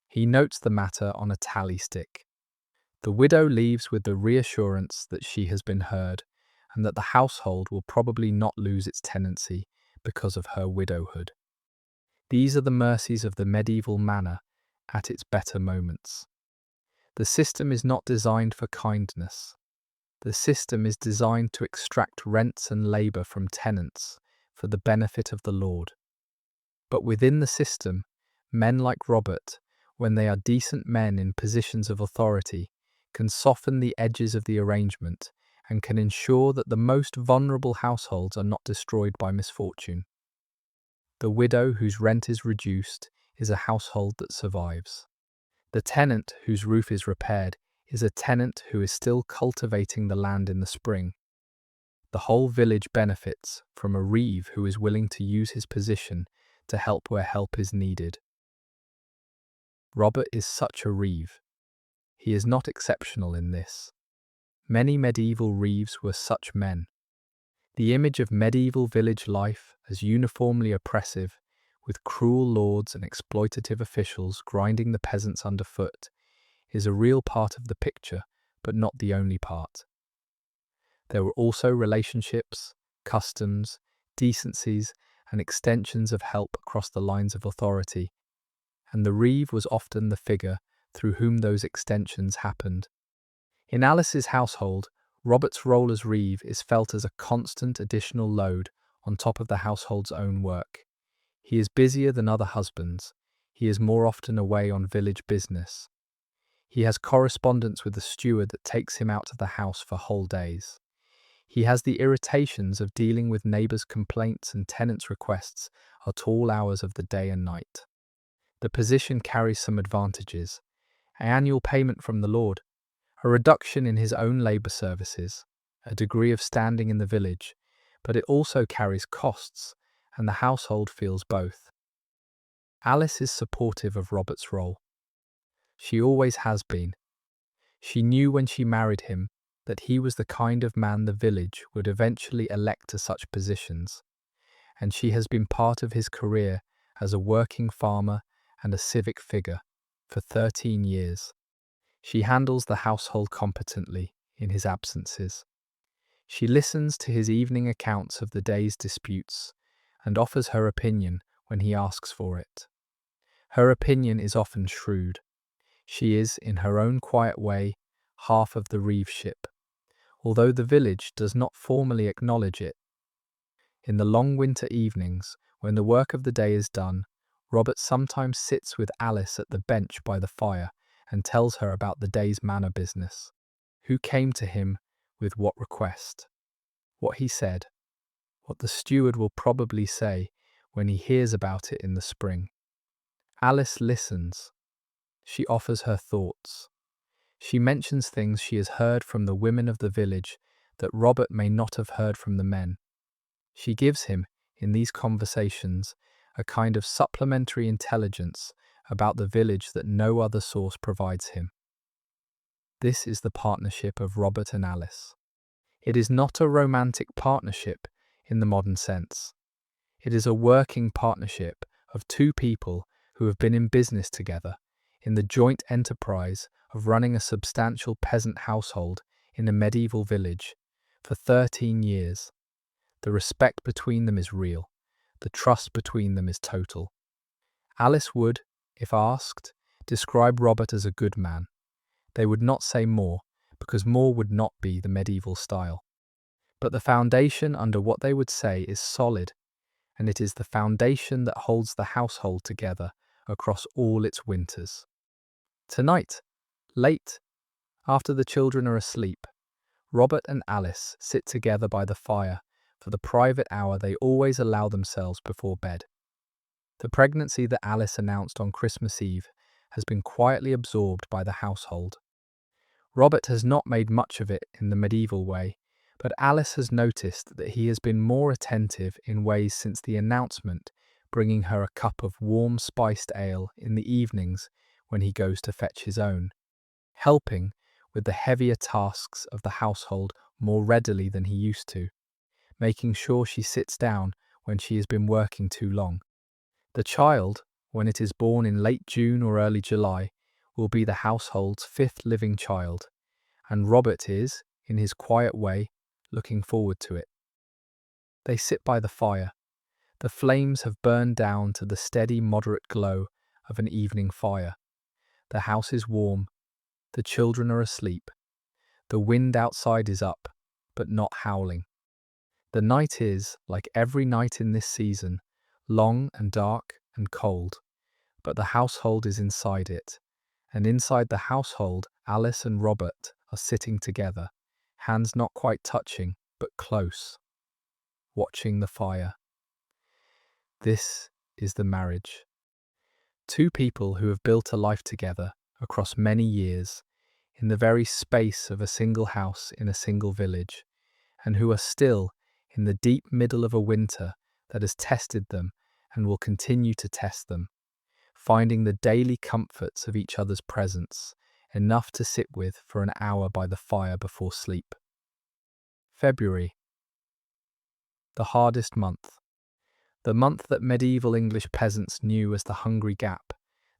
Speaker 1: He notes the matter on a tally stick. The widow leaves with the reassurance that she has been heard and that the household will probably not lose its tenancy because of her widowhood. These are the mercies of the medieval manor at its better moments. The system is not designed for kindness. The system is designed to extract rents and labour from tenants for the benefit of the Lord. But within the system, men like Robert, when they are decent men in positions of authority, can soften the edges of the arrangement and can ensure that the most vulnerable households are not destroyed by misfortune. The widow whose rent is reduced is a household that survives. The tenant whose roof is repaired is a tenant who is still cultivating the land in the spring. The whole village benefits from a reeve who is willing to use his position to help where help is needed. Robert is such a reeve. He is not exceptional in this. Many medieval reeves were such men. The image of medieval village life as uniformly oppressive, with cruel lords and exploitative officials grinding the peasants underfoot, is a real part of the picture, but not the only part. There were also relationships, customs, decencies, and extensions of help across the lines of authority, and the reeve was often the figure through whom those extensions happened. In Alice's household, Robert's role as reeve is felt as a constant additional load on top of the household's own work. He is busier than other husbands. He is more often away on village business. He has correspondence with the steward that takes him out of the house for whole days. He has the irritations of dealing with neighbours' complaints and tenants' requests at all hours of the day and night. The position carries some advantages: an annual payment from the Lord, a reduction in his own labour services, a degree of standing in the village, but it also carries costs, and the household feels both. Alice is supportive of Robert's role. She always has been. She knew when she married him that he was the kind of man the village would eventually elect to such positions, and she has been part of his career as a working farmer and a civic figure for 13 years. She handles the household competently in his absences. She listens to his evening accounts of the day's disputes and offers her opinion when he asks for it. Her opinion is often shrewd. She is, in her own quiet way, half of the reeveship, although the village does not formally acknowledge it. In the long winter evenings, when the work of the day is done, Robert sometimes sits with Alice at the bench by the fire and tells her about the day's manor business. Who came to him with what request? What he said? What the steward will probably say when he hears about it in the spring. Alice listens. She offers her thoughts. She mentions things she has heard from the women of the village that Robert may not have heard from the men. She gives him, in these conversations, a kind of supplementary intelligence about the village that no other source provides him. This is the partnership of Robert and Alice. It is not a romantic partnership in the modern sense. It is a working partnership of two people who have been in business together, in the joint enterprise of running a substantial peasant household in a medieval village for 13 years. The respect between them is real. The trust between them is total. Alice would, if asked, describe Robert as a good man. They would not say more, because more would not be the medieval style. But the foundation under what they would say is solid, and it is the foundation that holds the household together across all its winters. Tonight, late, after the children are asleep, Robert and Alice sit together by the fire for the private hour they always allow themselves before bed. The pregnancy that Alice announced on Christmas Eve has been quietly absorbed by the household. Robert has not made much of it in the medieval way, but Alice has noticed that he has been more attentive in ways since the announcement, bringing her a cup of warm spiced ale in the evenings when he goes to fetch his own, helping with the heavier tasks of the household more readily than he used to, making sure she sits down when she has been working too long. The child, when it is born in late June or early July, will be the household's fifth living child, and Robert is, in his quiet way, looking forward to it. They sit by the fire. The flames have burned down to the steady, moderate glow of an evening fire. The house is warm. The children are asleep. The wind outside is up, but not howling. The night is, like every night in this season, long and dark and cold, but the household is inside it, and inside the household Alice and Robert are sitting together, hands not quite touching, but close, watching the fire. This is the marriage. Two people who have built a life together across many years, in the very space of a single house in a single village, and who are still in the deep middle of a winter that has tested them and will continue to test them, finding the daily comforts of each other's presence enough to sit with for an hour by the fire before sleep. February. The hardest month. The month that medieval English peasants knew as the hungry gap,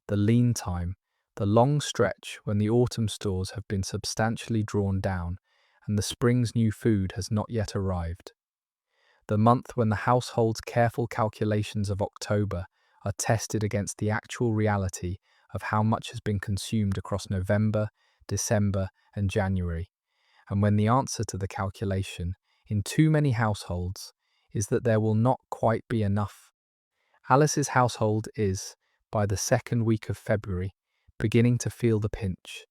Speaker 1: the lean time, the long stretch when the autumn stores have been substantially drawn down and the spring's new food has not yet arrived. The month when the household's careful calculations of October are tested against the actual reality of how much has been consumed across November, December, and January, and when the answer to the calculation, in too many households, is that there will not quite be enough. Alice's household is, by the second week of February, beginning to feel the pinch.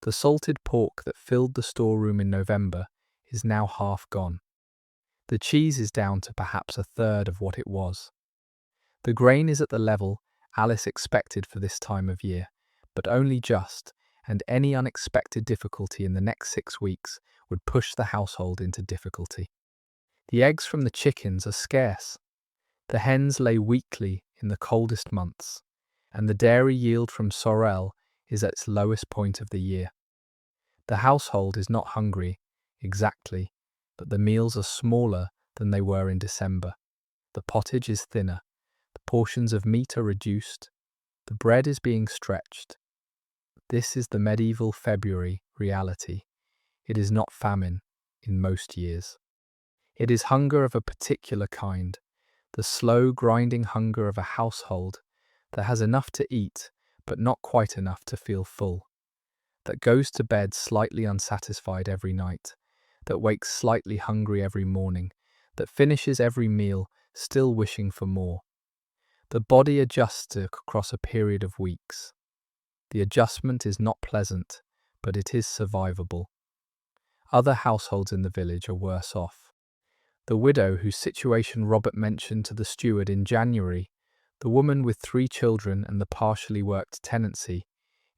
Speaker 1: The salted pork that filled the storeroom in November is now half gone. The cheese is down to perhaps a third of what it was. The grain is at the level Alice expected for this time of year, but only just, and any unexpected difficulty in the next 6 weeks would push the household into difficulty. The eggs from the chickens are scarce. The hens lay weekly in the coldest months, and the dairy yield from sorrel is at its lowest point of the year. The household is not hungry, exactly, but the meals are smaller than they were in December. The pottage is thinner, the portions of meat are reduced, the bread is being stretched. This is the medieval February reality. It is not famine in most years. It is hunger of a particular kind, the slow, grinding hunger of a household that has enough to eat, but not quite enough to feel full, that goes to bed slightly unsatisfied every night, that wakes slightly hungry every morning, that finishes every meal still wishing for more. The body adjusts across a period of weeks. The adjustment is not pleasant, but it is survivable. Other households in the village are worse off. The widow whose situation Robert mentioned to the steward in January, the woman with 3 children and the partially worked tenancy,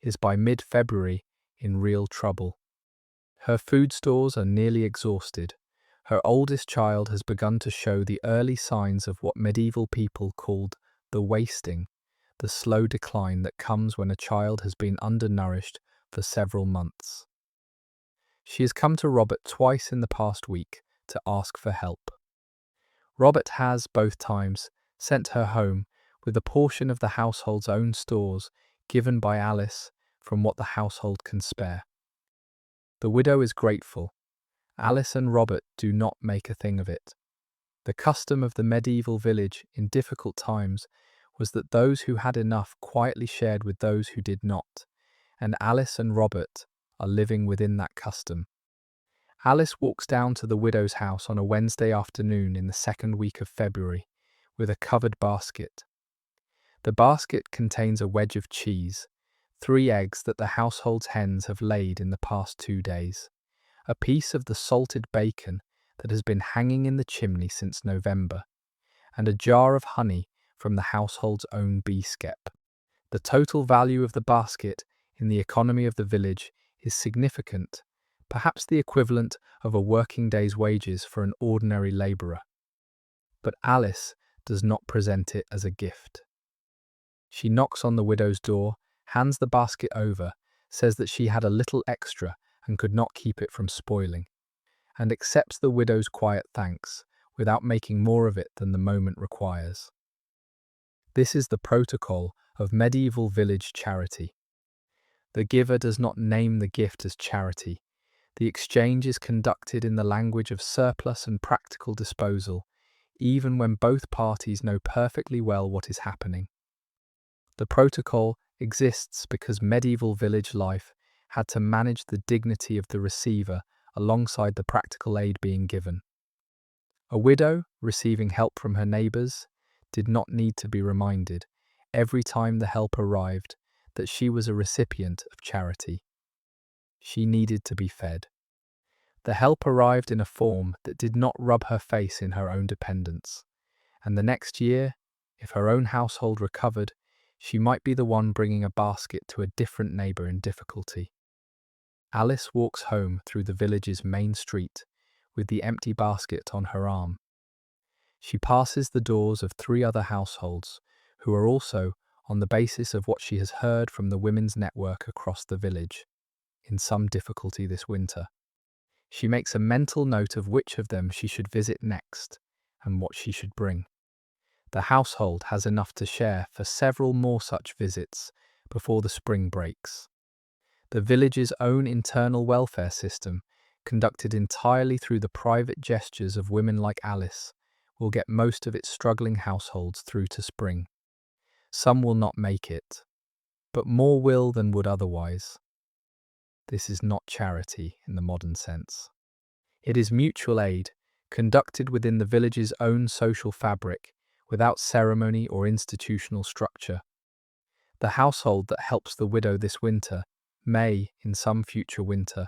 Speaker 1: is by mid-February in real trouble. Her food stores are nearly exhausted. Her oldest child has begun to show the early signs of what medieval people called the wasting, the slow decline that comes when a child has been undernourished for several months. She has come to Robert twice in the past week to ask for help. Robert has, both times, sent her home with a portion of the household's own stores given by Alice from what the household can spare. The widow is grateful. Alice and Robert do not make a thing of it. The custom of the medieval village in difficult times was that those who had enough quietly shared with those who did not, and Alice and Robert are living within that custom. Alice walks down to the widow's house on a Wednesday afternoon in the second week of February with a covered basket. The basket contains a wedge of cheese, 3 eggs that the household's hens have laid in the past 2 days, a piece of the salted bacon that has been hanging in the chimney since November, and a jar of honey from the household's own bee skep. The total value of the basket in the economy of the village is significant, perhaps the equivalent of a working day's wages for an ordinary labourer. But Alice does not present it as a gift. She knocks on the widow's door, hands the basket over, says that she had a little extra and could not keep it from spoiling, and accepts the widow's quiet thanks without making more of it than the moment requires. This is the protocol of medieval village charity. The giver does not name the gift as charity. The exchange is conducted in the language of surplus and practical disposal, even when both parties know perfectly well what is happening. The protocol exists because medieval village life had to manage the dignity of the receiver alongside the practical aid being given. A widow, receiving help from her neighbours, did not need to be reminded, every time the help arrived, that she was a recipient of charity. She needed to be fed. The help arrived in a form that did not rub her face in her own dependence, and the next year, if her own household recovered, she might be the one bringing a basket to a different neighbour in difficulty. Alice walks home through the village's main street with the empty basket on her arm. She passes the doors of 3 other households who are also, on the basis of what she has heard from the women's network across the village, in some difficulty this winter. She makes a mental note of which of them she should visit next and what she should bring. The household has enough to share for several more such visits, before the spring breaks. The village's own internal welfare system, conducted entirely through the private gestures of women like Alice, will get most of its struggling households through to spring. Some will not make it, but more will than would otherwise. This is not charity in the modern sense. It is mutual aid, conducted within the village's own social fabric, without ceremony or institutional structure. The household that helps the widow this winter may, in some future winter,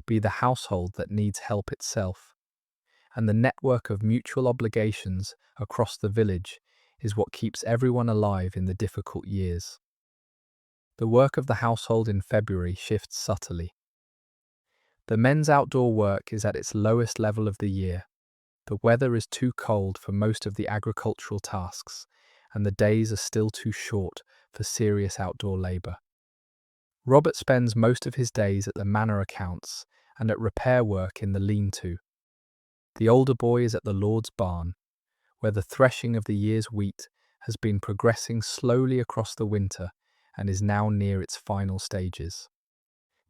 Speaker 1: be the household that needs help itself. And the network of mutual obligations across the village is what keeps everyone alive in the difficult years. The work of the household in February shifts subtly. The men's outdoor work is at its lowest level of the year. The weather is too cold for most of the agricultural tasks, and the days are still too short for serious outdoor labour. Robert spends most of his days at the manor accounts and at repair work in the lean-to. The older boy is at the Lord's barn, where the threshing of the year's wheat has been progressing slowly across the winter and is now near its final stages.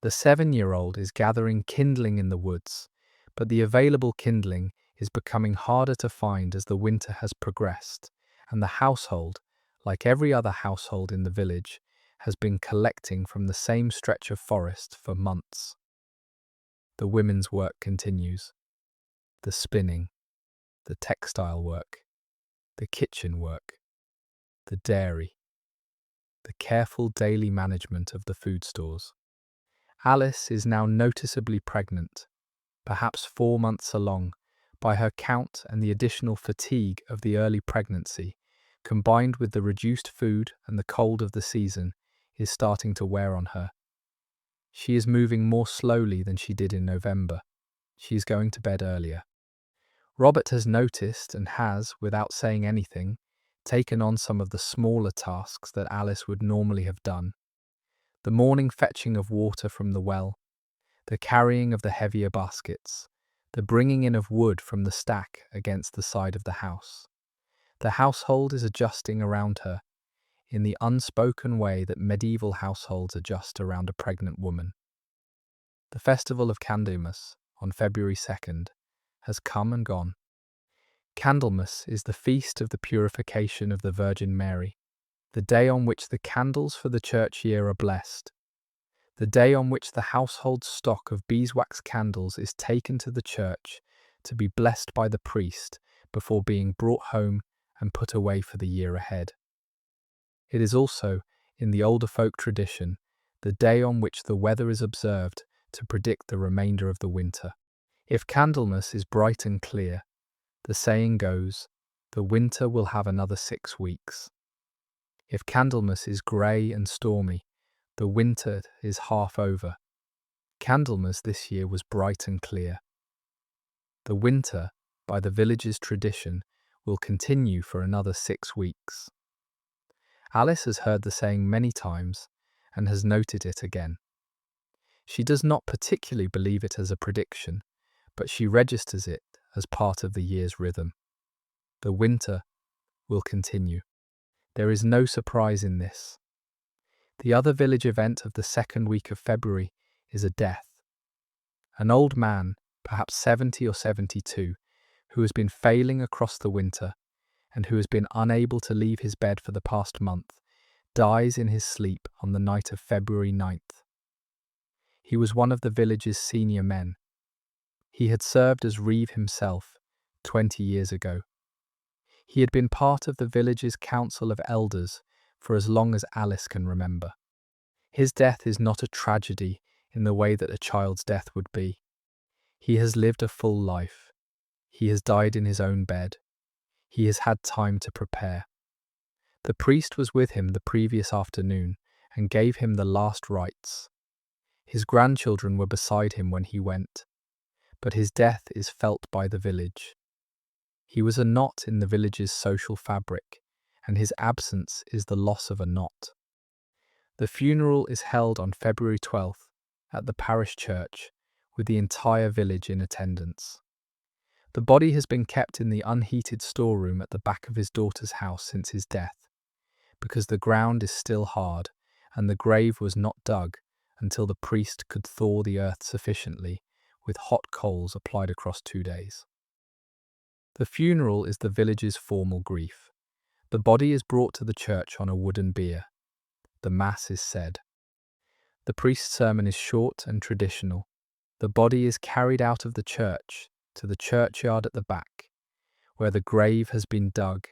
Speaker 1: The 7-year-old is gathering kindling in the woods, but the available kindling is becoming harder to find as the winter has progressed, and the household, like every other household in the village, has been collecting from the same stretch of forest for months. The women's work continues. The spinning, the textile work, the kitchen work, the dairy, the careful daily management of the food stores. Alice is now noticeably pregnant, perhaps 4 months along. By her count, and the additional fatigue of the early pregnancy, combined with the reduced food and the cold of the season, is starting to wear on her. She is moving more slowly than she did in November. She is going to bed earlier. Robert has noticed and has, without saying anything, taken on some of the smaller tasks that Alice would normally have done. The morning fetching of water from the well, the carrying of the heavier baskets, the bringing in of wood from the stack against the side of the house. The household is adjusting around her, in the unspoken way that medieval households adjust around a pregnant woman. The festival of Candlemas, on February 2nd, has come and gone. Candlemas is the feast of the purification of the Virgin Mary, the day on which the candles for the church year are blessed, the day on which the household stock of beeswax candles is taken to the church to be blessed by the priest before being brought home and put away for the year ahead. It is also, in the older folk tradition, the day on which the weather is observed to predict the remainder of the winter. If Candlemas is bright and clear, the saying goes, the winter will have another 6 weeks. If Candlemas is grey and stormy, the winter is half over. Candlemas this year was bright and clear. The winter, by the village's tradition, will continue for another 6 weeks. Alice has heard the saying many times and has noted it again. She does not particularly believe it as a prediction, but she registers it as part of the year's rhythm. The winter will continue. There is no surprise in this. The other village event of the second week of February is a death. An old man, perhaps 70 or 72, who has been failing across the winter and who has been unable to leave his bed for the past month, dies in his sleep on the night of February 9th. He was one of the village's senior men. He had served as reeve himself 20 years ago. He had been part of the village's council of elders for as long as Alice can remember. His death is not a tragedy in the way that a child's death would be. He has lived a full life. He has died in his own bed. He has had time to prepare. The priest was with him the previous afternoon and gave him the last rites. His grandchildren were beside him when he went, but his death is felt by the village. He was a knot in the village's social fabric, and his absence is the loss of a knot. The funeral is held on February 12th at the parish church, with the entire village in attendance. The body has been kept in the unheated storeroom at the back of his daughter's house since his death, because the ground is still hard and the grave was not dug until the priest could thaw the earth sufficiently with hot coals applied across 2 days. The funeral is the village's formal grief. The body is brought to the church on a wooden bier. The Mass is said. The priest's sermon is short and traditional. The body is carried out of the church to the churchyard at the back, where the grave has been dug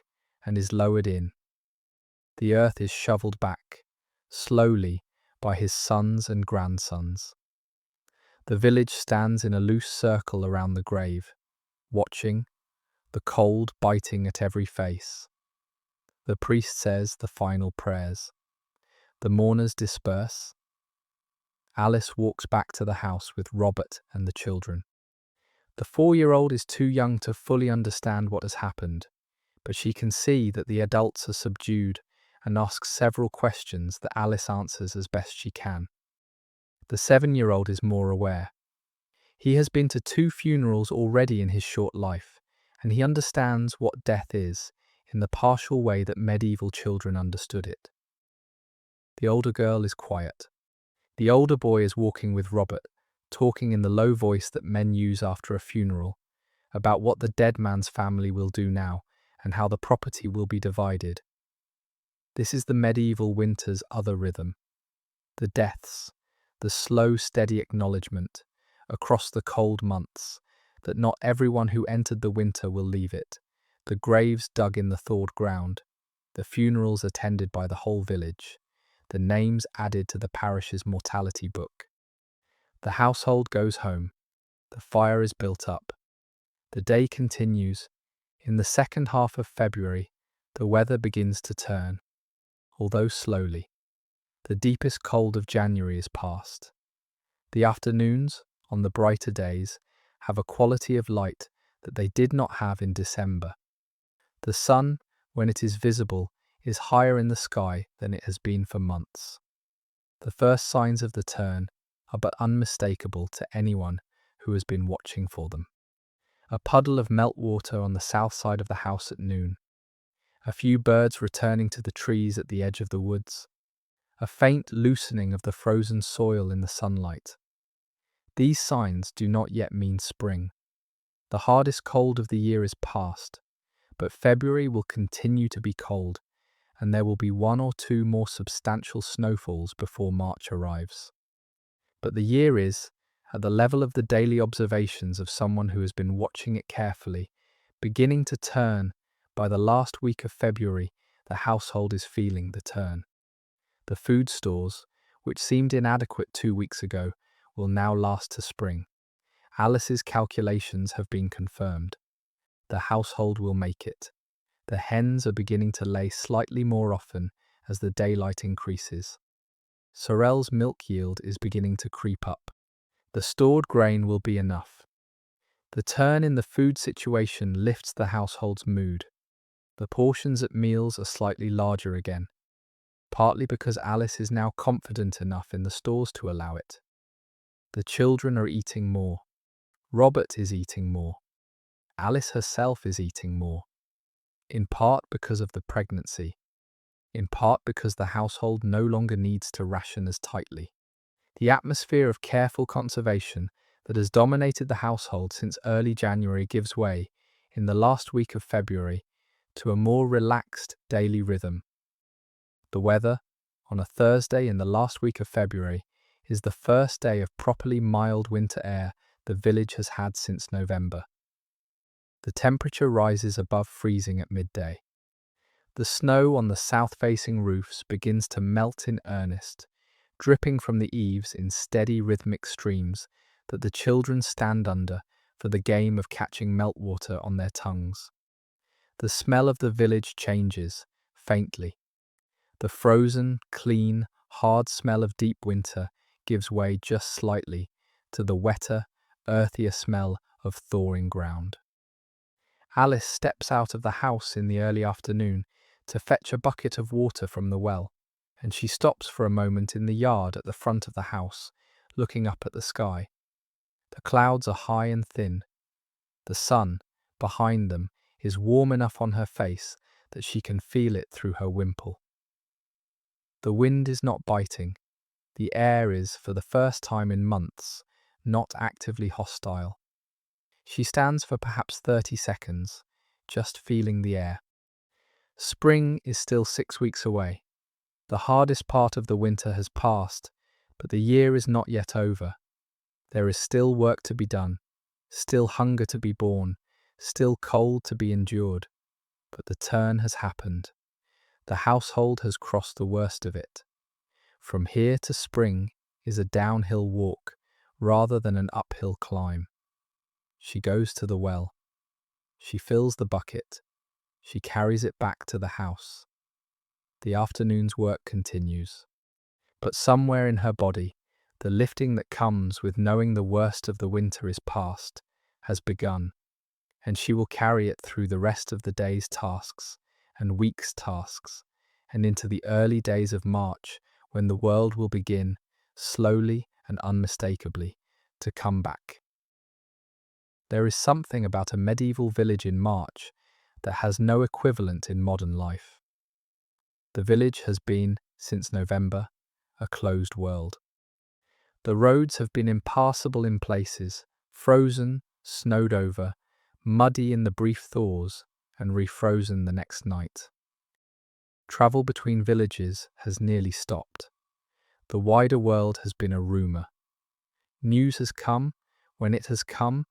Speaker 1: and is lowered in. The earth is shoveled back, slowly, by his sons and grandsons. The village stands in a loose circle around the grave, watching, the cold biting at every face. The priest says the final prayers. The mourners disperse. Alice walks back to the house with Robert and the children. The 4-year-old is too young to fully understand what has happened, but she can see that the adults are subdued and asks several questions that Alice answers as best she can. The 7-year-old is more aware. He has been to 2 funerals already in his short life, and he understands what death is in the partial way that medieval children understood it. The older girl is quiet. The older boy is walking with Robert, talking in the low voice that men use after a funeral, about what the dead man's family will do now and how the property will be divided. This is the medieval winter's other rhythm. The deaths, the slow, steady acknowledgement, across the cold months, that not everyone who entered the winter will leave it, the graves dug in the thawed ground, the funerals attended by the whole village, the names added to the parish's mortality book. The household goes home. The fire is built up. The day continues. In the second half of February, the weather begins to turn, although slowly. The deepest cold of January is past. The afternoons, on the brighter days, have a quality of light that they did not have in December. The sun, when it is visible, is higher in the sky than it has been for months. The first signs of the turn are but unmistakable to anyone who has been watching for them. A puddle of meltwater on the south side of the house at noon. A few birds returning to the trees at the edge of the woods. A faint loosening of the frozen soil in the sunlight. These signs do not yet mean spring. The hardest cold of the year is past, but February will continue to be cold, and there will be 1 or 2 more substantial snowfalls before March arrives. But the year is, at the level of the daily observations of someone who has been watching it carefully, beginning to turn. By the last week of February, the household is feeling the turn. The food stores, which seemed inadequate 2 weeks ago, will now last to spring. Alice's calculations have been confirmed. The household will make it. The hens are beginning to lay slightly more often as the daylight increases. Sorel's milk yield is beginning to creep up. The stored grain will be enough. The turn in the food situation lifts the household's mood. The portions at meals are slightly larger again, partly because Alice is now confident enough in the stores to allow it. The children are eating more. Robert is eating more. Alice herself is eating more. In part because of the pregnancy. In part because the household no longer needs to ration as tightly. The atmosphere of careful conservation that has dominated the household since early January gives way, in the last week of February, to a more relaxed daily rhythm. The weather, on a Thursday in the last week of February, is the first day of properly mild winter air the village has had since November. The temperature rises above freezing at midday. The snow on the south-facing roofs begins to melt in earnest, dripping from the eaves in steady rhythmic streams that the children stand under for the game of catching meltwater on their tongues. The smell of the village changes, faintly. The frozen, clean, hard smell of deep winter gives way just slightly to the wetter, earthier smell of thawing ground. Alice steps out of the house in the early afternoon to fetch a bucket of water from the well, and she stops for a moment in the yard at the front of the house, looking up at the sky. The clouds are high and thin. The sun, behind them, is warm enough on her face that she can feel it through her wimple. The wind is not biting. The air is, for the first time in months, not actively hostile. She stands for perhaps 30 seconds, just feeling the air. Spring is still 6 weeks away. The hardest part of the winter has passed, but the year is not yet over. There is still work to be done, still hunger to be borne, still cold to be endured. But the turn has happened. The household has crossed the worst of it. From here to spring is a downhill walk rather than an uphill climb. She goes to the well. She fills the bucket. She carries it back to the house. The afternoon's work continues. But somewhere in her body, the lifting that comes with knowing the worst of the winter is past has begun, and she will carry it through the rest of the day's tasks and week's tasks, and into the early days of March, when the world will begin, slowly and unmistakably, to come back. There is something about a medieval village in March that has no equivalent in modern life. The village has been, since November, a closed world. The roads have been impassable in places, frozen, snowed over, muddy in the brief thaws, and refrozen the next night. Travel between villages has nearly stopped. The wider world has been a rumour. News has come, when it has come,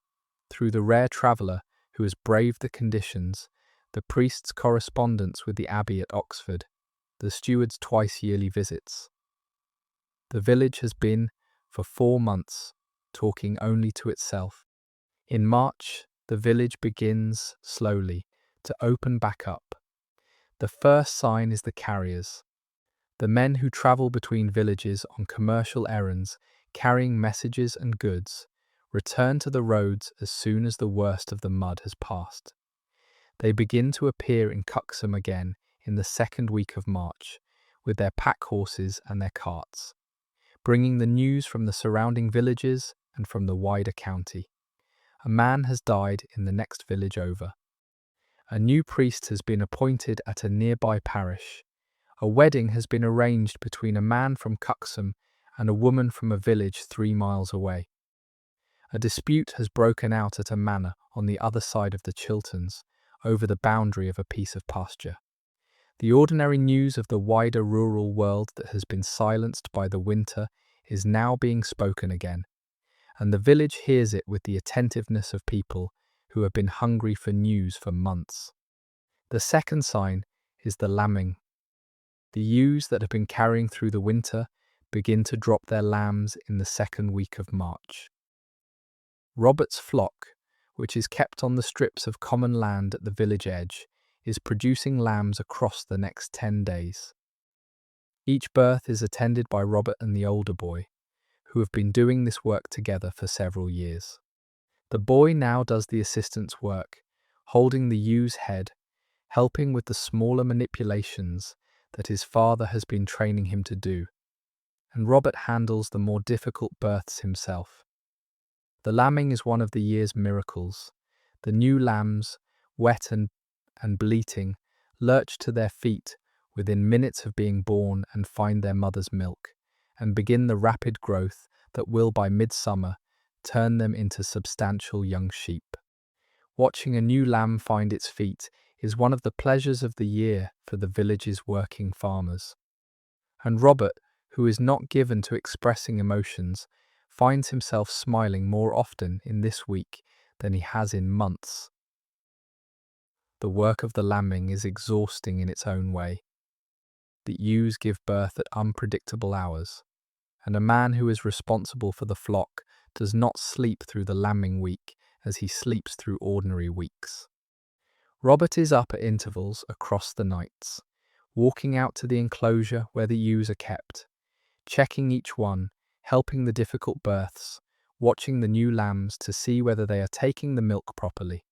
Speaker 1: through the rare traveller who has braved the conditions, the priest's correspondence with the abbey at Oxford, the steward's twice-yearly visits. The village has been, for 4 months, talking only to itself. In March, the village begins, slowly, to open back up. The first sign is the carriers, the men who travel between villages on commercial errands, carrying messages and goods, return to the roads as soon as the worst of the mud has passed. They begin to appear in Cuxham again in the second week of March, with their pack horses and their carts, bringing the news from the surrounding villages and from the wider county. A man has died in the next village over. A new priest has been appointed at a nearby parish. A wedding has been arranged between a man from Cuxham and a woman from a village 3 miles away. A dispute has broken out at a manor on the other side of the Chilterns over the boundary of a piece of pasture. The ordinary news of the wider rural world that has been silenced by the winter is now being spoken again, and the village hears it with the attentiveness of people who have been hungry for news for months. The second sign is the lambing. The ewes that have been carrying through the winter begin to drop their lambs in the second week of March. Robert's flock, which is kept on the strips of common land at the village edge, is producing lambs across the next 10 days. Each birth is attended by Robert and the older boy, who have been doing this work together for several years. The boy now does the assistant's work, holding the ewe's head, helping with the smaller manipulations that his father has been training him to do, and Robert handles the more difficult births himself. The lambing is one of the year's miracles. The new lambs, wet and bleating, lurch to their feet within minutes of being born and find their mother's milk, and begin the rapid growth that will by midsummer turn them into substantial young sheep. Watching a new lamb find its feet is one of the pleasures of the year for the village's working farmers. And Robert, who is not given to expressing emotions, finds himself smiling more often in this week than he has in months. The work of the lambing is exhausting in its own way. The ewes give birth at unpredictable hours, and a man who is responsible for the flock does not sleep through the lambing week as he sleeps through ordinary weeks. Robert is up at intervals across the nights, walking out to the enclosure where the ewes are kept, checking each one, helping the difficult births, watching the new lambs to see whether they are taking the milk properly.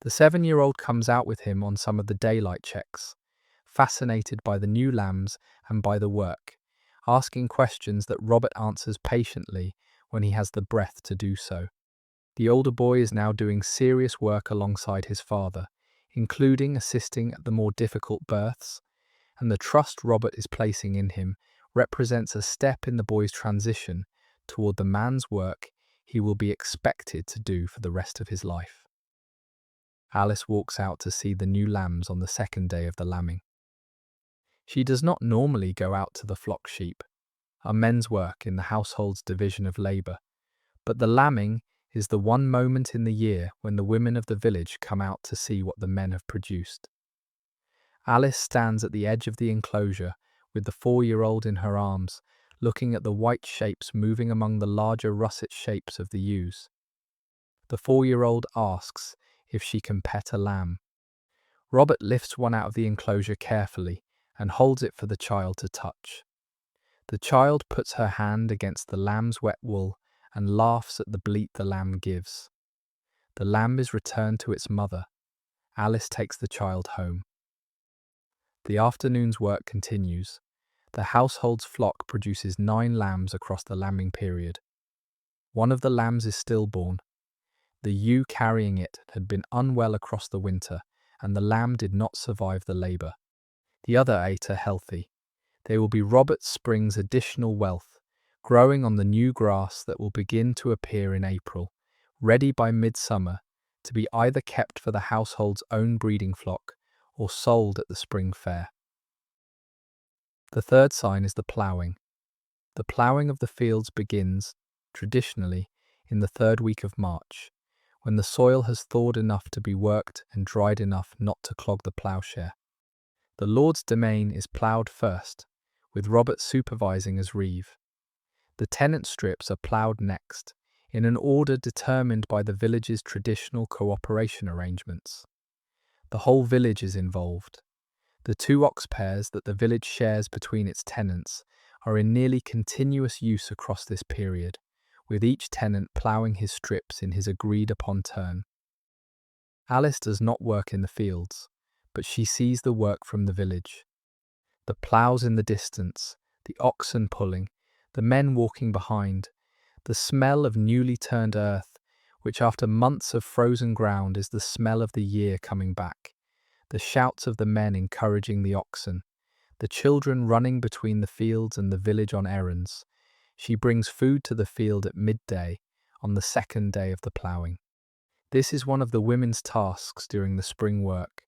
Speaker 1: The 7-year-old comes out with him on some of the daylight checks, fascinated by the new lambs and by the work, asking questions that Robert answers patiently when he has the breath to do so. The older boy is now doing serious work alongside his father, including assisting at the more difficult births, and the trust Robert is placing in him represents a step in the boy's transition toward the man's work he will be expected to do for the rest of his life. Alice walks out to see the new lambs on the second day of the lambing. She does not normally go out to the flock sheep, a men's work in the household's division of labour, but the lambing is the one moment in the year when the women of the village come out to see what the men have produced. Alice stands at the edge of the enclosure with the 4-year-old in her arms, looking at the white shapes moving among the larger russet shapes of the ewes. The 4-year-old asks if she can pet a lamb. Robert lifts one out of the enclosure carefully and holds it for the child to touch. The child puts her hand against the lamb's wet wool and laughs at the bleat the lamb gives. The lamb is returned to its mother. Alice takes the child home. The afternoon's work continues. The household's flock produces 9 lambs across the lambing period. One of the lambs is stillborn. The ewe carrying it had been unwell across the winter, and the lamb did not survive the labour. The other 8 are healthy. They will be Robert Spring's additional wealth, growing on the new grass that will begin to appear in April, ready by midsummer to be either kept for the household's own breeding flock or sold at the spring fair. The third sign is the ploughing. The ploughing of the fields begins, traditionally, in the 3rd week of March, when the soil has thawed enough to be worked and dried enough not to clog the ploughshare. The Lord's domain is ploughed first, with Robert supervising as reeve. The tenant strips are ploughed next, in an order determined by the village's traditional cooperation arrangements. The whole village is involved. The 2 ox pairs that the village shares between its tenants are in nearly continuous use across this period, with each tenant ploughing his strips in his agreed-upon turn. Alice does not work in the fields, but she sees the work from the village. The ploughs in the distance, the oxen pulling, the men walking behind, the smell of newly turned earth, which after months of frozen ground is the smell of the year coming back, the shouts of the men encouraging the oxen, the children running between the fields and the village on errands. She brings food to the field at midday on the 2nd day of the ploughing. This is one of the women's tasks during the spring work,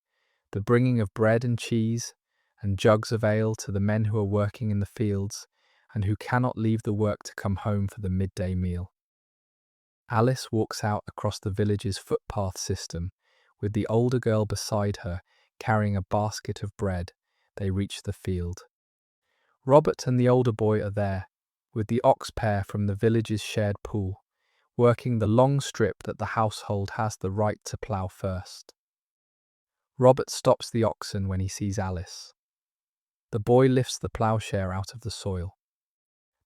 Speaker 1: the bringing of bread and cheese and jugs of ale to the men who are working in the fields and who cannot leave the work to come home for the midday meal. Alice walks out across the village's footpath system, with the older girl beside her carrying a basket of bread. They reach the field. Robert and the older boy are there, with the ox pair from the village's shared pool, working the long strip that the household has the right to plough first. Robert stops the oxen when he sees Alice. The boy lifts the ploughshare out of the soil.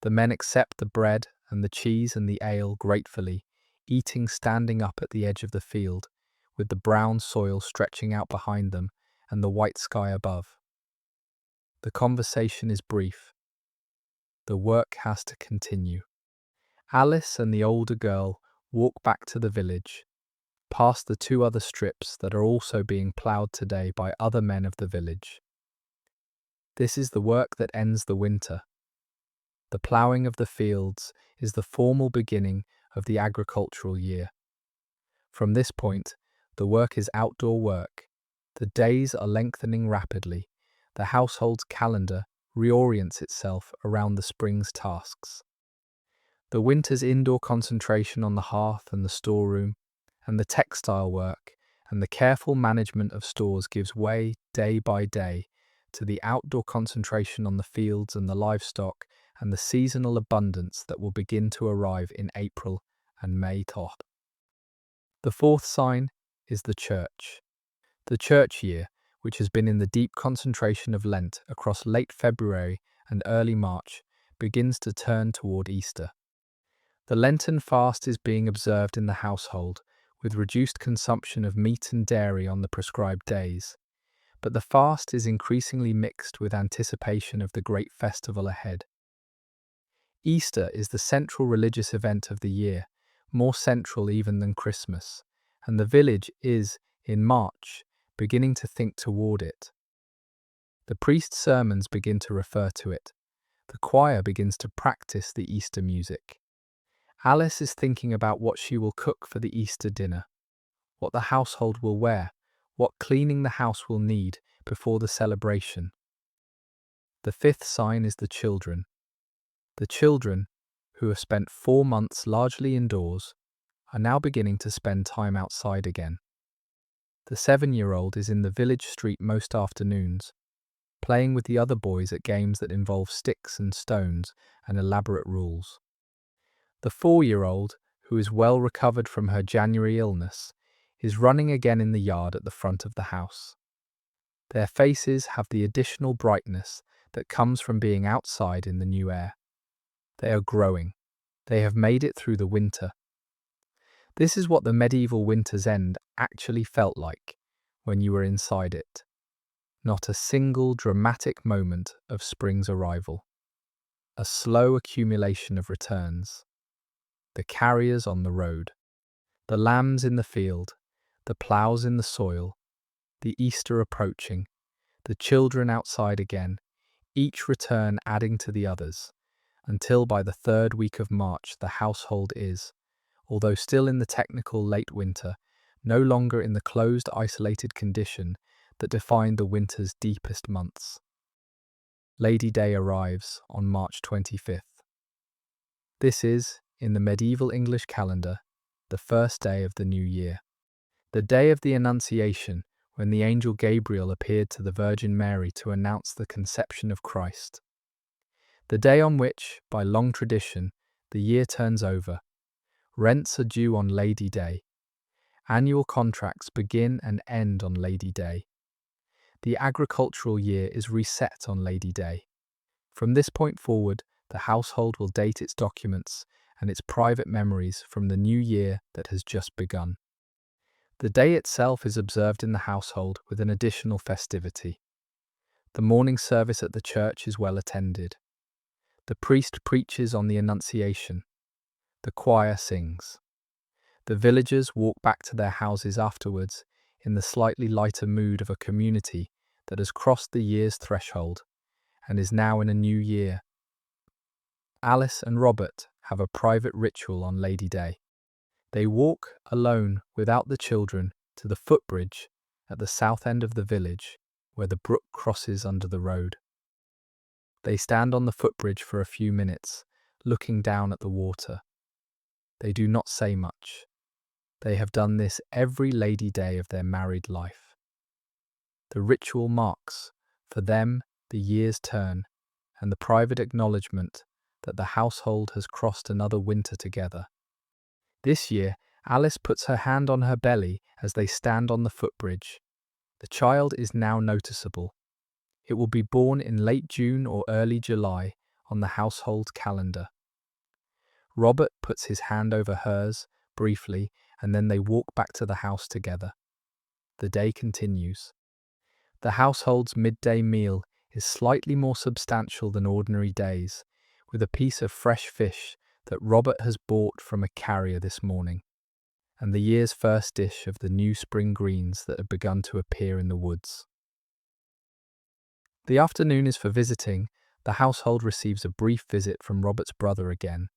Speaker 1: The men accept the bread and the cheese and the ale gratefully, eating standing up at the edge of the field, with the brown soil stretching out behind them and the white sky above. The conversation is brief. The work has to continue. Alice and the older girl walk back to the village, past the 2 other strips that are also being ploughed today by other men of the village. This is the work that ends the winter. The ploughing of the fields is the formal beginning of the agricultural year. From this point, the work is outdoor work. The days are lengthening rapidly. The household's calendar reorients itself around the spring's tasks. The winter's indoor concentration on the hearth and the storeroom, and the textile work and the careful management of stores gives way, day by day, to the outdoor concentration on the fields and the livestock and the seasonal abundance that will begin to arrive in April and May. The 4th sign is the church. The church year, which has been in the deep concentration of Lent across late February and early March, begins to turn toward Easter. The Lenten fast is being observed in the household, with reduced consumption of meat and dairy on the prescribed days. But the fast is increasingly mixed with anticipation of the great festival ahead. Easter is the central religious event of the year, more central even than Christmas, and the village is, in March, beginning to think toward it. The priest's sermons begin to refer to it. The choir begins to practice the Easter music. Alice is thinking about what she will cook for the Easter dinner, what the household will wear, what cleaning the house will need before the celebration. The fifth sign is the children. The children, who have spent 4 months largely indoors, are now beginning to spend time outside again. The 7-year-old is in the village street most afternoons, playing with the other boys at games that involve sticks and stones and elaborate rules. The 4-year-old, who is well recovered from her January illness, is running again in the yard at the front of the house. Their faces have the additional brightness that comes from being outside in the new air. They are growing. They have made it through the winter. This is what the medieval winter's end actually felt like when you were inside it. Not a single dramatic moment of spring's arrival. A slow accumulation of returns. The carriers on the road. The lambs in the field. The ploughs in the soil. The Easter approaching. The children outside again. Each return adding to the others, until by the 3rd week of March the household is, although still in the technical late winter, no longer in the closed, isolated condition that defined the winter's deepest months. Lady Day arrives on March 25th. This is, in the medieval English calendar, the first day of the new year. The day of the Annunciation, when the angel Gabriel appeared to the Virgin Mary to announce the conception of Christ. The day on which, by long tradition, the year turns over. Rents are due on Lady Day. Annual contracts begin and end on Lady Day. The agricultural year is reset on Lady Day. From this point forward, the household will date its documents and its private memories from the new year that has just begun. The day itself is observed in the household with an additional festivity. The morning service at the church is well attended. The priest preaches on the Annunciation. The choir sings. The villagers walk back to their houses afterwards in the slightly lighter mood of a community that has crossed the year's threshold and is now in a new year. Alice and Robert have a private ritual on Lady Day. They walk, alone, without the children, to the footbridge at the south end of the village, where the brook crosses under the road. They stand on the footbridge for a few minutes, looking down at the water. They do not say much. They have done this every Lady Day of their married life. The ritual marks, for them, the year's turn, and the private acknowledgement that the household has crossed another winter together. This year, Alice puts her hand on her belly as they stand on the footbridge. The child is now noticeable. It will be born in late June or early July on the household calendar. Robert puts his hand over hers, briefly, and then they walk back to the house together. The day continues. The household's midday meal is slightly more substantial than ordinary days, with a piece of fresh fish that Robert has bought from a carrier this morning, and the year's first dish of the new spring greens that have begun to appear in the woods. The afternoon is for visiting. The household receives a brief visit from Robert's brother again,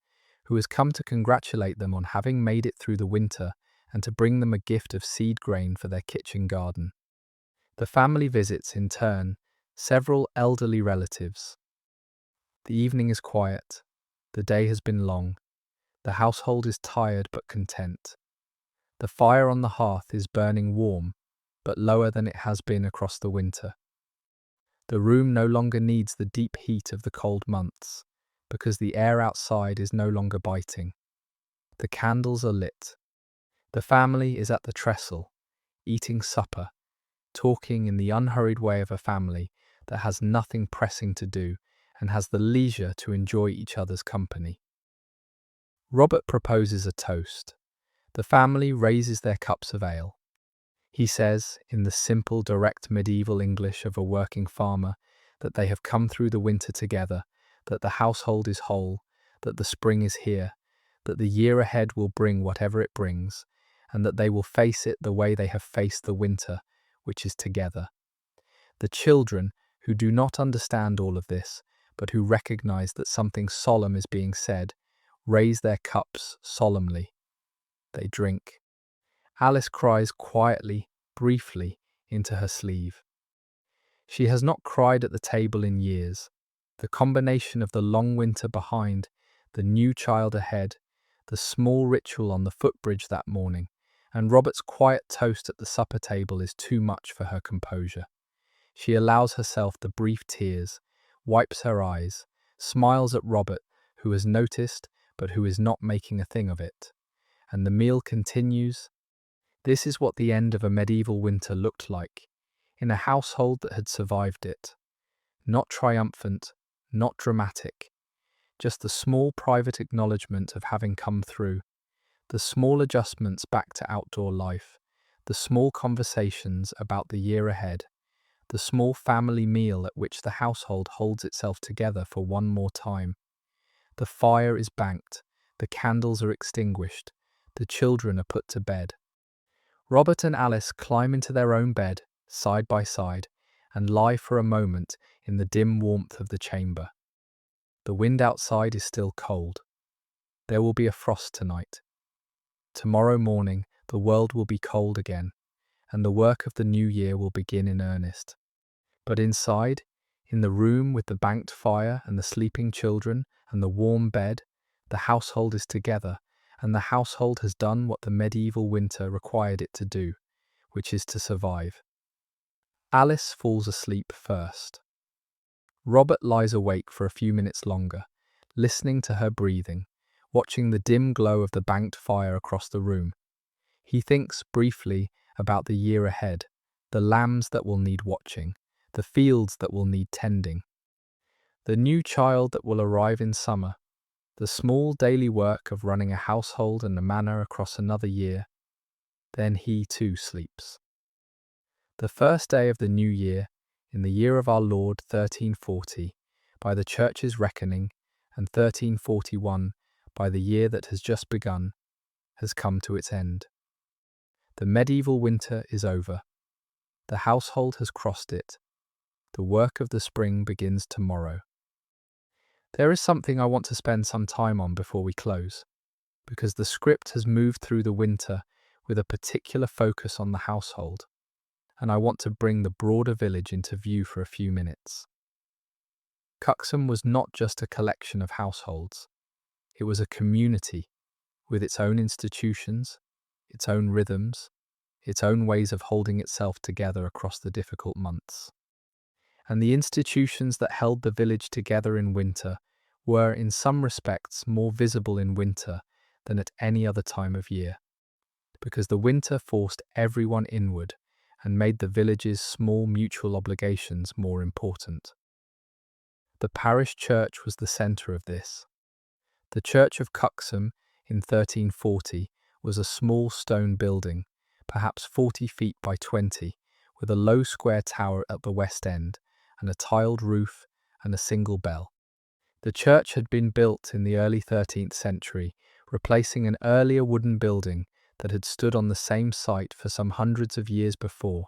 Speaker 1: who has come to congratulate them on having made it through the winter and to bring them a gift of seed grain for their kitchen garden. The family visits, in turn, several elderly relatives. The evening is quiet. The day has been long. The household is tired but content. The fire on the hearth is burning warm, but lower than it has been across the winter. The room no longer needs the deep heat of the cold months, because the air outside is no longer biting. The candles are lit. The family is at the trestle, eating supper, talking in the unhurried way of a family that has nothing pressing to do and has the leisure to enjoy each other's company. Robert proposes a toast. The family raises their cups of ale. He says, in the simple, direct medieval English of a working farmer, that they have come through the winter together, that the household is whole, that the spring is here, that the year ahead will bring whatever it brings, and that they will face it the way they have faced the winter, which is together. The children, who do not understand all of this, but who recognize that something solemn is being said, raise their cups solemnly. They drink. Alice cries quietly, briefly, into her sleeve. She has not cried at the table in years. The combination of the long winter behind, the new child ahead, the small ritual on the footbridge that morning, and Robert's quiet toast at the supper table is too much for her composure. She allows herself the brief tears, wipes her eyes, smiles at Robert, who has noticed but who is not making a thing of it. And the meal continues. This is what the end of a medieval winter looked like, in a household that had survived it. Not triumphant, not dramatic, just the small private acknowledgement of having come through, the small adjustments back to outdoor life, the small conversations about the year ahead, the small family meal at which the household holds itself together for one more time. The fire is banked, the candles are extinguished, the children are put to bed. Robert and Alice climb into their own bed, side by side, and lie for a moment in the dim warmth of the chamber. The wind outside is still cold. There will be a frost tonight. Tomorrow morning, the world will be cold again, and the work of the new year will begin in earnest. But inside, in the room with the banked fire and the sleeping children and the warm bed, the household is together, and the household has done what the medieval winter required it to do, which is to survive. Alice falls asleep first. Robert lies awake for a few minutes longer, listening to her breathing, watching the dim glow of the banked fire across the room. He thinks briefly about the year ahead, the lambs that will need watching, the fields that will need tending, the new child that will arrive in summer, the small daily work of running a household and a manor across another year. Then he too sleeps. The first day of the new year, in the year of our Lord 1340, by the Church's reckoning, and 1341, by the year that has just begun, has come to its end. The medieval winter is over. The household has crossed it. The work of the spring begins tomorrow. There is something I want to spend some time on before we close, because the script has moved through the winter with a particular focus on the household, and I want to bring the broader village into view for a few minutes. Cuxham was not just a collection of households. It was a community with its own institutions, its own rhythms, its own ways of holding itself together across the difficult months. And the institutions that held the village together in winter were, in some respects, more visible in winter than at any other time of year, because the winter forced everyone inward and made the village's small mutual obligations more important. The parish church was the centre of this. The church of Cuxham in 1340 was a small stone building, perhaps 40 feet by 20, with a low square tower at the west end, and a tiled roof and a single bell. The church had been built in the early 13th century, replacing an earlier wooden building that had stood on the same site for some hundreds of years before.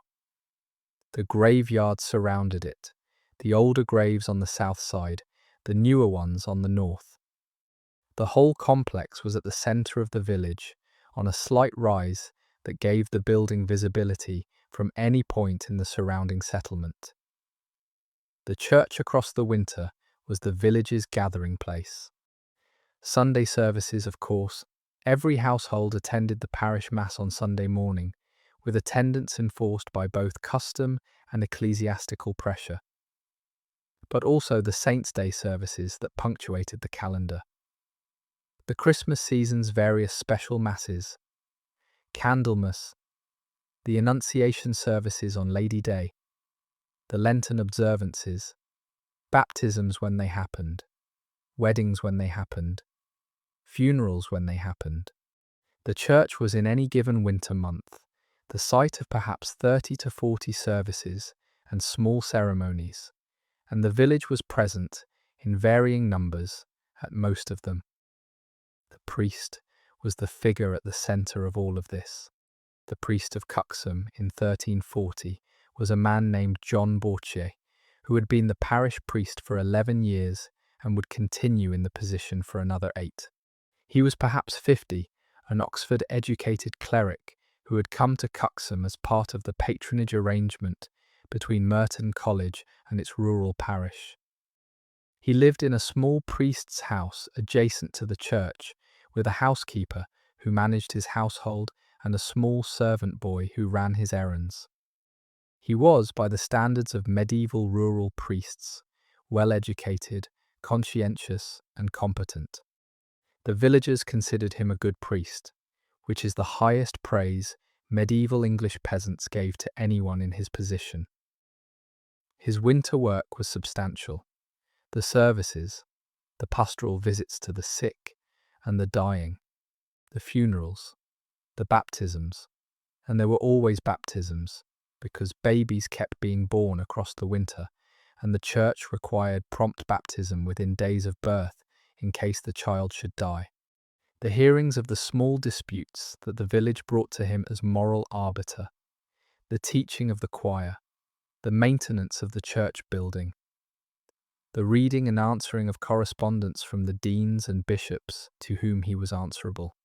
Speaker 1: The graveyard surrounded it, the older graves on the south side, the newer ones on the north. The whole complex was at the centre of the village, on a slight rise that gave the building visibility from any point in the surrounding settlement. The church across the winter was the village's gathering place. Sunday services, of course. Every household attended the parish mass on Sunday morning, with attendance enforced by both custom and ecclesiastical pressure, but also the Saints' Day services that punctuated the calendar. The Christmas season's various special masses, Candlemas, the Annunciation services on Lady Day, the Lenten observances, baptisms when they happened, weddings when they happened, funerals when they happened. The church was in any given winter month the site of perhaps 30 to 40 services and small ceremonies, and the village was present in varying numbers at most of them. The priest was the figure at the centre of all of this. The priest of Cuxham in 1340 was a man named John Borchier, who had been the parish priest for 11 years and would continue in the position for another 8. He was perhaps 50, an Oxford-educated cleric who had come to Cuxham as part of the patronage arrangement between Merton College and its rural parish. He lived in a small priest's house adjacent to the church, with a housekeeper who managed his household and a small servant boy who ran his errands. He was, by the standards of medieval rural priests, well-educated, conscientious, and competent. The villagers considered him a good priest, which is the highest praise medieval English peasants gave to anyone in his position. His winter work was substantial. The services, the pastoral visits to the sick and the dying, the funerals, the baptisms, and there were always baptisms, because babies kept being born across the winter, and the church required prompt baptism within days of birth in case the child should die. The hearings of the small disputes that the village brought to him as moral arbiter, the teaching of the choir, the maintenance of the church building, the reading and answering of correspondence from the deans and bishops to whom he was answerable,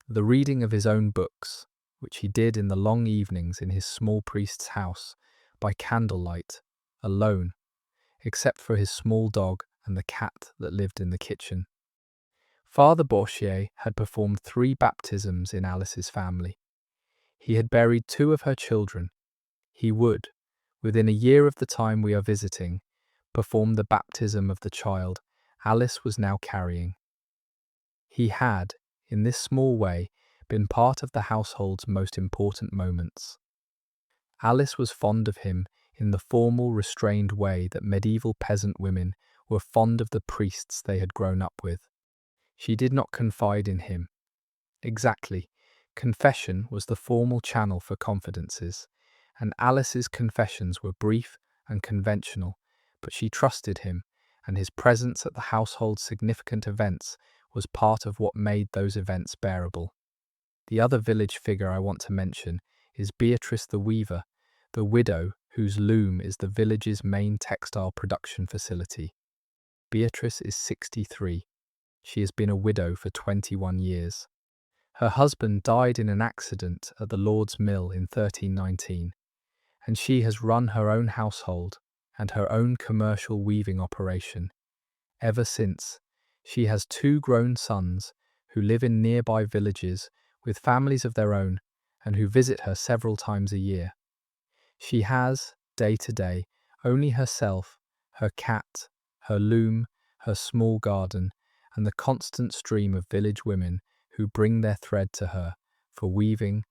Speaker 1: the reading of his own books, which he did in the long evenings in his small priest's house, by candlelight, alone, except for his small dog and the cat that lived in the kitchen. Father Bourchier had performed 3 baptisms in Alice's family. He had buried 2 of her children. He would, within a year of the time we are visiting, perform the baptism of the child Alice was now carrying. He had, in this small way, been part of the household's most important moments. Alice was fond of him in the formal, restrained way that medieval peasant women were fond of the priests they had grown up with. She did not confide in him. Exactly, confession was the formal channel for confidences, and Alice's confessions were brief and conventional, but she trusted him, and his presence at the household's significant events was part of what made those events bearable. The other village figure I want to mention is Beatrice the weaver, the widow whose loom is the village's main textile production facility. Beatrice is 63. She has been a widow for 21 years. Her husband died in an accident at the Lord's Mill in 1319, and she has run her own household and her own commercial weaving operation. Ever since, she has 2 grown sons who live in nearby villages with families of their own and who visit her several times a year. She has, day to day, only herself, her cat, her loom, her small garden, and the constant stream of village women who bring their thread to her for weaving.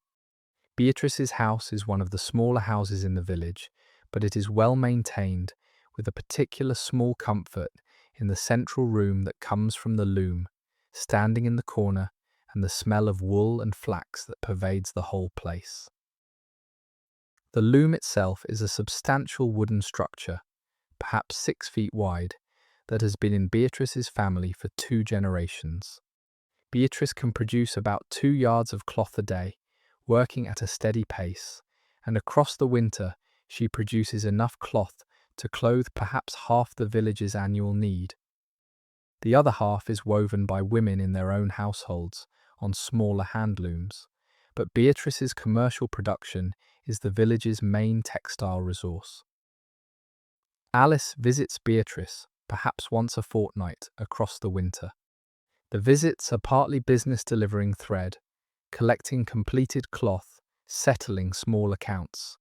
Speaker 1: Beatrice's house is one of the smaller houses in the village, but it is well maintained, with a particular small comfort in the central room that comes from the loom, standing in the corner, and the smell of wool and flax that pervades the whole place. The loom itself is a substantial wooden structure, perhaps 6 feet wide, that has been in Beatrice's family for 2 generations. Beatrice can produce about 2 yards of cloth a day, working at a steady pace, and across the winter she produces enough cloth to clothe perhaps half the village's annual need. The other half is woven by women in their own households on smaller handlooms, but Beatrice's commercial production is the village's main textile resource. Alice visits Beatrice perhaps once a fortnight across the winter. The visits are partly business delivering thread, collecting completed cloth, settling small accounts.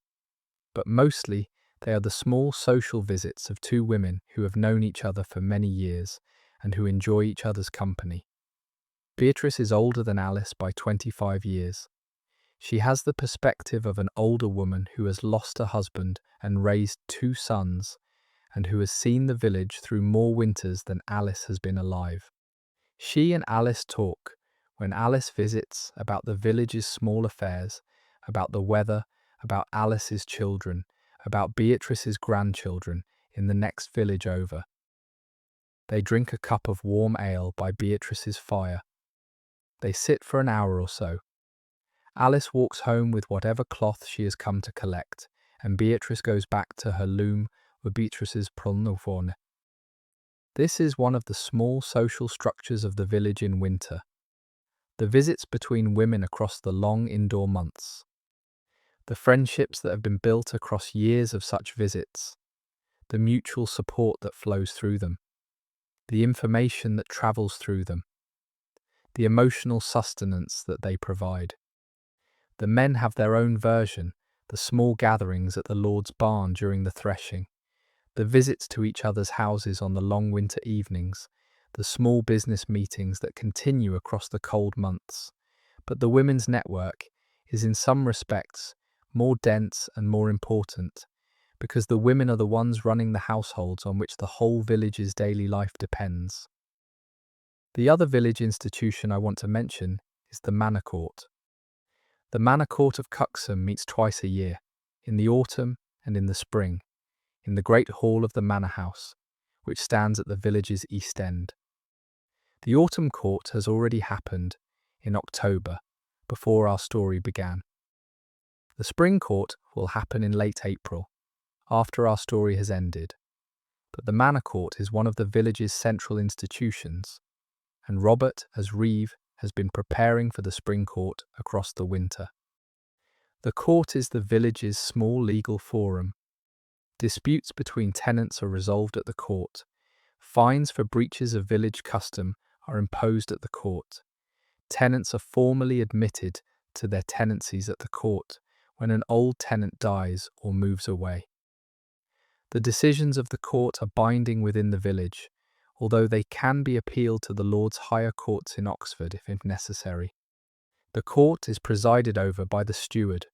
Speaker 1: But mostly, they are the small social visits of 2 women who have known each other for many years and who enjoy each other's company. Beatrice is older than Alice by 25 years. She has the perspective of an older woman who has lost her husband and raised 2 sons, and who has seen the village through more winters than Alice has been alive. She and Alice talk, when Alice visits, about the village's small affairs, about the weather, about Alice's children, about Beatrice's grandchildren in the next village over. They drink a cup of warm ale by Beatrice's fire. They sit for an hour or so. Alice walks home with whatever cloth she has come to collect, and Beatrice goes back to her loom were Beatrice's prolnoforne. This is one of the small social structures of the village in winter. The visits between women across the long indoor months. The friendships that have been built across years of such visits. The mutual support that flows through them. The information that travels through them. The emotional sustenance that they provide. The men have their own version, the small gatherings at the Lord's barn during the threshing, the visits to each other's houses on the long winter evenings, the small business meetings that continue across the cold months. But the women's network is in some respects more dense and more important, because the women are the ones running the households on which the whole village's daily life depends. The other village institution I want to mention is the Manor Court. The Manor Court of Cuxham meets twice a year, in the autumn and in the spring, in the great hall of the Manor House, which stands at the village's east end. The autumn court has already happened in October, before our story began. The spring court will happen in late April, after our story has ended. But the Manor Court is one of the village's central institutions, and Robert, as Reeve, has been preparing for the spring court across the winter. The court is the village's small legal forum. Disputes between tenants are resolved at the court. Fines for breaches of village custom are imposed at the court. Tenants are formally admitted to their tenancies at the court when an old tenant dies or moves away. The decisions of the court are binding within the village, although they can be appealed to the Lord's higher courts in Oxford if necessary. The court is presided over by the steward,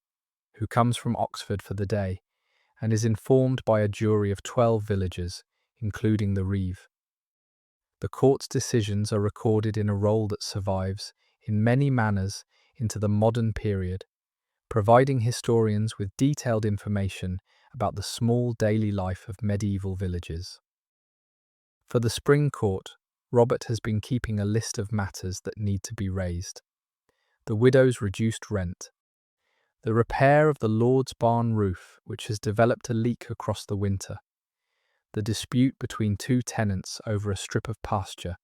Speaker 1: who comes from Oxford for the day, and is informed by a jury of 12 villagers, including the Reeve. The court's decisions are recorded in a roll that survives, in many manners, into the modern period, providing historians with detailed information about the small daily life of medieval villages. For the spring court, Robert has been keeping a list of matters that need to be raised. The widow's reduced rent. The repair of the Lord's barn roof, which has developed a leak across the winter. The dispute between two tenants over a strip of pasture.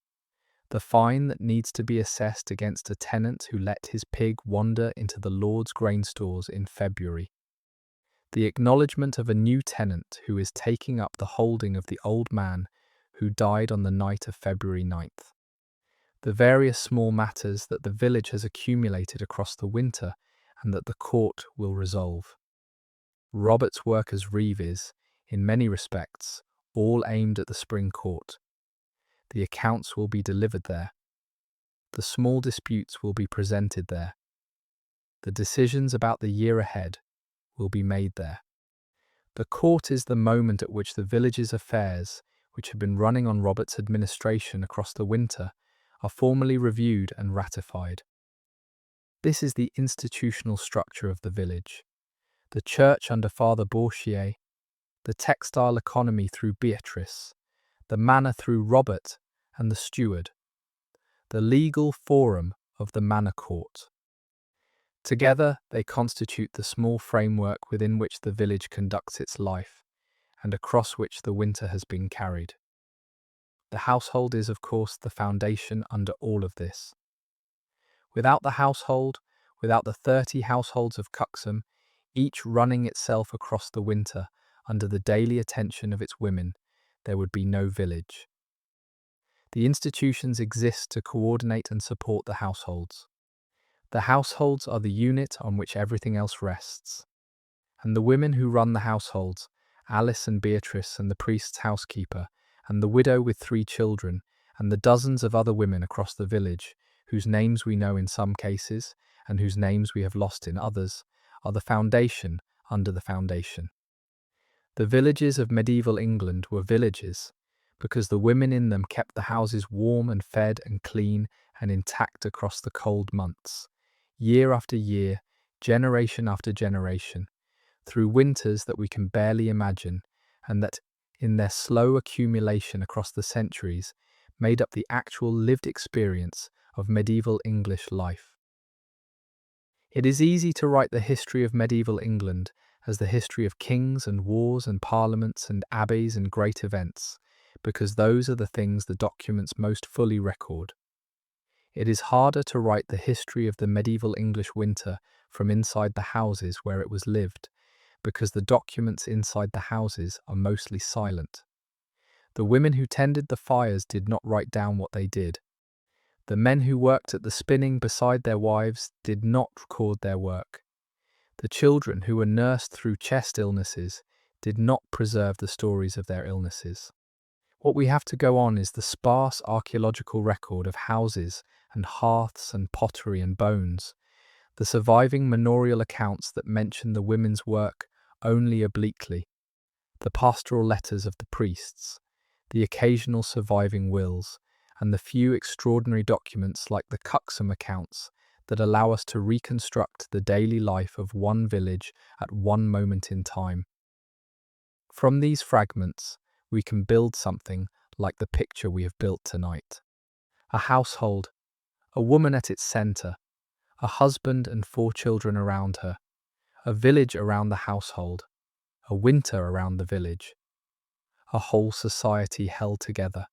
Speaker 1: The fine that needs to be assessed against a tenant who let his pig wander into the Lord's grain stores in February. The acknowledgement of a new tenant who is taking up the holding of the old man who died on the night of February 9th. The various small matters that the village has accumulated across the winter and that the court will resolve. Robert's work as Reeve is, in many respects, all aimed at the spring court. The accounts will be delivered there. The small disputes will be presented there. The decisions about the year ahead will be made there. The court is the moment at which the village's affairs, which have been running on Robert's administration across the winter, are formally reviewed and ratified. This is the institutional structure of the village. The church under Father Bourchier, the textile economy through Beatrice, the manor through Robert and the steward, the legal forum of the Manor Court. Together, they constitute the small framework within which the village conducts its life, and across which the winter has been carried. The household is, of course, the foundation under all of this. Without the household, without the 30 households of Cuxham, each running itself across the winter under the daily attention of its women, there would be no village. The institutions exist to coordinate and support the households. The households are the unit on which everything else rests. And the women who run the households, Alice and Beatrice and the priest's housekeeper, and the widow with 3 children, and the dozens of other women across the village, whose names we know in some cases, and whose names we have lost in others, are the foundation under the foundation. The villages of medieval England were villages, because the women in them kept the houses warm and fed and clean and intact across the cold months, year after year, generation after generation, through winters that we can barely imagine, and that, in their slow accumulation across the centuries, made up the actual lived experience of medieval English life. It is easy to write the history of medieval England as the history of kings and wars and parliaments and abbeys and great events, because those are the things the documents most fully record. It is harder to write the history of the medieval English winter from inside the houses where it was lived, because the documents inside the houses are mostly silent. The women who tended the fires did not write down what they did. The men who worked at the spinning beside their wives did not record their work. The children who were nursed through chest illnesses did not preserve the stories of their illnesses. What we have to go on is the sparse archaeological record of houses and hearths and pottery and bones, the surviving manorial accounts that mention the women's work only obliquely, the pastoral letters of the priests, the occasional surviving wills, and the few extraordinary documents like the Cuxham accounts that allow us to reconstruct the daily life of one village at one moment in time. From these fragments, we can build something like the picture we have built tonight. A household, a woman at its centre, a husband and 4 children around her, a village around the household, a winter around the village, a whole society held together,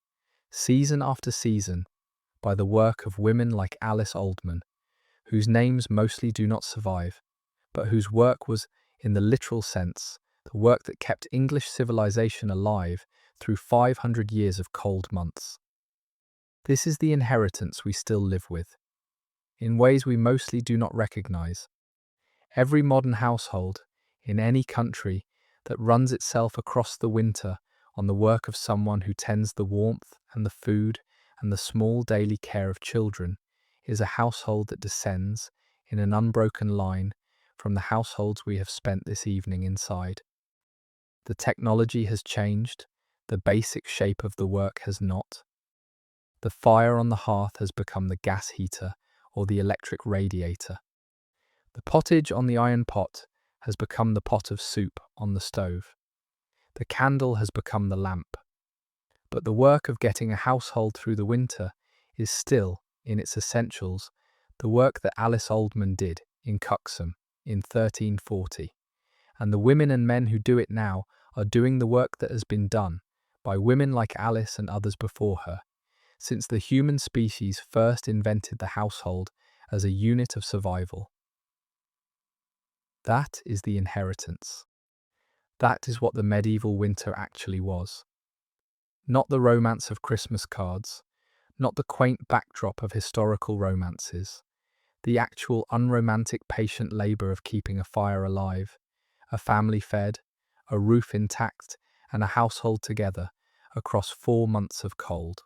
Speaker 1: season after season, by the work of women like Alice Oldman, whose names mostly do not survive, but whose work was, in the literal sense, the work that kept English civilization alive through 500 years of cold months. This is the inheritance we still live with, in ways we mostly do not recognize. Every modern household, in any country, that runs itself across the winter on the work of someone who tends the warmth and the food and the small daily care of children, is a household that descends, in an unbroken line, from the households we have spent this evening inside. The technology has changed, the basic shape of the work has not. The fire on the hearth has become the gas heater or the electric radiator. The pottage on the iron pot has become the pot of soup on the stove. The candle has become the lamp. But the work of getting a household through the winter is still, in its essentials, the work that Alice Oldman did in Cuxham in 1340. And the women and men who do it now are doing the work that has been done by women like Alice and others before her, since the human species first invented the household as a unit of survival. That is the inheritance. That is what the medieval winter actually was. Not the romance of Christmas cards, not the quaint backdrop of historical romances, the actual unromantic patient labour of keeping a fire alive, a family fed, a roof intact, and a household together across 4 months of cold.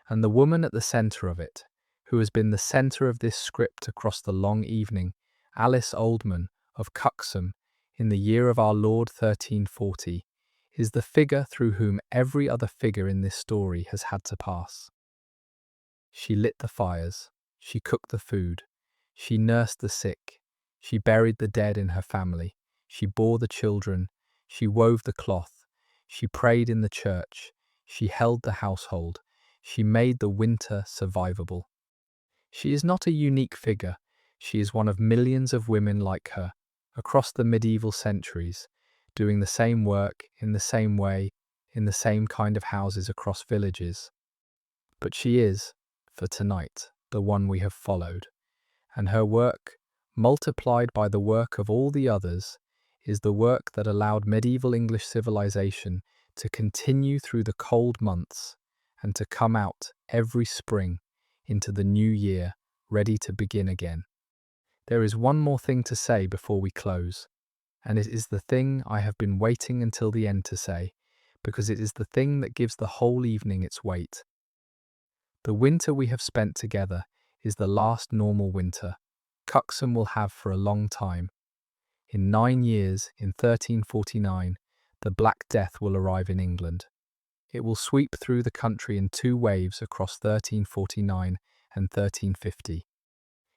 Speaker 1: And the woman at the centre of it, who has been the centre of this script across the long evening, Alice Oldman of Cuxham, in the year of our Lord 1340, is the figure through whom every other figure in this story has had to pass. She lit the fires, she cooked the food, she nursed the sick, she buried the dead in her family, she bore the children, she wove the cloth, she prayed in the church, she held the household, she made the winter survivable. She is not a unique figure, she is one of millions of women like her, across the medieval centuries, doing the same work, in the same way, in the same kind of houses across villages. But she is, for tonight, the one we have followed, and her work, multiplied by the work of all the others, is the work that allowed medieval English civilization to continue through the cold months and to come out every spring into the new year ready to begin again. There is one more thing to say before we close, and it is the thing I have been waiting until the end to say, because it is the thing that gives the whole evening its weight. The winter we have spent together is the last normal winter Cuxham will have for a long time. In 9 years, in 1349, the Black Death will arrive in England. It will sweep through the country in 2 waves across 1349 and 1350.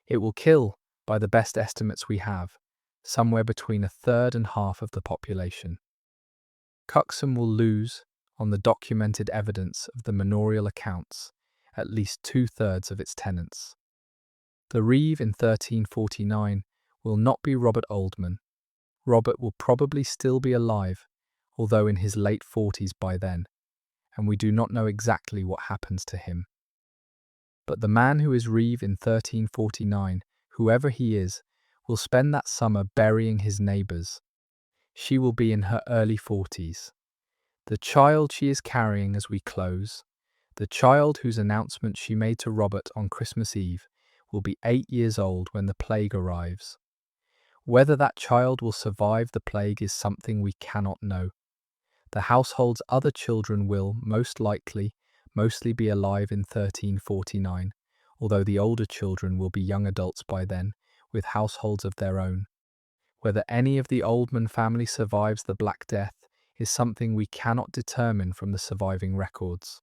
Speaker 1: It will kill, by the best estimates we have, somewhere between 1/3 and half of the population. Cuxham will lose, on the documented evidence of the manorial accounts, at least 2/3 of its tenants. The reeve in 1349 will not be Robert Oldman. Robert will probably still be alive, although in his late 40s by then, and we do not know exactly what happens to him. But the man who is Reeve in 1349, whoever he is, will spend that summer burying his neighbours. She will be in her early 40s. The child she is carrying as we close, the child whose announcement she made to Robert on Christmas Eve, will be 8 years old when the plague arrives. Whether that child will survive the plague is something we cannot know. The household's other children will, most likely, mostly be alive in 1349, although the older children will be young adults by then, with households of their own. Whether any of the Oldman family survives the Black Death is something we cannot determine from the surviving records.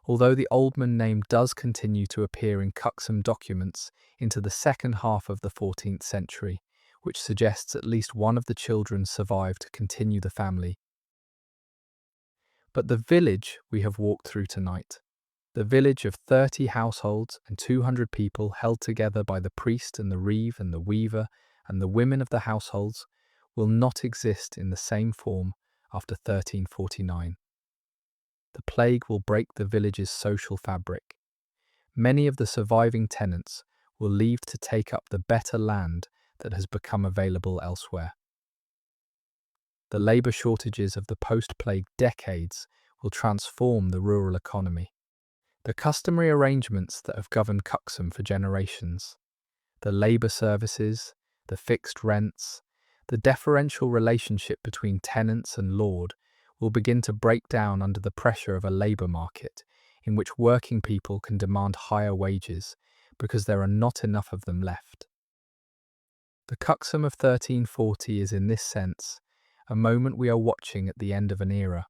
Speaker 1: Although the Oldman name does continue to appear in Cuxham documents into the second half of the 14th century, which suggests at least one of the children survived to continue the family. But the village we have walked through tonight, the village of 30 households and 200 people held together by the priest and the reeve and the weaver and the women of the households, will not exist in the same form after 1349. The plague will break the village's social fabric. Many of the surviving tenants will leave to take up the better land that has become available elsewhere. The labour shortages of the post-plague decades will transform the rural economy. The customary arrangements that have governed Cuxham for generations, the labour services, the fixed rents, the deferential relationship between tenants and lord, will begin to break down under the pressure of a labour market in which working people can demand higher wages because there are not enough of them left. The Cuxham of 1340 is in this sense a moment we are watching at the end of an era.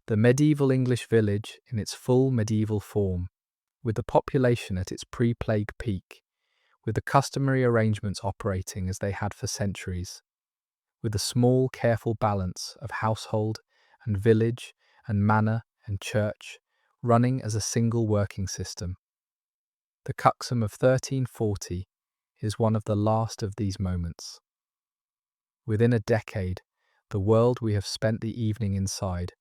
Speaker 1: The medieval English village in its full medieval form, with the population at its pre-plague peak, with the customary arrangements operating as they had for centuries, with a small, careful balance of household and village and manor and church running as a single working system. The Cuxham of 1340 is one of the last of these moments. Within a decade, the world we have spent the evening inside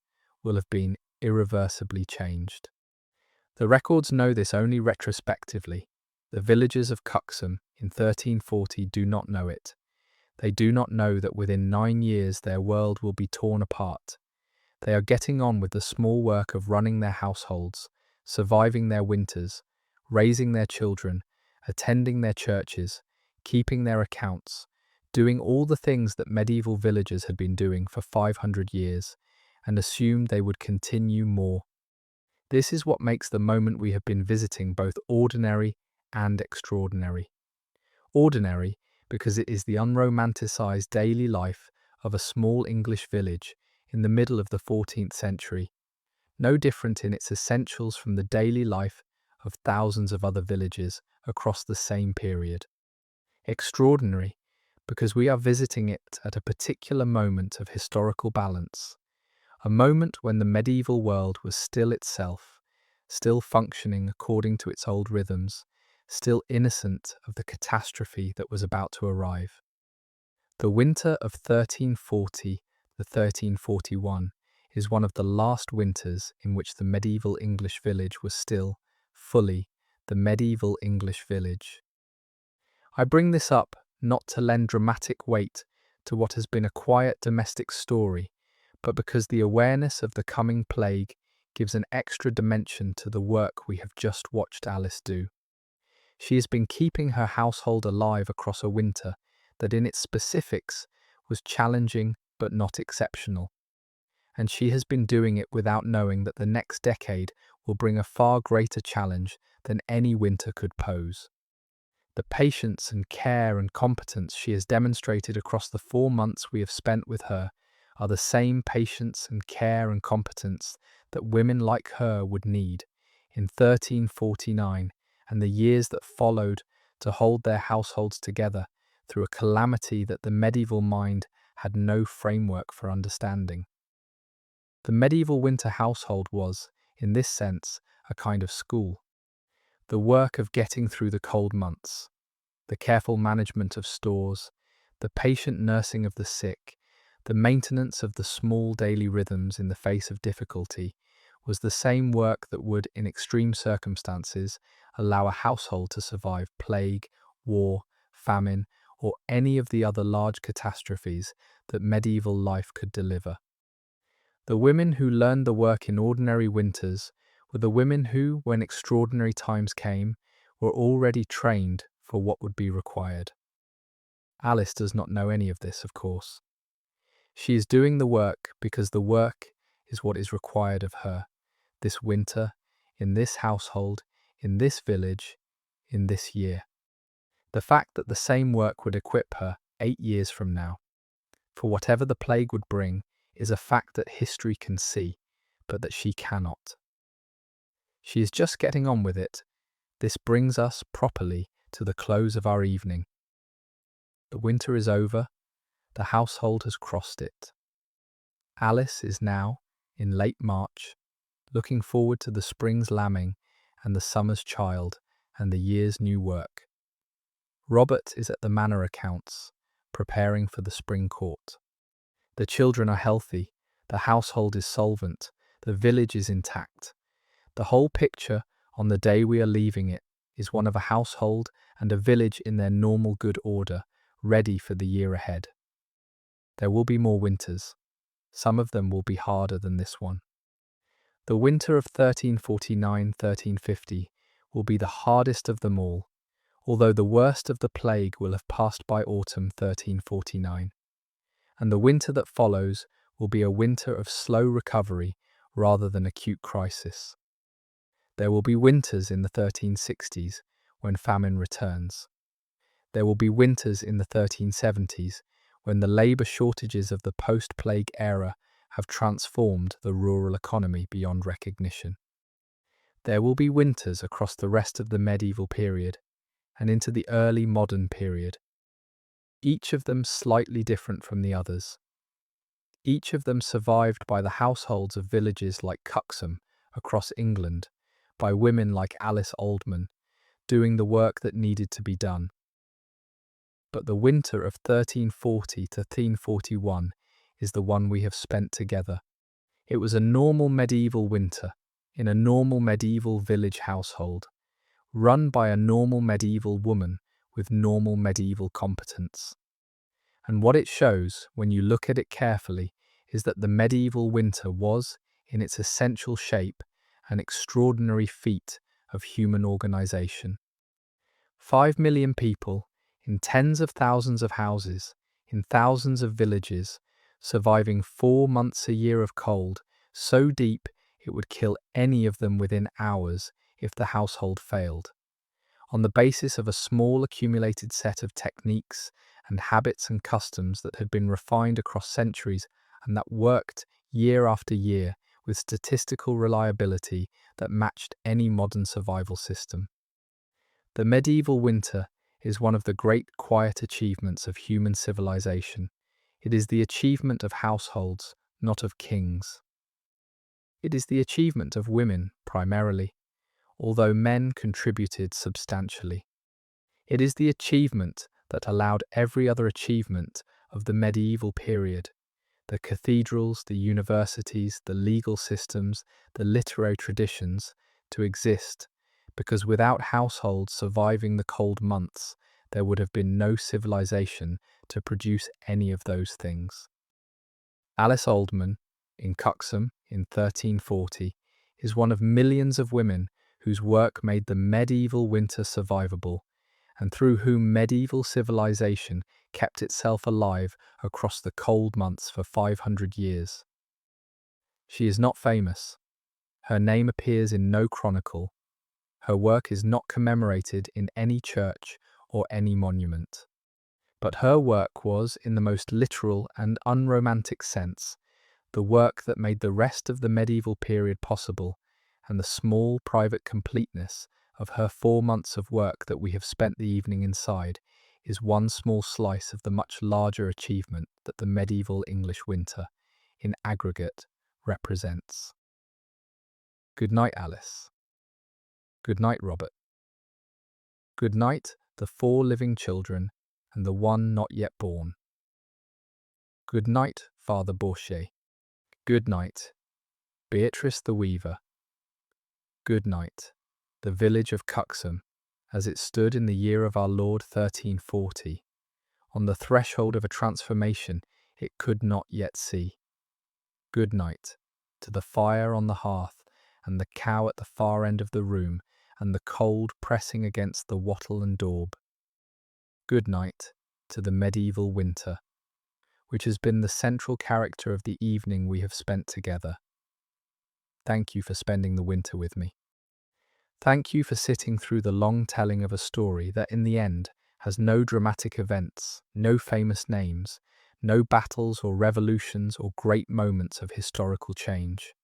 Speaker 1: will have been irreversibly changed. The records know this only retrospectively. The villagers of Cuxham in 1340 do not know it. They do not know that within 9 years their world will be torn apart. They are getting on with the small work of running their households, surviving their winters, raising their children, attending their churches, keeping their accounts, doing all the things that medieval villagers had been doing for 500 years, and assumed they would continue more. This is what makes the moment we have been visiting both ordinary and extraordinary. Ordinary because it is the unromanticized daily life of a small English village in the middle of the 14th century, no different in its essentials from the daily life of thousands of other villages across the same period. Extraordinary because we are visiting it at a particular moment of historical balance, a moment when the medieval world was still itself, still functioning according to its old rhythms, still innocent of the catastrophe that was about to arrive. The winter of 1340 to 1341 is one of the last winters in which the medieval English village was still, fully, the medieval English village. I bring this up not to lend dramatic weight to what has been a quiet domestic story, but because the awareness of the coming plague gives an extra dimension to the work we have just watched Alice do. She has been keeping her household alive across a winter that in its specifics was challenging but not exceptional. And she has been doing it without knowing that the next decade will bring a far greater challenge than any winter could pose. The patience and care and competence she has demonstrated across the 4 months we have spent with her are the same patience and care and competence that women like her would need in 1349 and the years that followed to hold their households together through a calamity that the medieval mind had no framework for understanding. The medieval winter household was, in this sense, a kind of school. The work of getting through the cold months, the careful management of stores, the patient nursing of the sick, the maintenance of the small daily rhythms in the face of difficulty, was the same work that would, in extreme circumstances, allow a household to survive plague, war, famine, or any of the other large catastrophes that medieval life could deliver. The women who learned the work in ordinary winters were the women who, when extraordinary times came, were already trained for what would be required. Alice does not know any of this, of course. She is doing the work because the work is what is required of her, this winter, in this household, in this village, in this year. The fact that the same work would equip her 8 years from now, for whatever the plague would bring, is a fact that history can see, but that she cannot. She is just getting on with it. This brings us, properly, to the close of our evening. The winter is over. The household has crossed it. Alice is now, in late March, looking forward to the spring's lambing and the summer's child and the year's new work. Robert is at the manor accounts, preparing for the spring court. The children are healthy, the household is solvent, the village is intact. The whole picture, on the day we are leaving it, is one of a household and a village in their normal good order, ready for the year ahead. There will be more winters. Some of them will be harder than this one. The winter of 1349-1350 will be the hardest of them all, although the worst of the plague will have passed by autumn 1349. And the winter that follows will be a winter of slow recovery rather than acute crisis. There will be winters in the 1360s when famine returns. There will be winters in the 1370s when the labour shortages of the post-plague era have transformed the rural economy beyond recognition. There will be winters across the rest of the medieval period and into the early modern period, each of them slightly different from the others. Each of them survived by the households of villages like Cuxham across England, by women like Alice Oldman, doing the work that needed to be done. But the winter of 1340 to 1341 is the one we have spent together. It was a normal medieval winter, in a normal medieval village household, run by a normal medieval woman with normal medieval competence. And what it shows, when you look at it carefully, is that the medieval winter was, in its essential shape, an extraordinary feat of human organisation. 5 million people, in tens of thousands of houses, in thousands of villages, surviving 4 months a year of cold, so deep it would kill any of them within hours if the household failed. On the basis of a small accumulated set of techniques and habits and customs that had been refined across centuries and that worked year after year with statistical reliability that matched any modern survival system. The medieval winter is one of the great quiet achievements of human civilization. It is the achievement of households, not of kings. It is the achievement of women, primarily, although men contributed substantially. It is the achievement that allowed every other achievement of the medieval period, the cathedrals, the universities, the legal systems, the literary traditions, to exist, because without households surviving the cold months, there would have been no civilization to produce any of those things. Alice Oldman, in Cuxham in 1340, is one of millions of women whose work made the medieval winter survivable, and through whom medieval civilization kept itself alive across the cold months for 500 years. She is not famous. Her name appears in no chronicle. Her work is not commemorated in any church or any monument. But her work was, in the most literal and unromantic sense, the work that made the rest of the medieval period possible, and the small private completeness of her 4 months of work that we have spent the evening inside is one small slice of the much larger achievement that the medieval English winter, in aggregate, represents. Good night, Alice. Good night, Robert. Good night, the 4 living children and the one not yet born. Good night, Father Bourchier. Good night, Beatrice the Weaver. Good night, the village of Cuxham, as it stood in the year of our Lord 1340, on the threshold of a transformation it could not yet see. Good night to the fire on the hearth, and the cow at the far end of the room, and the cold pressing against the wattle and daub. Good night to the medieval winter, which has been the central character of the evening we have spent together. Thank you for spending the winter with me. Thank you for sitting through the long telling of a story that in the end has no dramatic events, no famous names, no battles or revolutions or great moments of historical change.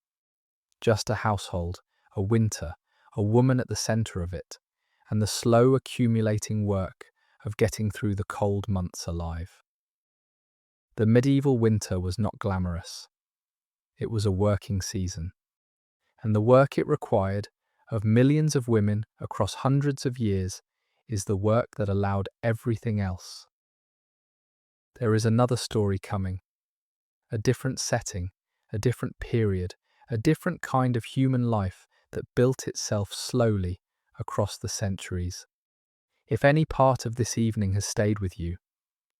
Speaker 1: Just a household, a winter, a woman at the centre of it, and the slow accumulating work of getting through the cold months alive. The medieval winter was not glamorous. It was a working season. And the work it required, of millions of women across hundreds of years, is the work that allowed everything else. There is another story coming. A different setting, a different period, a different kind of human life that built itself slowly across the centuries. If any part of this evening has stayed with you,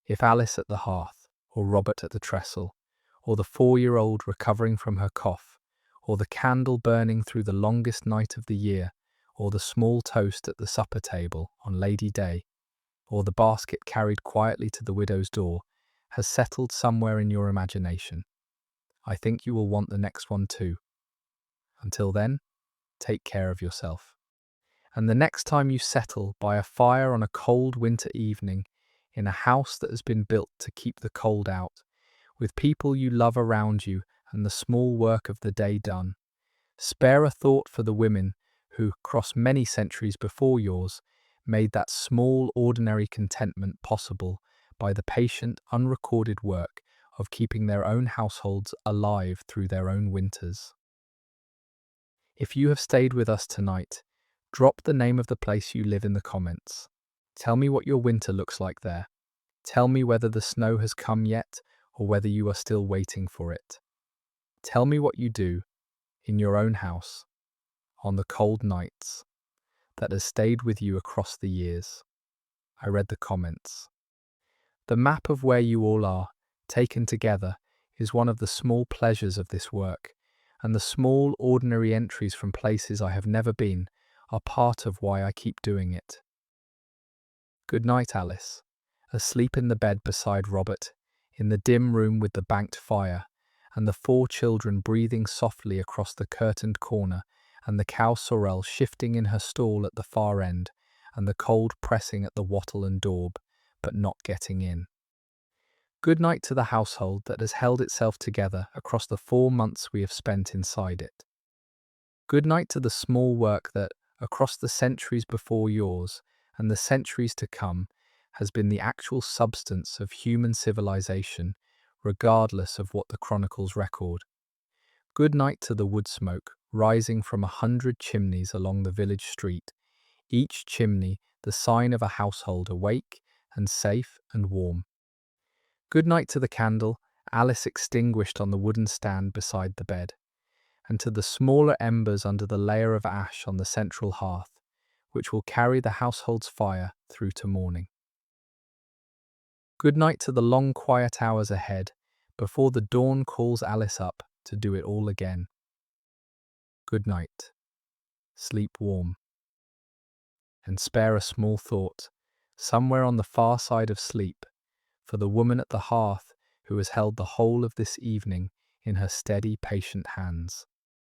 Speaker 1: if Alice at the hearth, or Robert at the trestle, or the 4-year-old recovering from her cough, or the candle burning through the longest night of the year, or the small toast at the supper table on Lady Day, or the basket carried quietly to the widow's door, has settled somewhere in your imagination, I think you will want the next one too. Until then, take care of yourself. And the next time you settle by a fire on a cold winter evening, in a house that has been built to keep the cold out, with people you love around you and the small work of the day done, spare a thought for the women who, across many centuries before yours, made that small ordinary contentment possible by the patient, unrecorded work of keeping their own households alive through their own winters. If you have stayed with us tonight, drop the name of the place you live in the comments. Tell me what your winter looks like there. Tell me whether the snow has come yet or whether you are still waiting for it. Tell me what you do in your own house on the cold nights that has stayed with you across the years. I read the comments. The map of where you all are, taken together, is one of the small pleasures of this work, and the small ordinary entries from places I have never been are part of why I keep doing it. Good night, Alice, asleep in the bed beside Robert, in the dim room with the banked fire, and the 4 children breathing softly across the curtained corner, and the cow sorrel shifting in her stall at the far end, and the cold pressing at the wattle and daub, but not getting in. Good night to the household that has held itself together across the 4 months we have spent inside it. Good night to the small work that, across the centuries before yours, and the centuries to come, has been the actual substance of human civilization, regardless of what the chronicles record. Good night to the wood smoke rising from 100 chimneys along the village street, each chimney the sign of a household awake and safe and warm. Good night to the candle Alice extinguished on the wooden stand beside the bed, and to the smaller embers under the layer of ash on the central hearth, which will carry the household's fire through to morning. Good night to the long quiet hours ahead, before the dawn calls Alice up to do it all again. Good night. Sleep warm. And spare a small thought, somewhere on the far side of sleep, for the woman at the hearth who has held the whole of this evening in her steady, patient hands.